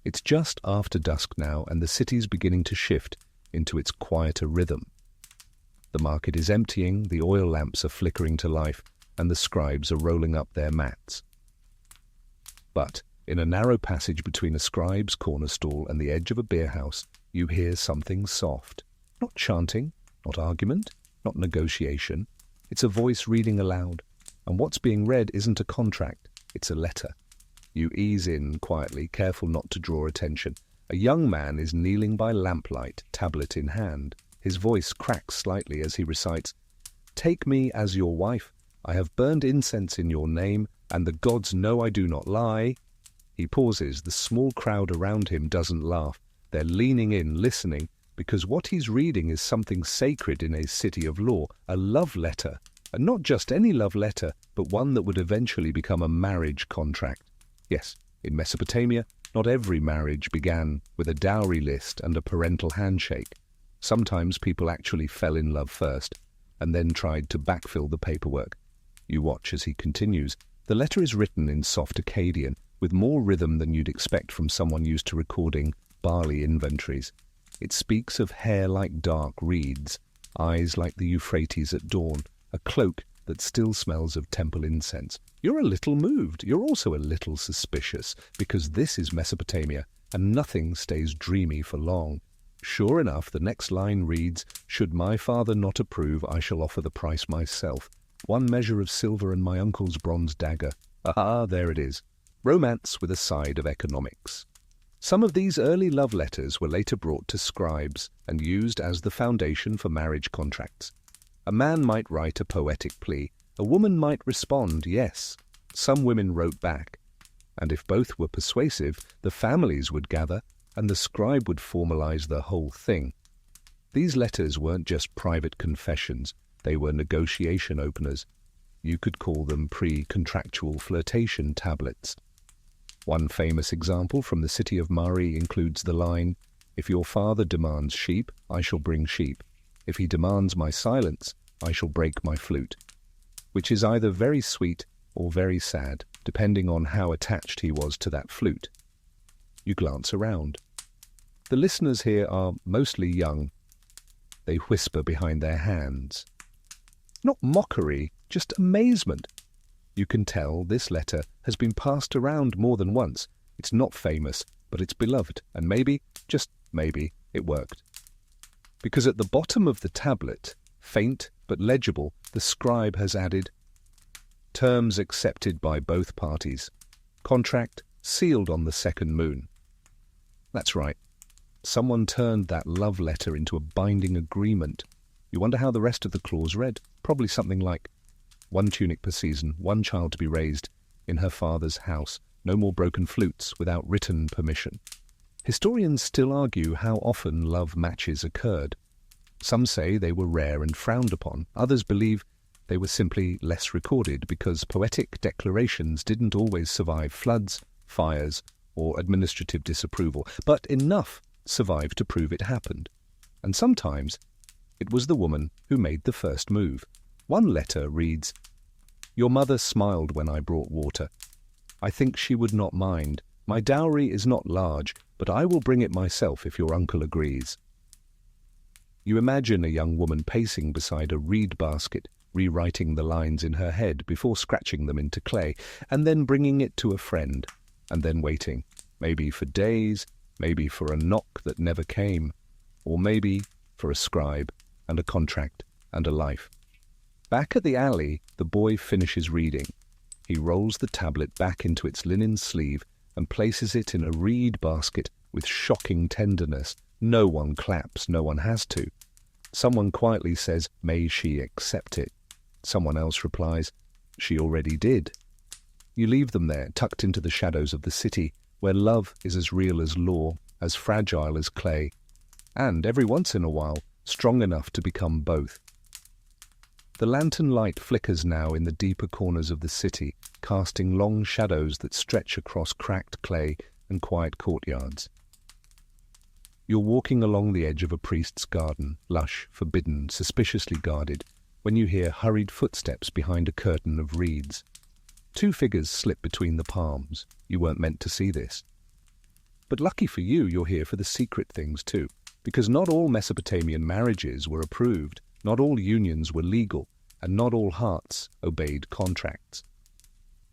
It's just after dusk now, and the city's beginning to shift into its quieter rhythm. The market is emptying, the oil lamps are flickering to life, and the scribes are rolling up their mats. But in a narrow passage between a scribe's corner stall and the edge of a beerhouse, you hear something soft. Not chanting, not argument, not negotiation. It's a voice reading aloud, and what's being read isn't a contract. It's a letter. You ease in quietly, careful not to draw attention. A young man is kneeling by lamplight, tablet in hand. His voice cracks slightly as he recites, "Take me as your wife. I have burned incense in your name, and the gods know I do not lie." He pauses. The small crowd around him doesn't laugh. They're leaning in, listening, because what he's reading is something sacred in a city of law, a love letter. And not just any love letter, but one that would eventually become a marriage contract. Yes, in Mesopotamia, not every marriage began with a dowry list and a parental handshake. Sometimes people actually fell in love first, and then tried to backfill the paperwork. You watch as he continues. The letter is written in soft Akkadian, with more rhythm than you'd expect from someone used to recording barley inventories. It speaks of hair like dark reeds, eyes like the Euphrates at dawn, a cloak that still smells of temple incense. You're a little moved. You're also a little suspicious, because this is Mesopotamia, and nothing stays dreamy for long. Sure enough, the next line reads, "Should my father not approve, I shall offer the price myself. 1 measure of silver and my uncle's bronze dagger." Aha, there it is. Romance with a side of economics. Some of these early love letters were later brought to scribes and used as the foundation for marriage contracts. A man might write a poetic plea. A woman might respond, yes. Some women wrote back. And if both were persuasive, the families would gather, and the scribe would formalize the whole thing. These letters weren't just private confessions. They were negotiation openers. You could call them pre-contractual flirtation tablets. One famous example from the city of Mari includes the line, "If your father demands sheep, I shall bring sheep. If he demands my silence, I shall break my flute," which is either very sweet or very sad, depending on how attached he was to that flute. You glance around. The listeners here are mostly young. They whisper behind their hands. Not mockery, just amazement. You can tell this letter has been passed around more than once. It's not famous, but it's beloved, and maybe, just maybe, it worked. Because at the bottom of the tablet, faint but legible, the scribe has added, "Terms accepted by both parties. Contract sealed on the second moon." That's right. Someone turned that love letter into a binding agreement. You wonder how the rest of the clause read. Probably something like, 1 tunic per season, 1 child to be raised in her father's house, no more broken flutes without written permission. Historians still argue how often love matches occurred. Some say they were rare and frowned upon. Others believe they were simply less recorded because poetic declarations didn't always survive floods, fires, or administrative disapproval, but enough survived to prove it happened. And sometimes it was the woman who made the first move. One letter reads, "Your mother smiled when I brought water. I think she would not mind. My dowry is not large, but I will bring it myself if your uncle agrees." You imagine a young woman pacing beside a reed basket, rewriting the lines in her head before scratching them into clay, and then bringing it to a friend, and then waiting, maybe for days, maybe for a knock that never came, or maybe for a scribe and a contract and a life. Back at the alley, the boy finishes reading. He rolls the tablet back into its linen sleeve and places it in a reed basket with shocking tenderness. No one claps, no one has to. Someone quietly says, "May she accept it." Someone else replies, "She already did." You leave them there, tucked into the shadows of the city, where love is as real as law, as fragile as clay, and every once in a while, strong enough to become both. The lantern light flickers now in the deeper corners of the city, casting long shadows that stretch across cracked clay and quiet courtyards. You're walking along the edge of a priest's garden, lush, forbidden, suspiciously guarded, when you hear hurried footsteps behind a curtain of reeds. 2 figures slip between the palms. You weren't meant to see this. But lucky for you, you're here for the secret things too, because not all Mesopotamian marriages were approved. Not all unions were legal, and not all hearts obeyed contracts.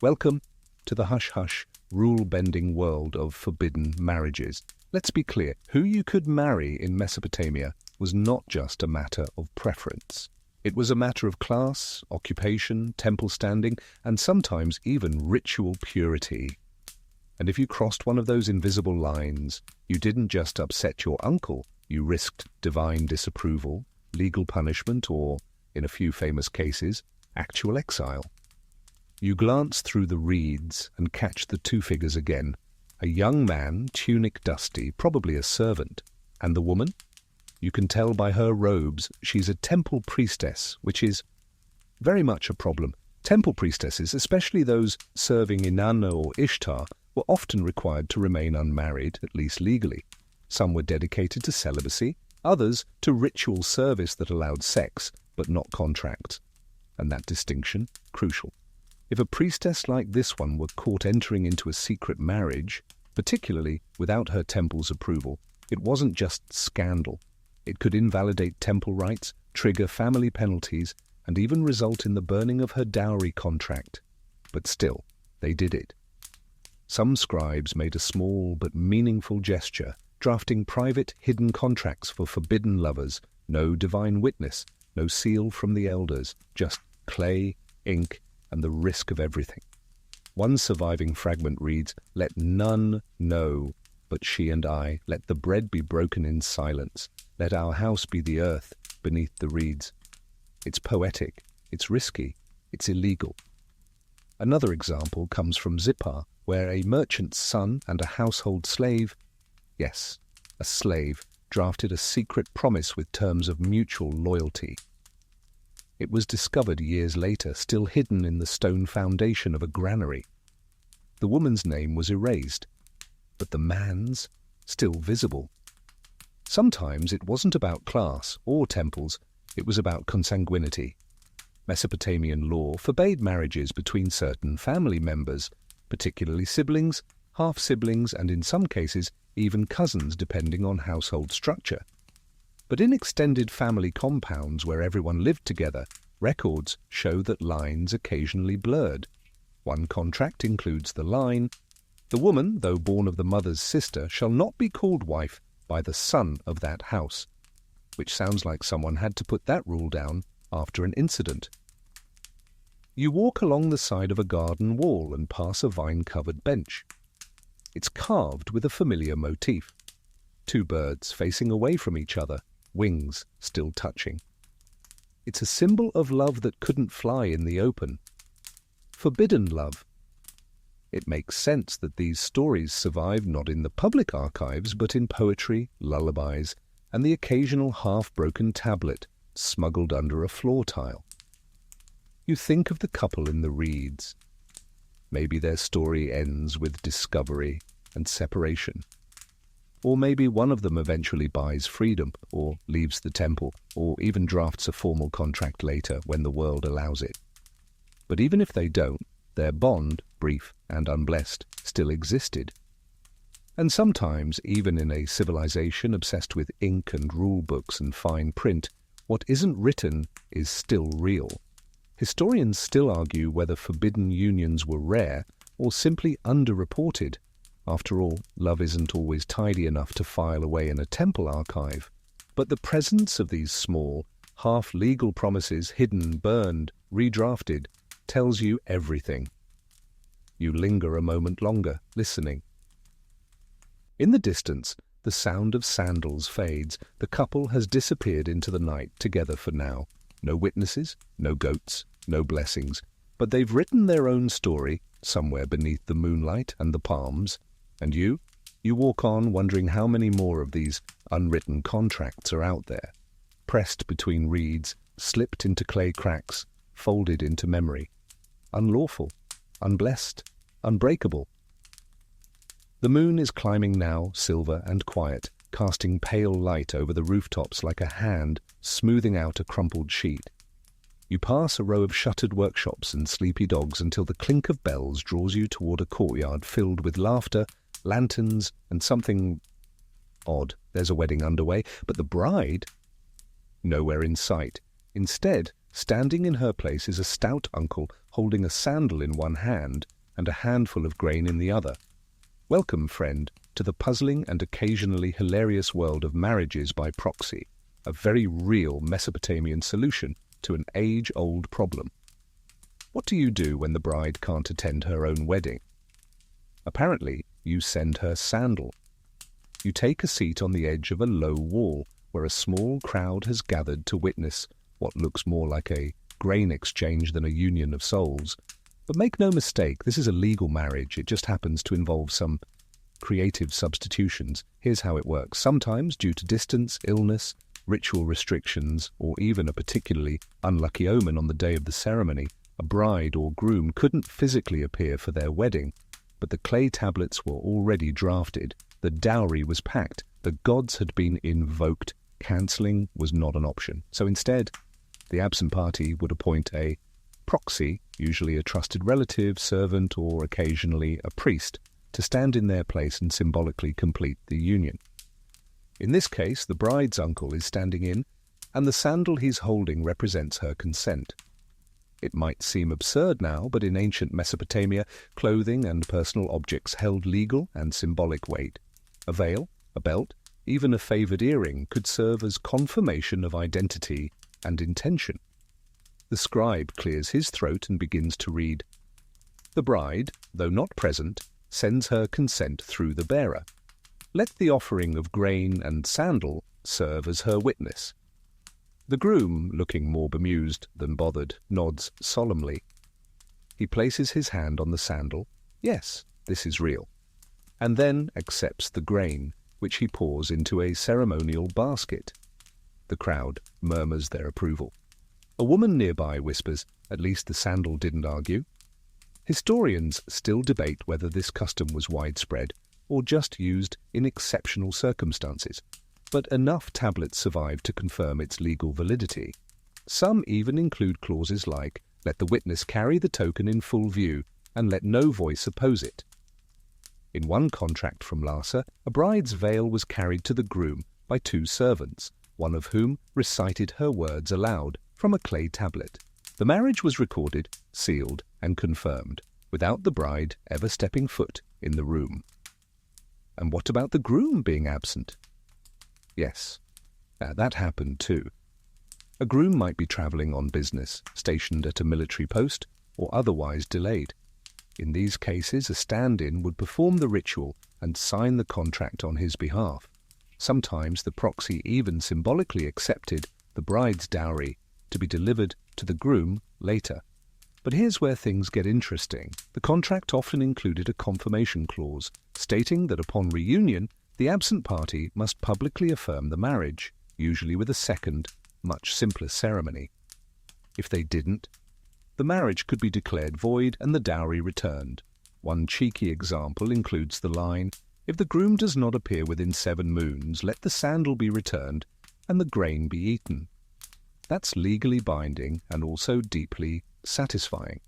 Welcome to the hush-hush, rule-bending world of forbidden marriages. Let's be clear, who you could marry in Mesopotamia was not just a matter of preference. It was a matter of class, occupation, temple standing, and sometimes even ritual purity. And if you crossed one of those invisible lines, you didn't just upset your uncle, you risked divine disapproval, legal punishment, or, in a few famous cases, actual exile. You glance through the reeds and catch the two figures again. A young man, tunic dusty, probably a servant. And the woman? You can tell by her robes she's a temple priestess, which is very much a problem. Temple priestesses, especially those serving Inanna or Ishtar, were often required to remain unmarried, at least legally. Some were dedicated to celibacy, others to ritual service that allowed sex, but not contracts. And that distinction, crucial. If a priestess like this one were caught entering into a secret marriage, particularly without her temple's approval, it wasn't just scandal. It could invalidate temple rights, trigger family penalties, and even result in the burning of her dowry contract. But still, they did it. Some scribes made a small but meaningful gesture, drafting private, hidden contracts for forbidden lovers, no divine witness, no seal from the elders, just clay, ink, and the risk of everything. One surviving fragment reads, "Let none know but she and I, let the bread be broken in silence. Let our house be the earth beneath the reeds." It's poetic, it's risky, it's illegal. Another example comes from Zippar, where a merchant's son and a household slave, yes, a slave, drafted a secret promise with terms of mutual loyalty. It was discovered years later, still hidden in the stone foundation of a granary. The woman's name was erased, but the man's still visible. Sometimes it wasn't about class or temples, it was about consanguinity. Mesopotamian law forbade marriages between certain family members, particularly siblings, half-siblings, and in some cases even cousins depending on household structure. But in extended family compounds where everyone lived together, records show that lines occasionally blurred. One contract includes the line, "The woman, though born of the mother's sister, shall not be called wife by the son of that house," which sounds like someone had to put that rule down after an incident. You walk along the side of a garden wall and pass a vine-covered bench. It's carved with a familiar motif. Two birds facing away from each other, wings still touching. It's a symbol of love that couldn't fly in the open. Forbidden love. It makes sense that these stories survive not in the public archives, but in poetry, lullabies, and the occasional half-broken tablet smuggled under a floor tile. You think of the couple in the reeds. Maybe their story ends with discovery and separation. Or maybe one of them eventually buys freedom, or leaves the temple, or even drafts a formal contract later when the world allows it. But even if they don't, their bond, brief and unblessed, still existed. And sometimes, even in a civilization obsessed with ink and rule books and fine print, what isn't written is still real. Historians still argue whether forbidden unions were rare or simply underreported. After all, love isn't always tidy enough to file away in a temple archive. But the presence of these small, half-legal promises, hidden, burned, redrafted, tells you everything. You linger a moment longer, listening. In the distance, the sound of sandals fades. The couple has disappeared into the night together for now. No witnesses, no goats, no blessings. But they've written their own story somewhere beneath the moonlight and the palms. And you walk on wondering how many more of these unwritten contracts are out there, pressed between reeds, slipped into clay cracks, folded into memory. Unlawful, unblessed, unbreakable. The moon is climbing now, silver and quiet, casting pale light over the rooftops like a hand smoothing out a crumpled sheet. You pass a row of shuttered workshops and sleepy dogs until the clink of bells draws you toward a courtyard filled with laughter, lanterns, and something odd. There's a wedding underway, but the bride? Nowhere in sight. Instead, standing in her place is a stout uncle holding a sandal in one hand and a handful of grain in the other. Welcome, friend, to the puzzling and occasionally hilarious world of marriages by proxy, a very real Mesopotamian solution to an age-old problem. What do you do when the bride can't attend her own wedding? Apparently, you send her sandal. You take a seat on the edge of a low wall where a small crowd has gathered to witness what looks more like a grain exchange than a union of souls. But make no mistake, this is a legal marriage. It just happens to involve some creative substitutions. Here's how it works. Sometimes, due to distance, illness, ritual restrictions, or even a particularly unlucky omen on the day of the ceremony, a bride or groom couldn't physically appear for their wedding, but the clay tablets were already drafted, the dowry was packed, the gods had been invoked, cancelling was not an option. So instead, the absent party would appoint a proxy, usually a trusted relative, servant, or occasionally a priest, to stand in their place and symbolically complete the union. In this case, the bride's uncle is standing in, and the sandal he's holding represents her consent. It might seem absurd now, but in ancient Mesopotamia, clothing and personal objects held legal and symbolic weight. A veil, a belt, even a favoured earring could serve as confirmation of identity and intention. The scribe clears his throat and begins to read. The bride, though not present, sends her consent through the bearer. Let the offering of grain and sandal serve as her witness. The groom, looking more bemused than bothered, nods solemnly. He places his hand on the sandal. Yes, this is real. And then accepts the grain, which he pours into a ceremonial basket. The crowd murmurs their approval. A woman nearby whispers, "At least the sandal didn't argue." Historians still debate whether this custom was widespread or just used in exceptional circumstances, but enough tablets survive to confirm its legal validity. Some even include clauses like, "Let the witness carry the token in full view, and let no voice oppose it." In one contract from Lhasa, a bride's veil was carried to the groom by two servants, one of whom recited her words aloud from a clay tablet. The marriage was recorded, sealed, and confirmed, without the bride ever stepping foot in the room. And what about the groom being absent? Yes, that happened too. A groom might be travelling on business, stationed at a military post, or otherwise delayed. In these cases, a stand-in would perform the ritual and sign the contract on his behalf. Sometimes the proxy even symbolically accepted the bride's dowry to be delivered to the groom later. But here's where things get interesting. The contract often included a confirmation clause, stating that upon reunion, the absent party must publicly affirm the marriage, usually with a second, much simpler ceremony. If they didn't, the marriage could be declared void and the dowry returned. One cheeky example includes the line, "If the groom does not appear within 7 moons, let the sandal be returned and the grain be eaten." That's legally binding and also deeply satisfying.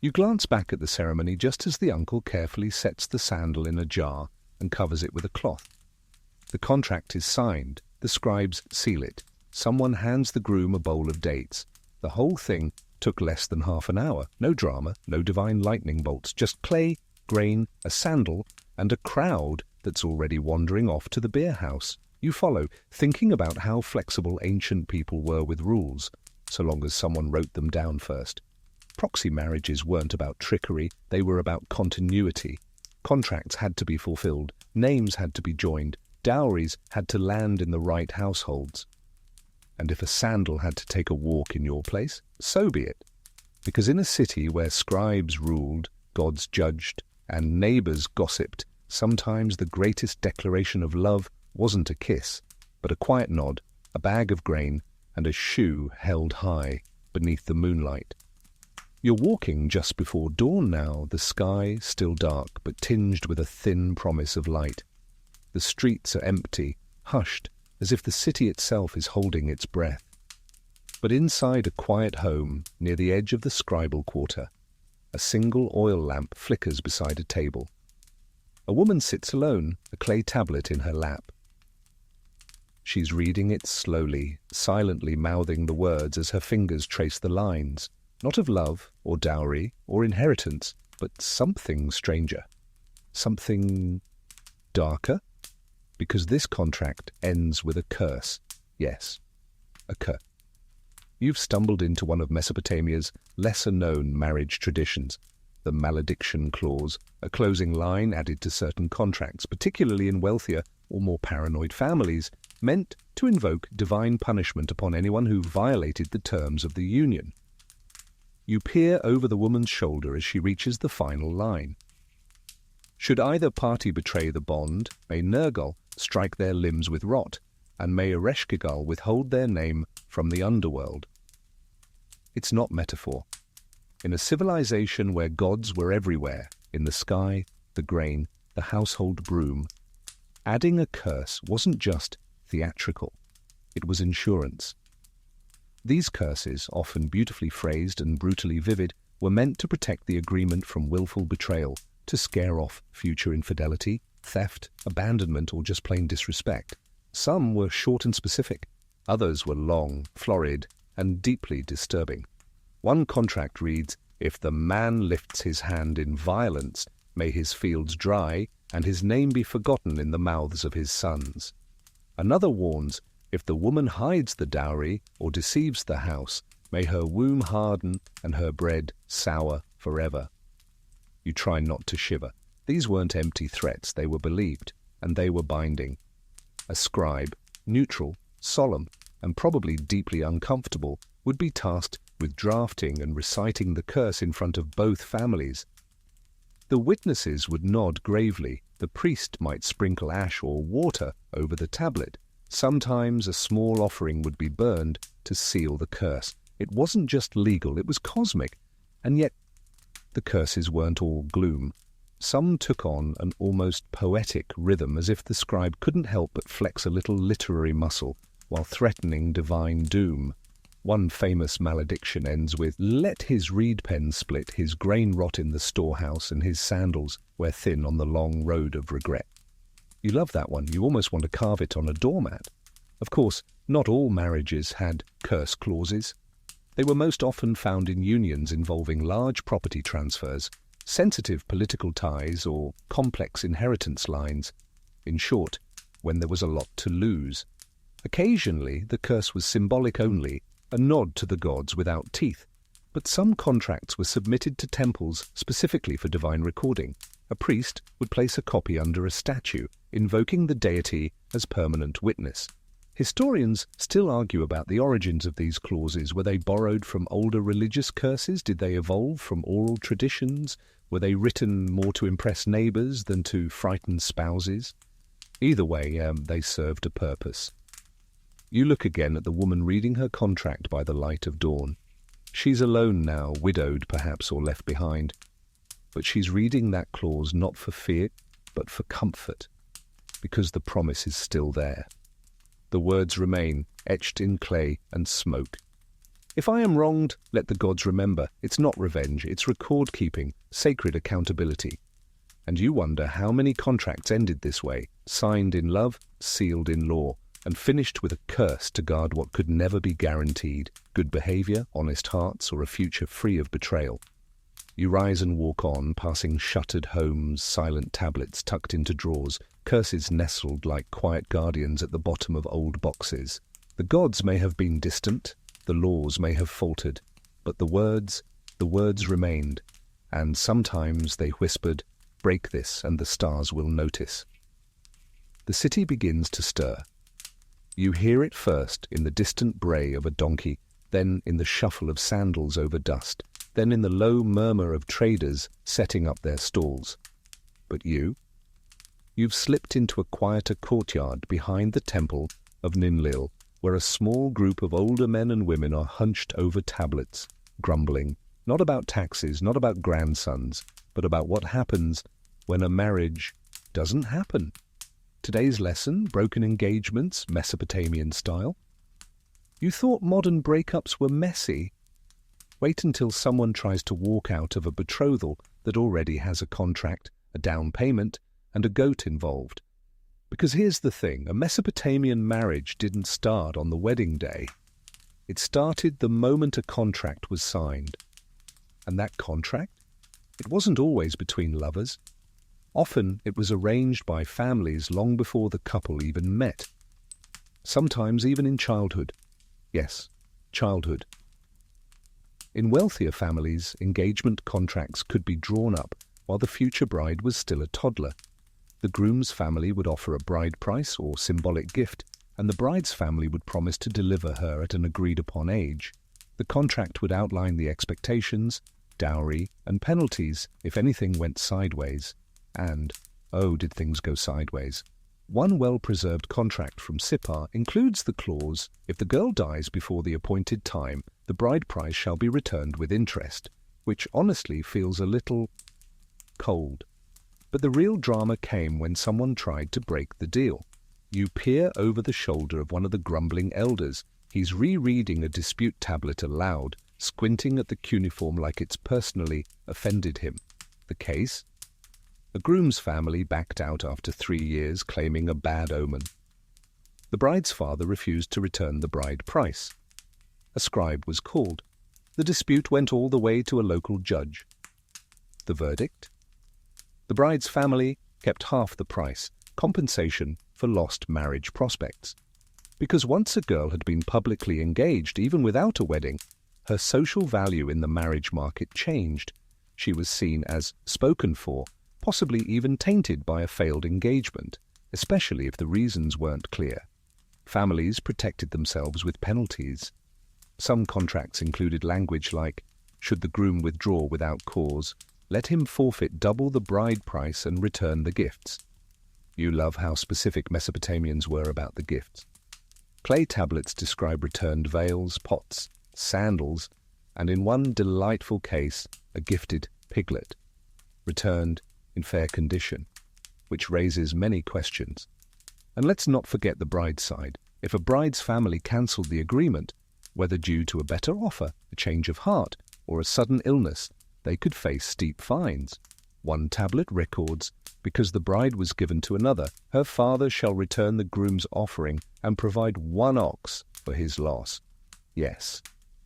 You glance back at the ceremony just as the uncle carefully sets the sandal in a jar and covers it with a cloth. The contract is signed, the scribes seal it, someone hands the groom a bowl of dates. The whole thing took less than half an hour. No drama, no divine lightning bolts, just clay, grain, a sandal, and a crowd that's already wandering off to the beer house. You follow, thinking about how flexible ancient people were with rules, so long as someone wrote them down first. Proxy marriages weren't about trickery, they were about continuity. Contracts had to be fulfilled, names had to be joined, dowries had to land in the right households. And if a sandal had to take a walk in your place, so be it. Because in a city where scribes ruled, gods judged, and neighbours gossiped, sometimes the greatest declaration of love wasn't a kiss, but a quiet nod, a bag of grain, and a shoe held high beneath the moonlight. You're walking just before dawn now, the sky still dark but tinged with a thin promise of light. The streets are empty, hushed, as if the city itself is holding its breath. But inside a quiet home, near the edge of the scribal quarter, a single oil lamp flickers beside a table. A woman sits alone, a clay tablet in her lap. She's reading it slowly, silently mouthing the words as her fingers trace the lines, not of love or dowry or inheritance, but something stranger, something darker, because this contract ends with a curse. Yes, a curse. You've stumbled into one of Mesopotamia's lesser-known marriage traditions, the malediction clause, a closing line added to certain contracts, particularly in wealthier or more paranoid families, meant to invoke divine punishment upon anyone who violated the terms of the union. You peer over the woman's shoulder as she reaches the final line. Should either party betray the bond, may Nergal strike their limbs with rot, and may Ereshkigal withhold their name from the underworld. It's not metaphor. In a civilization where gods were everywhere, in the sky, the grain, the household broom, adding a curse wasn't just theatrical, it was insurance. These curses, often beautifully phrased and brutally vivid, were meant to protect the agreement from willful betrayal, to scare off future infidelity, theft, abandonment, or just plain disrespect. Some were short and specific. Others were long, florid, and deeply disturbing. One contract reads, "If the man lifts his hand in violence, may his fields dry, and his name be forgotten in the mouths of his sons." Another warns, "If the woman hides the dowry or deceives the house, may her womb harden and her bread sour forever." You try not to shiver. These weren't empty threats, they were believed, and they were binding. A scribe, neutral, solemn, and probably deeply uncomfortable, would be tasked with drafting and reciting the curse in front of both families. The witnesses would nod gravely. The priest might sprinkle ash or water over the tablet. Sometimes a small offering would be burned to seal the curse. It wasn't just legal, it was cosmic. And yet, the curses weren't all gloom. Some took on an almost poetic rhythm, as if the scribe couldn't help but flex a little literary muscle while threatening divine doom. One famous malediction ends with, "Let his reed pen split, his grain rot in the storehouse, and his sandals wear thin on the long road of regret." You love that one. You almost want to carve it on a doormat. Of course, not all marriages had curse clauses. They were most often found in unions involving large property transfers, sensitive political ties, or complex inheritance lines. In short, when there was a lot to lose. Occasionally, the curse was symbolic only, a nod to the gods without teeth. But some contracts were submitted to temples specifically for divine recording. A priest would place a copy under a statue, invoking the deity as permanent witness. Historians still argue about the origins of these clauses. Were they borrowed from older religious curses? Did they evolve from oral traditions? Were they written more to impress neighbors than to frighten spouses? Either way, they served a purpose. You look again at the woman reading her contract by the light of dawn. She's alone now, widowed perhaps, or left behind. But she's reading that clause not for fear, but for comfort, because the promise is still there. The words remain, etched in clay and smoke. "If I am wronged, let the gods remember. It's not revenge, it's record-keeping, sacred accountability." And you wonder how many contracts ended this way, signed in love, sealed in law, and finished with a curse to guard what could never be guaranteed: good behavior, honest hearts, or a future free of betrayal. You rise and walk on, passing shuttered homes, silent tablets tucked into drawers, curses nestled like quiet guardians at the bottom of old boxes. The gods may have been distant, the laws may have faltered, but the words remained, and sometimes they whispered, "Break this and the stars will notice." The city begins to stir. You hear it first in the distant bray of a donkey, then in the shuffle of sandals over dust, then in the low murmur of traders setting up their stalls. But you've slipped into a quieter courtyard behind the temple of Ninlil, where a small group of older men and women are hunched over tablets, grumbling, not about taxes, not about grandsons, but about what happens when a marriage doesn't happen. Today's lesson, broken engagements, Mesopotamian style. You thought modern breakups were messy? Wait until someone tries to walk out of a betrothal that already has a contract, a down payment, and a goat involved. Because here's the thing, a Mesopotamian marriage didn't start on the wedding day. It started the moment a contract was signed. And that contract? It wasn't always between lovers. Often it was arranged by families long before the couple even met. Sometimes even in childhood. Yes, Childhood. In wealthier families, engagement contracts could be drawn up while the future bride was still a toddler. The groom's family would offer a bride price or symbolic gift, and the bride's family would promise to deliver her at an agreed-upon age. The contract would outline the expectations, dowry, and penalties if anything went sideways. And, oh, did things go sideways? One well-preserved contract from Sippar includes the clause, if the girl dies before the appointed time, the bride price shall be returned with interest, which honestly feels a little cold. But the real drama came when someone tried to break the deal. You peer over the shoulder of one of the grumbling elders. He's rereading a dispute tablet aloud, squinting at the cuneiform like it's personally offended him. The case? The groom's family backed out after 3 years, claiming a bad omen. The bride's father refused to return the bride price. A scribe was called. The dispute went all the way to a local judge. The verdict? The bride's family kept half the price, compensation for lost marriage prospects. Because once a girl had been publicly engaged, even without a wedding, her social value in the marriage market changed. She was seen as spoken for, possibly even tainted by a failed engagement, especially if the reasons weren't clear. Families protected themselves with penalties. Some contracts included language like, should the groom withdraw without cause, let him forfeit double the bride price and return the gifts. You love how specific Mesopotamians were about the gifts. Clay tablets describe returned veils, pots, sandals, and in one delightful case, a gifted piglet, returned in fair condition, which raises many questions. And let's not forget the bride's side. If a bride's family cancelled the agreement, whether due to a better offer, a change of heart, or a sudden illness, they could face steep fines. One tablet records, because the bride was given to another, her father shall return the groom's offering and provide 1 ox for his loss. Yes,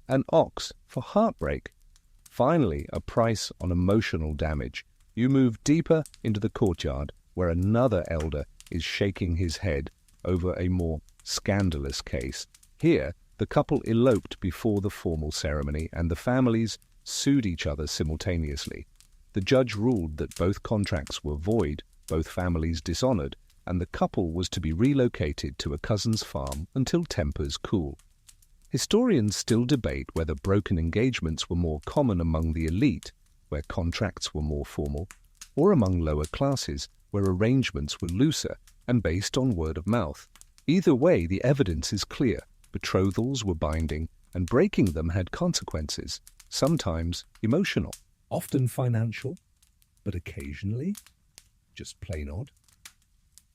an ox for heartbreak. Finally, a price on emotional damage. You move deeper into the courtyard, where another elder is shaking his head over a more scandalous case. Here, the couple eloped before the formal ceremony, and the families sued each other simultaneously. The judge ruled that both contracts were void, both families dishonored, and the couple was to be relocated to a cousin's farm until tempers cool. Historians still debate whether broken engagements were more common among the elite, where contracts were more formal, or among lower classes, where arrangements were looser and based on word of mouth. Either way, the evidence is clear. Betrothals were binding, and breaking them had consequences, sometimes emotional, often financial, but occasionally just plain odd.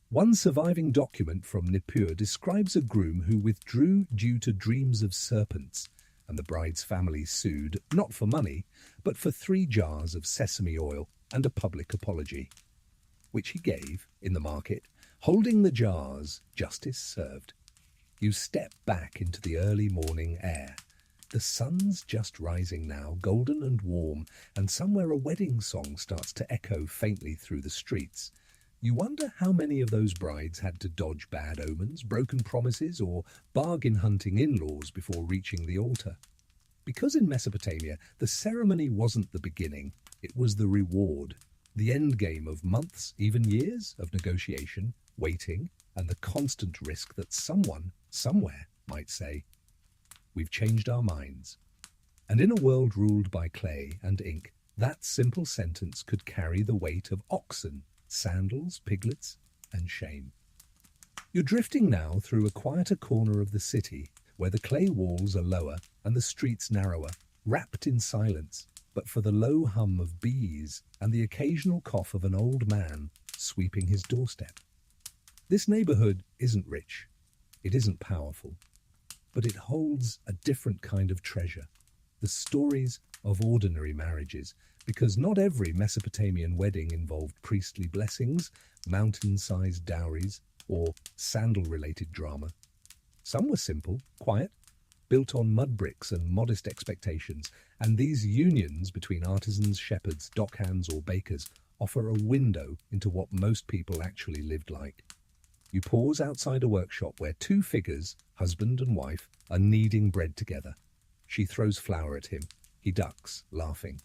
One surviving document from Nippur describes a groom who withdrew due to dreams of serpents, and the bride's family sued, not for money, but for 3 jars of sesame oil and a public apology, which he gave in the market. Holding the jars, justice served. You step back into the early morning air. The sun's just rising now, golden and warm, and somewhere a wedding song starts to echo faintly through the streets. You wonder how many of those brides had to dodge bad omens, broken promises, or bargain-hunting in-laws before reaching the altar. Because in Mesopotamia, the ceremony wasn't the beginning, it was the reward, the endgame of months, even years, of negotiation, waiting, and the constant risk that someone, somewhere, might say, "We've changed our minds." And in a world ruled by clay and ink, that simple sentence could carry the weight of oxen, sandals, piglets, and shame. You're drifting now through a quieter corner of the city, where the clay walls are lower and the streets narrower, wrapped in silence, but for the low hum of bees and the occasional cough of an old man sweeping his doorstep. This neighborhood isn't rich, it isn't powerful, but it holds a different kind of treasure, the stories of ordinary marriages, because not every Mesopotamian wedding involved priestly blessings, mountain-sized dowries, or sandal-related drama. Some were simple, quiet, built on mud bricks and modest expectations, and these unions between artisans, shepherds, dockhands, or bakers offer a window into what most people actually lived like. You pause outside a workshop where two figures, husband and wife, are kneading bread together. She throws flour at him. He ducks, laughing.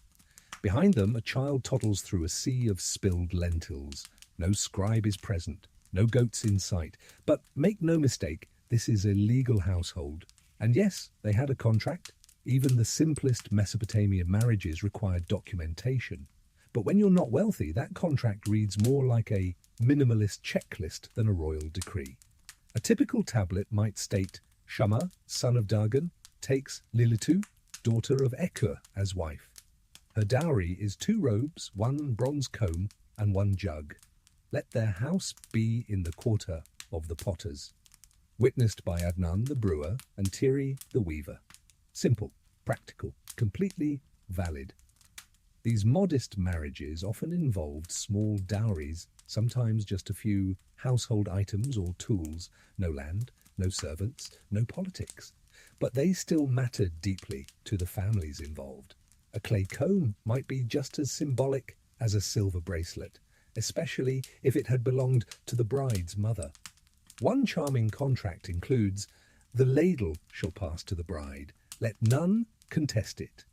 Behind them, a child toddles through a sea of spilled lentils. No scribe is present, no goats in sight. But make no mistake, this is a legal household. And yes, they had a contract. Even the simplest Mesopotamian marriages required documentation. But when you're not wealthy, that contract reads more like a minimalist checklist than a royal decree. A typical tablet might state, Shama, son of Dagon, takes Lilitu, daughter of Ekur, as wife. Her dowry is 2 robes, 1 bronze comb, and 1 jug. Let their house be in the quarter of the potters. Witnessed by Adnan the brewer and Tiri the weaver. Simple, practical, completely valid. These modest marriages often involved small dowries, sometimes just a few household items or tools, no land, no servants, no politics. But they still mattered deeply to the families involved. A clay comb might be just as symbolic as a silver bracelet, especially if it had belonged to the bride's mother. One charming contract includes, the ladle shall pass to the bride, let none contest it.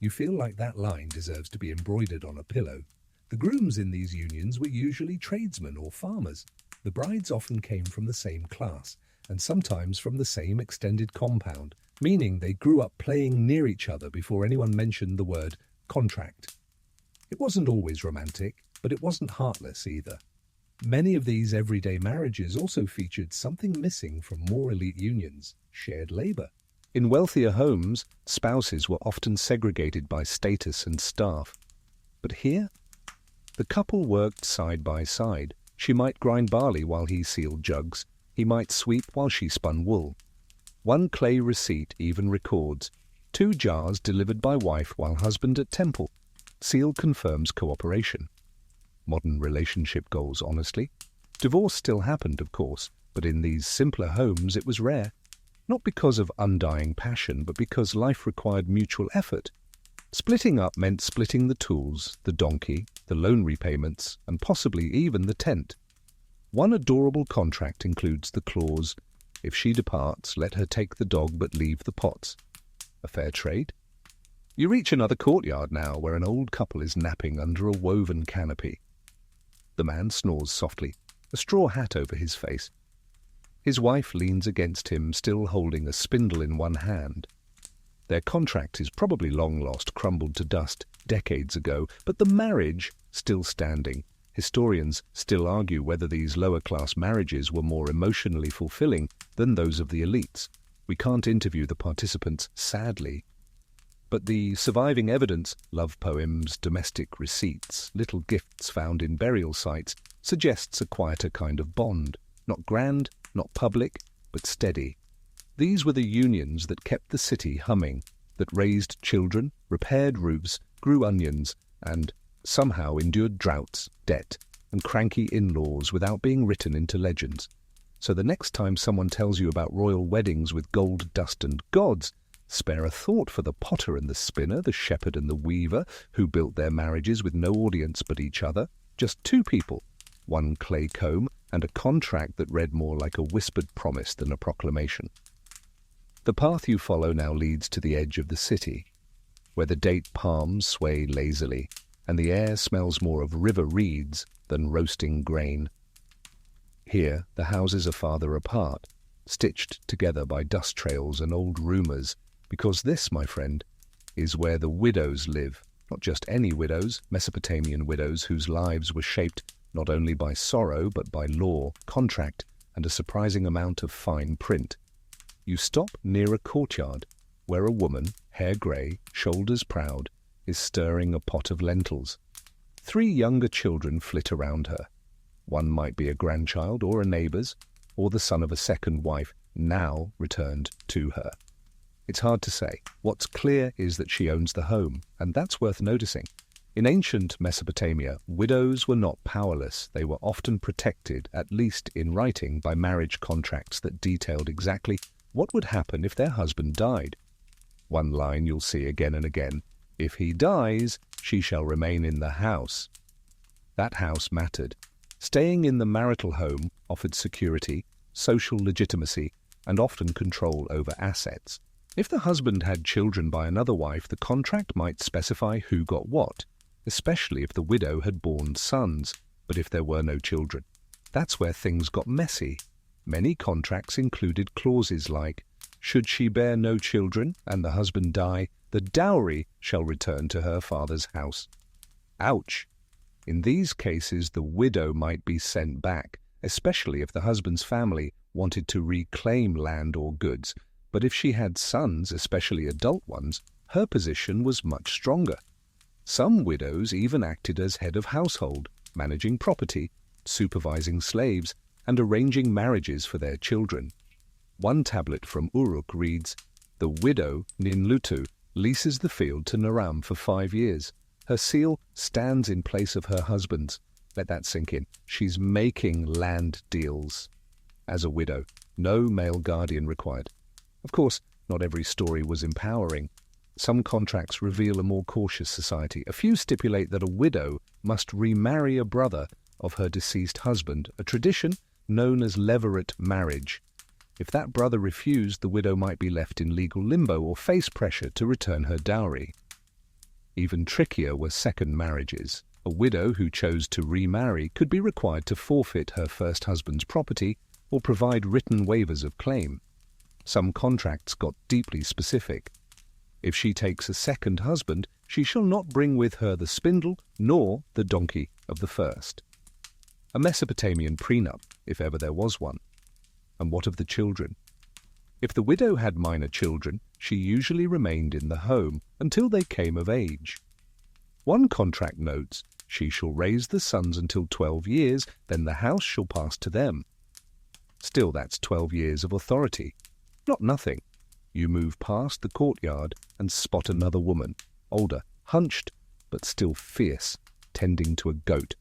You feel like that line deserves to be embroidered on a pillow. The grooms in these unions were usually tradesmen or farmers. The brides often came from the same class, and sometimes from the same extended compound, meaning they grew up playing near each other before anyone mentioned the word contract. It wasn't always romantic, but it wasn't heartless either. Many of these everyday marriages also featured something missing from more elite unions: shared labor. In wealthier homes, spouses were often segregated by status and staff. But here, the couple worked side by side. She might grind barley while he sealed jugs. He might sweep while she spun wool. One clay receipt even records 2 jars delivered by wife while husband at temple. Seal confirms cooperation. Modern relationship goals, honestly. Divorce still happened, of course, but in these simpler homes it was rare. Not because of undying passion, but because life required mutual effort. Splitting up meant splitting the tools, the donkey, the loan repayments, and possibly even the tent. One adorable contract includes the clause, if she departs, let her take the dog but leave the pots. A fair trade. You reach another courtyard now, where an old couple is napping under a woven canopy. The man snores softly, a straw hat over his face. His wife leans against him, still holding a spindle in one hand. Their contract is probably long lost, crumbled to dust decades ago, but the marriage still standing. Historians still argue whether these lower-class marriages were more emotionally fulfilling than those of the elites. We can't interview the participants, sadly. But the surviving evidence, love poems, domestic receipts, little gifts found in burial sites, suggests a quieter kind of bond. Not grand, not public, but steady. These were the unions that kept the city humming, that raised children, repaired roofs, grew onions, and somehow endured droughts, debt, and cranky in-laws without being written into legends. So the next time someone tells you about royal weddings with gold dust and gods, spare a thought for the potter and the spinner, the shepherd and the weaver, who built their marriages with no audience but each other. Just 2 people, 1 clay comb, and a contract that read more like a whispered promise than a proclamation. The path you follow now leads to the edge of the city, where the date palms sway lazily, and the air smells more of river reeds than roasting grain. Here, the houses are farther apart, stitched together by dust trails and old rumours, because this, my friend, is where the widows live. Not just any widows, Mesopotamian widows whose lives were shaped not only by sorrow but by law, contract, and a surprising amount of fine print. You stop near a courtyard where a woman, hair grey, shoulders proud, is stirring a pot of lentils. 3 younger children flit around her. One might be a grandchild or a neighbour's, or the son of a second wife, now returned to her. It's hard to say. What's clear is that she owns the home, and that's worth noticing. In ancient Mesopotamia, widows were not powerless. They were often protected, at least in writing, by marriage contracts that detailed exactly what would happen if their husband died. One line you'll see again and again, if he dies, she shall remain in the house. That house mattered. Staying in the marital home offered security, social legitimacy, and often control over assets. If the husband had children by another wife, the contract might specify who got what, especially if the widow had borne sons, but if there were no children. That's where things got messy. Many contracts included clauses like, should she bear no children and the husband die, the dowry shall return to her father's house. Ouch! In these cases, the widow might be sent back, especially if the husband's family wanted to reclaim land or goods. But if she had sons, especially adult ones, her position was much stronger. Some widows even acted as head of household, managing property, supervising slaves, and arranging marriages for their children. One tablet from Uruk reads, "The widow, Ninlutu, leases the field to Naram for 5 years. Her seal stands in place of her husband's." Let that sink in. She's making land deals. As a widow, no male guardian required. Of course, not every story was empowering. Some contracts reveal a more cautious society. A few stipulate that a widow must remarry a brother of her deceased husband, a tradition known as levirate marriage. If that brother refused, the widow might be left in legal limbo or face pressure to return her dowry. Even trickier were second marriages. A widow who chose to remarry could be required to forfeit her first husband's property or provide written waivers of claim. Some contracts got deeply specific. If she takes a second husband, she shall not bring with her the spindle nor the donkey of the first. A Mesopotamian prenup, if ever there was one. And what of the children? If the widow had minor children, she usually remained in the home until they came of age. One contract notes, she shall raise the sons until 12 years, then the house shall pass to them. Still, that's 12 years of authority. Not nothing. You move past the courtyard and spot another woman, older, hunched, but still fierce, tending to a goat.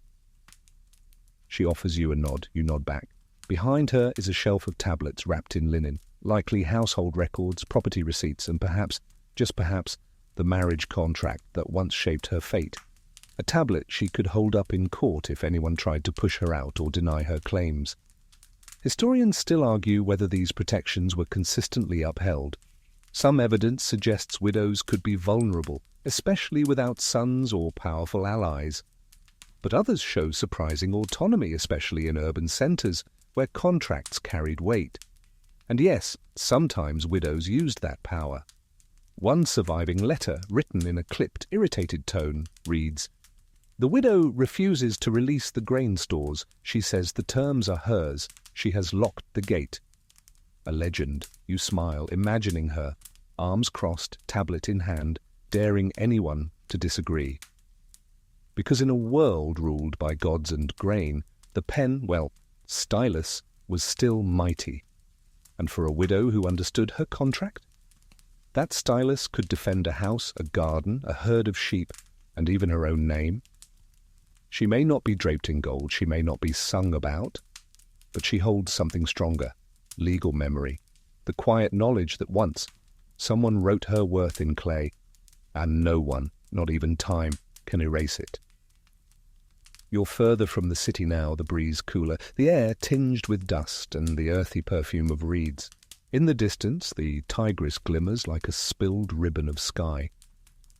She offers you a nod. You nod back. Behind her is a shelf of tablets wrapped in linen, likely household records, property receipts, and perhaps, just perhaps, the marriage contract that once shaped her fate. A tablet she could hold up in court if anyone tried to push her out or deny her claims. Historians still argue whether these protections were consistently upheld. Some evidence suggests widows could be vulnerable, especially without sons or powerful allies. But others show surprising autonomy, especially in urban centres, where contracts carried weight. And yes, sometimes widows used that power. One surviving letter, written in a clipped, irritated tone, reads, "The widow refuses to release the grain stores. She says the terms are hers. She has locked the gate." A legend. You smile, imagining her, arms crossed, tablet in hand, daring anyone to disagree. Because in a world ruled by gods and grain, the pen, well, stylus, was still mighty. And for a widow who understood her contract, that stylus could defend a house, a garden, a herd of sheep, and even her own name. She may not be draped in gold, she may not be sung about, but she holds something stronger, legal memory, the quiet knowledge that once someone wrote her worth in clay, and no one, not even time, can erase it. You're further from the city now, the breeze cooler, the air tinged with dust and the earthy perfume of reeds. In the distance, the Tigris glimmers like a spilled ribbon of sky.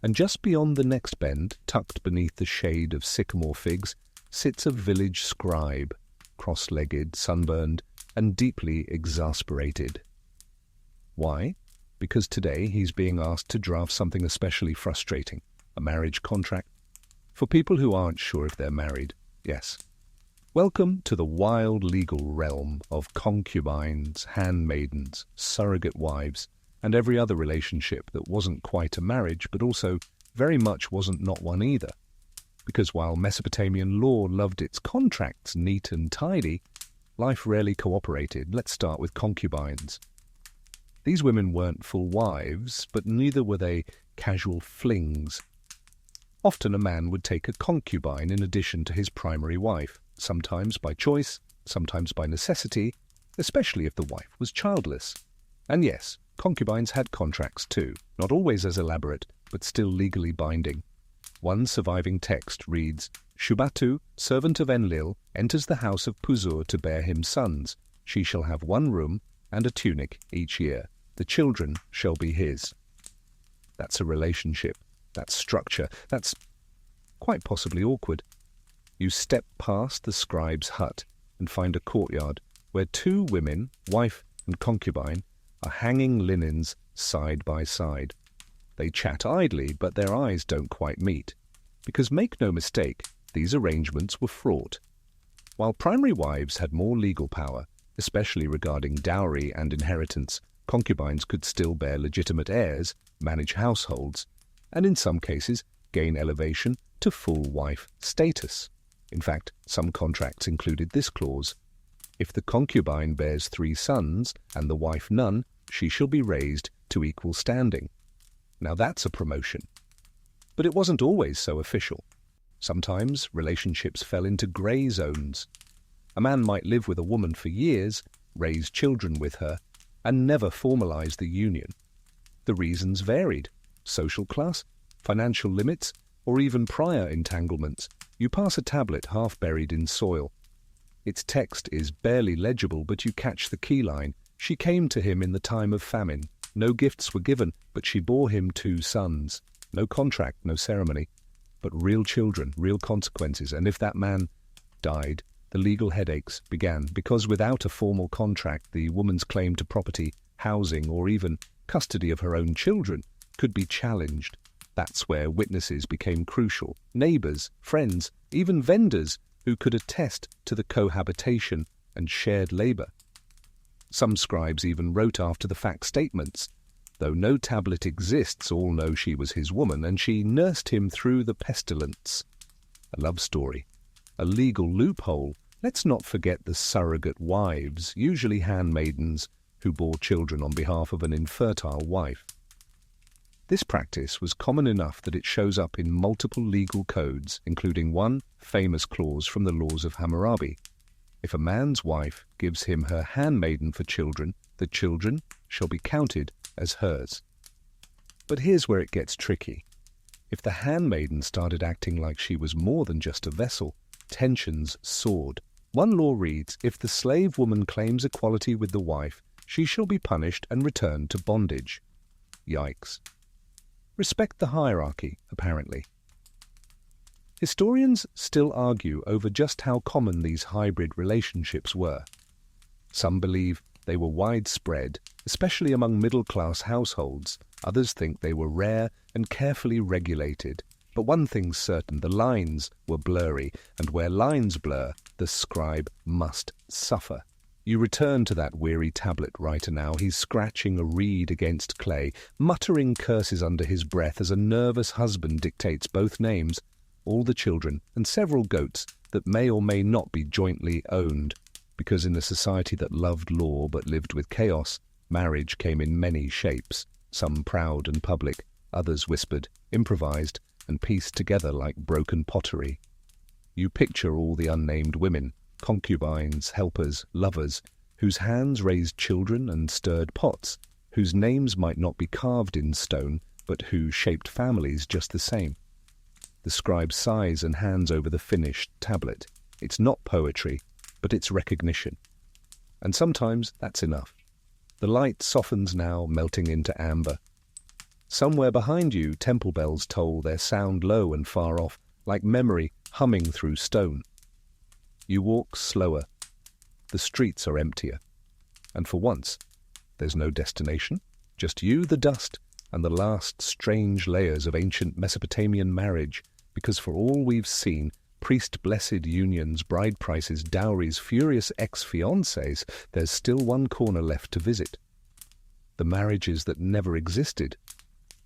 And just beyond the next bend, tucked beneath the shade of sycamore figs, sits a village scribe, cross-legged, sunburned, and deeply exasperated. Why? Because today he's being asked to draft something especially frustrating, a marriage contract. For people who aren't sure if they're married, yes. Welcome to the wild legal realm of concubines, handmaidens, surrogate wives, and every other relationship that wasn't quite a marriage, but also very much wasn't not one either. Because while Mesopotamian law loved its contracts neat and tidy, life rarely cooperated. Let's start with concubines. These women weren't full wives, but neither were they casual flings. Often a man would take a concubine in addition to his primary wife, sometimes by choice, sometimes by necessity, especially if the wife was childless. And yes, concubines had contracts too, not always as elaborate, but still legally binding. One surviving text reads, Shubatu, servant of Enlil, enters the house of Puzur to bear him sons. She shall have one room and a tunic each year. The children shall be his. That's a relationship. That's structure. That's quite possibly awkward. You step past the scribe's hut and find a courtyard where two women, wife and concubine, are hanging linens side by side. They chat idly, but their eyes don't quite meet. Because make no mistake, these arrangements were fraught. While primary wives had more legal power, especially regarding dowry and inheritance, concubines could still bear legitimate heirs, manage households, and in some cases gain elevation to full wife status. In fact, some contracts included this clause: if the concubine bears 3 sons and the wife none, she shall be raised to equal standing. Now that's a promotion. But it wasn't always so official. Sometimes relationships fell into grey zones. A man might live with a woman for years, raise children with her, and never formalize the union. The reasons varied: social class, financial limits, or even prior entanglements. You pass a tablet half buried in soil. Its text is barely legible, but you catch the key line. She came to him in the time of famine. No gifts were given, but she bore him 2 sons. No contract, no ceremony, but real children, real consequences. And if that man died, the legal headaches began, because without a formal contract, the woman's claim to property, housing, or even custody of her own children could be challenged. That's where witnesses became crucial. Neighbors, friends, even vendors who could attest to the cohabitation and shared labor. Some scribes even wrote after-the-fact statements. Though no tablet exists, all know she was his woman, and she nursed him through the pestilence. A love story. A legal loophole. Let's not forget the surrogate wives, usually handmaidens, who bore children on behalf of an infertile wife. This practice was common enough that it shows up in multiple legal codes, including one famous clause from the laws of Hammurabi. If a man's wife gives him her handmaiden for children, the children shall be counted as hers. But here's where it gets tricky. If the handmaiden started acting like she was more than just a vessel, tensions soared. One law reads, if the slave woman claims equality with the wife, she shall be punished and returned to bondage. Yikes. Respect the hierarchy, apparently. Historians still argue over just how common these hybrid relationships were. Some believe they were widespread, especially among middle-class households. Others think they were rare and carefully regulated. But one thing's certain, the lines were blurry, and where lines blur, the scribe must suffer. You return to that weary tablet writer now. He's scratching a reed against clay, muttering curses under his breath as a nervous husband dictates both names, all the children, and several goats that may or may not be jointly owned. Because in a society that loved law but lived with chaos, marriage came in many shapes, some proud and public, others whispered, improvised, and pieced together like broken pottery. You picture all the unnamed women, concubines, helpers, lovers, whose hands raised children and stirred pots, whose names might not be carved in stone, but who shaped families just the same. The scribe sighs and hands over the finished tablet. It's not poetry, but it's recognition. And sometimes that's enough. The light softens now, melting into amber. Somewhere behind you, temple bells toll, their sound low and far off, like memory humming through stone. You walk slower. The streets are emptier. And for once, there's no destination, just you, the dust, and the last strange layers of ancient Mesopotamian marriage, because for all we've seen, priest-blessed unions, bride prices, dowries, furious ex-fiancés, there's still one corner left to visit. The marriages that never existed,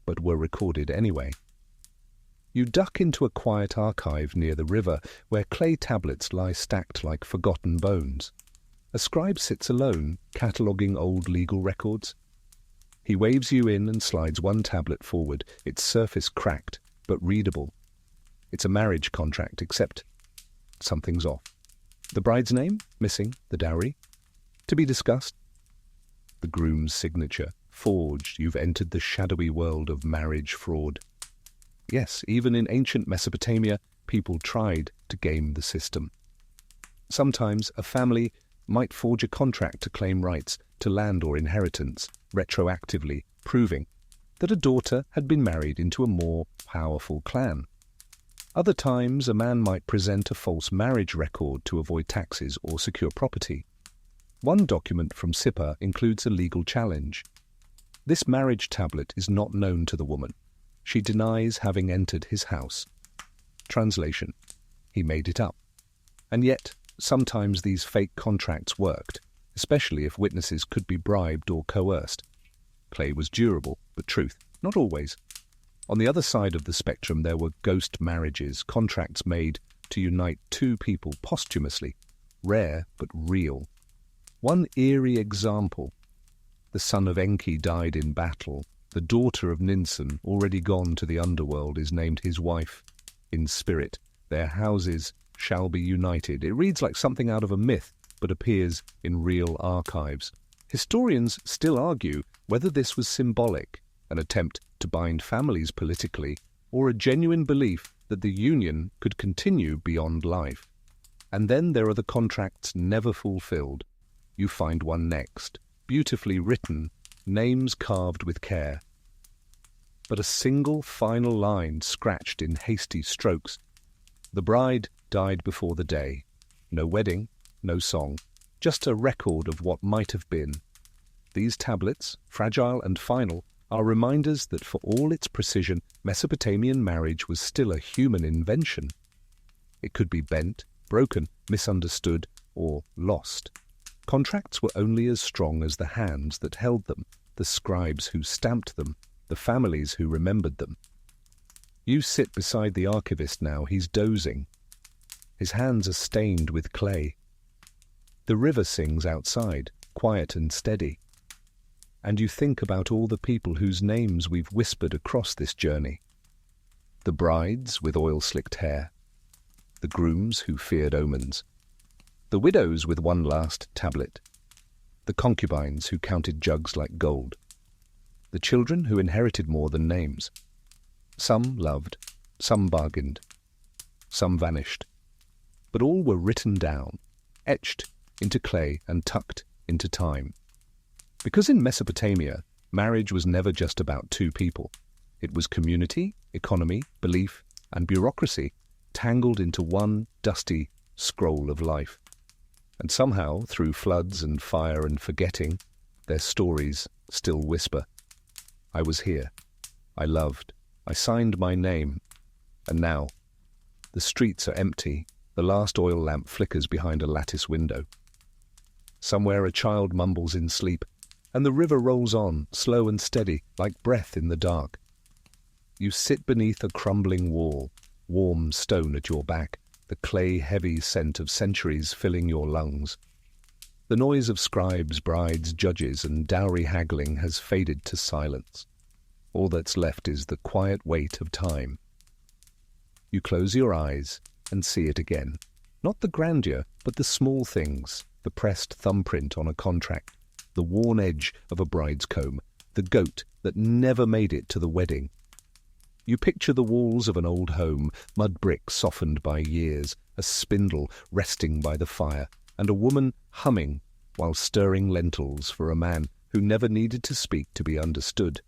but were recorded anyway. You duck into a quiet archive near the river, where clay tablets lie stacked like forgotten bones. A scribe sits alone, cataloguing old legal records. He waves you in and slides one tablet forward, its surface cracked, but readable. It's a marriage contract, except something's off. The bride's name? Missing. The dowry? To be discussed. The groom's signature. Forged. You've entered the shadowy world of marriage fraud. Yes, even in ancient Mesopotamia, people tried to game the system. Sometimes a family might forge a contract to claim rights to land or inheritance, retroactively proving that a daughter had been married into a more powerful clan. Other times, a man might present a false marriage record to avoid taxes or secure property. One document from Sippar includes a legal challenge. This marriage tablet is not known to the woman. She denies having entered his house. Translation: he made it up. And yet, sometimes these fake contracts worked, especially if witnesses could be bribed or coerced. Clay was durable, but truth, not always. On the other side of the spectrum, there were ghost marriages, contracts made to unite two people posthumously, rare but real. One eerie example: the son of Enki died in battle. The daughter of Ninsun, already gone to the underworld, is named his wife. In spirit, their houses shall be united. It reads like something out of a myth, but appears in real archives. Historians still argue whether this was symbolic, an attempt to bind families politically, or a genuine belief that the union could continue beyond life. And then there are the contracts never fulfilled. You find one next, beautifully written, names carved with care. But a single final line scratched in hasty strokes. The bride died before the day. No wedding, no song, just a record of what might have been. These tablets, fragile and final, are reminders that for all its precision, Mesopotamian marriage was still a human invention. It could be bent, broken, misunderstood, or lost. Contracts were only as strong as the hands that held them, the scribes who stamped them, the families who remembered them. You sit beside the archivist now. He's dozing. His hands are stained with clay. The river sings outside, quiet and steady. And you think about all the people whose names we've whispered across this journey. The brides with oil-slicked hair, the grooms who feared omens, the widows with one last tablet, the concubines who counted jugs like gold, the children who inherited more than names. Some loved, some bargained, some vanished, but all were written down, etched into clay and tucked into time. Because in Mesopotamia, marriage was never just about two people. It was community, economy, belief, and bureaucracy tangled into one dusty scroll of life. And somehow, through floods and fire and forgetting, their stories still whisper. I was here. I loved. I signed my name. And now, the streets are empty. The last oil lamp flickers behind a lattice window. Somewhere a child mumbles in sleep, and the river rolls on, slow and steady, like breath in the dark. You sit beneath a crumbling wall, warm stone at your back, the clay-heavy scent of centuries filling your lungs. The noise of scribes, brides, judges, and dowry haggling has faded to silence. All that's left is the quiet weight of time. You close your eyes and see it again. Not the grandeur, but the small things, the pressed thumbprint on a contract, the worn edge of a bride's comb, the goat that never made it to the wedding. You picture the walls of an old home, mud bricks softened by years, a spindle resting by the fire, and a woman humming while stirring lentils for a man who never needed to speak to be understood.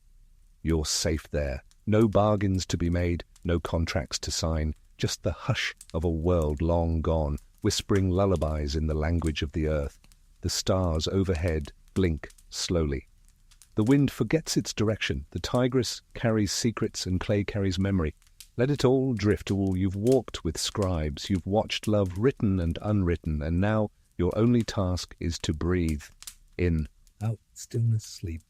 You're safe there. No bargains to be made, no contracts to sign, just the hush of a world long gone, whispering lullabies in the language of the earth. The stars overhead blink slowly. The wind forgets its direction. The tigress carries secrets and clay carries memory. Let it all drift. All you've walked with scribes, you've watched love written and unwritten, and now your only task is to breathe in, out, stillness, sleep.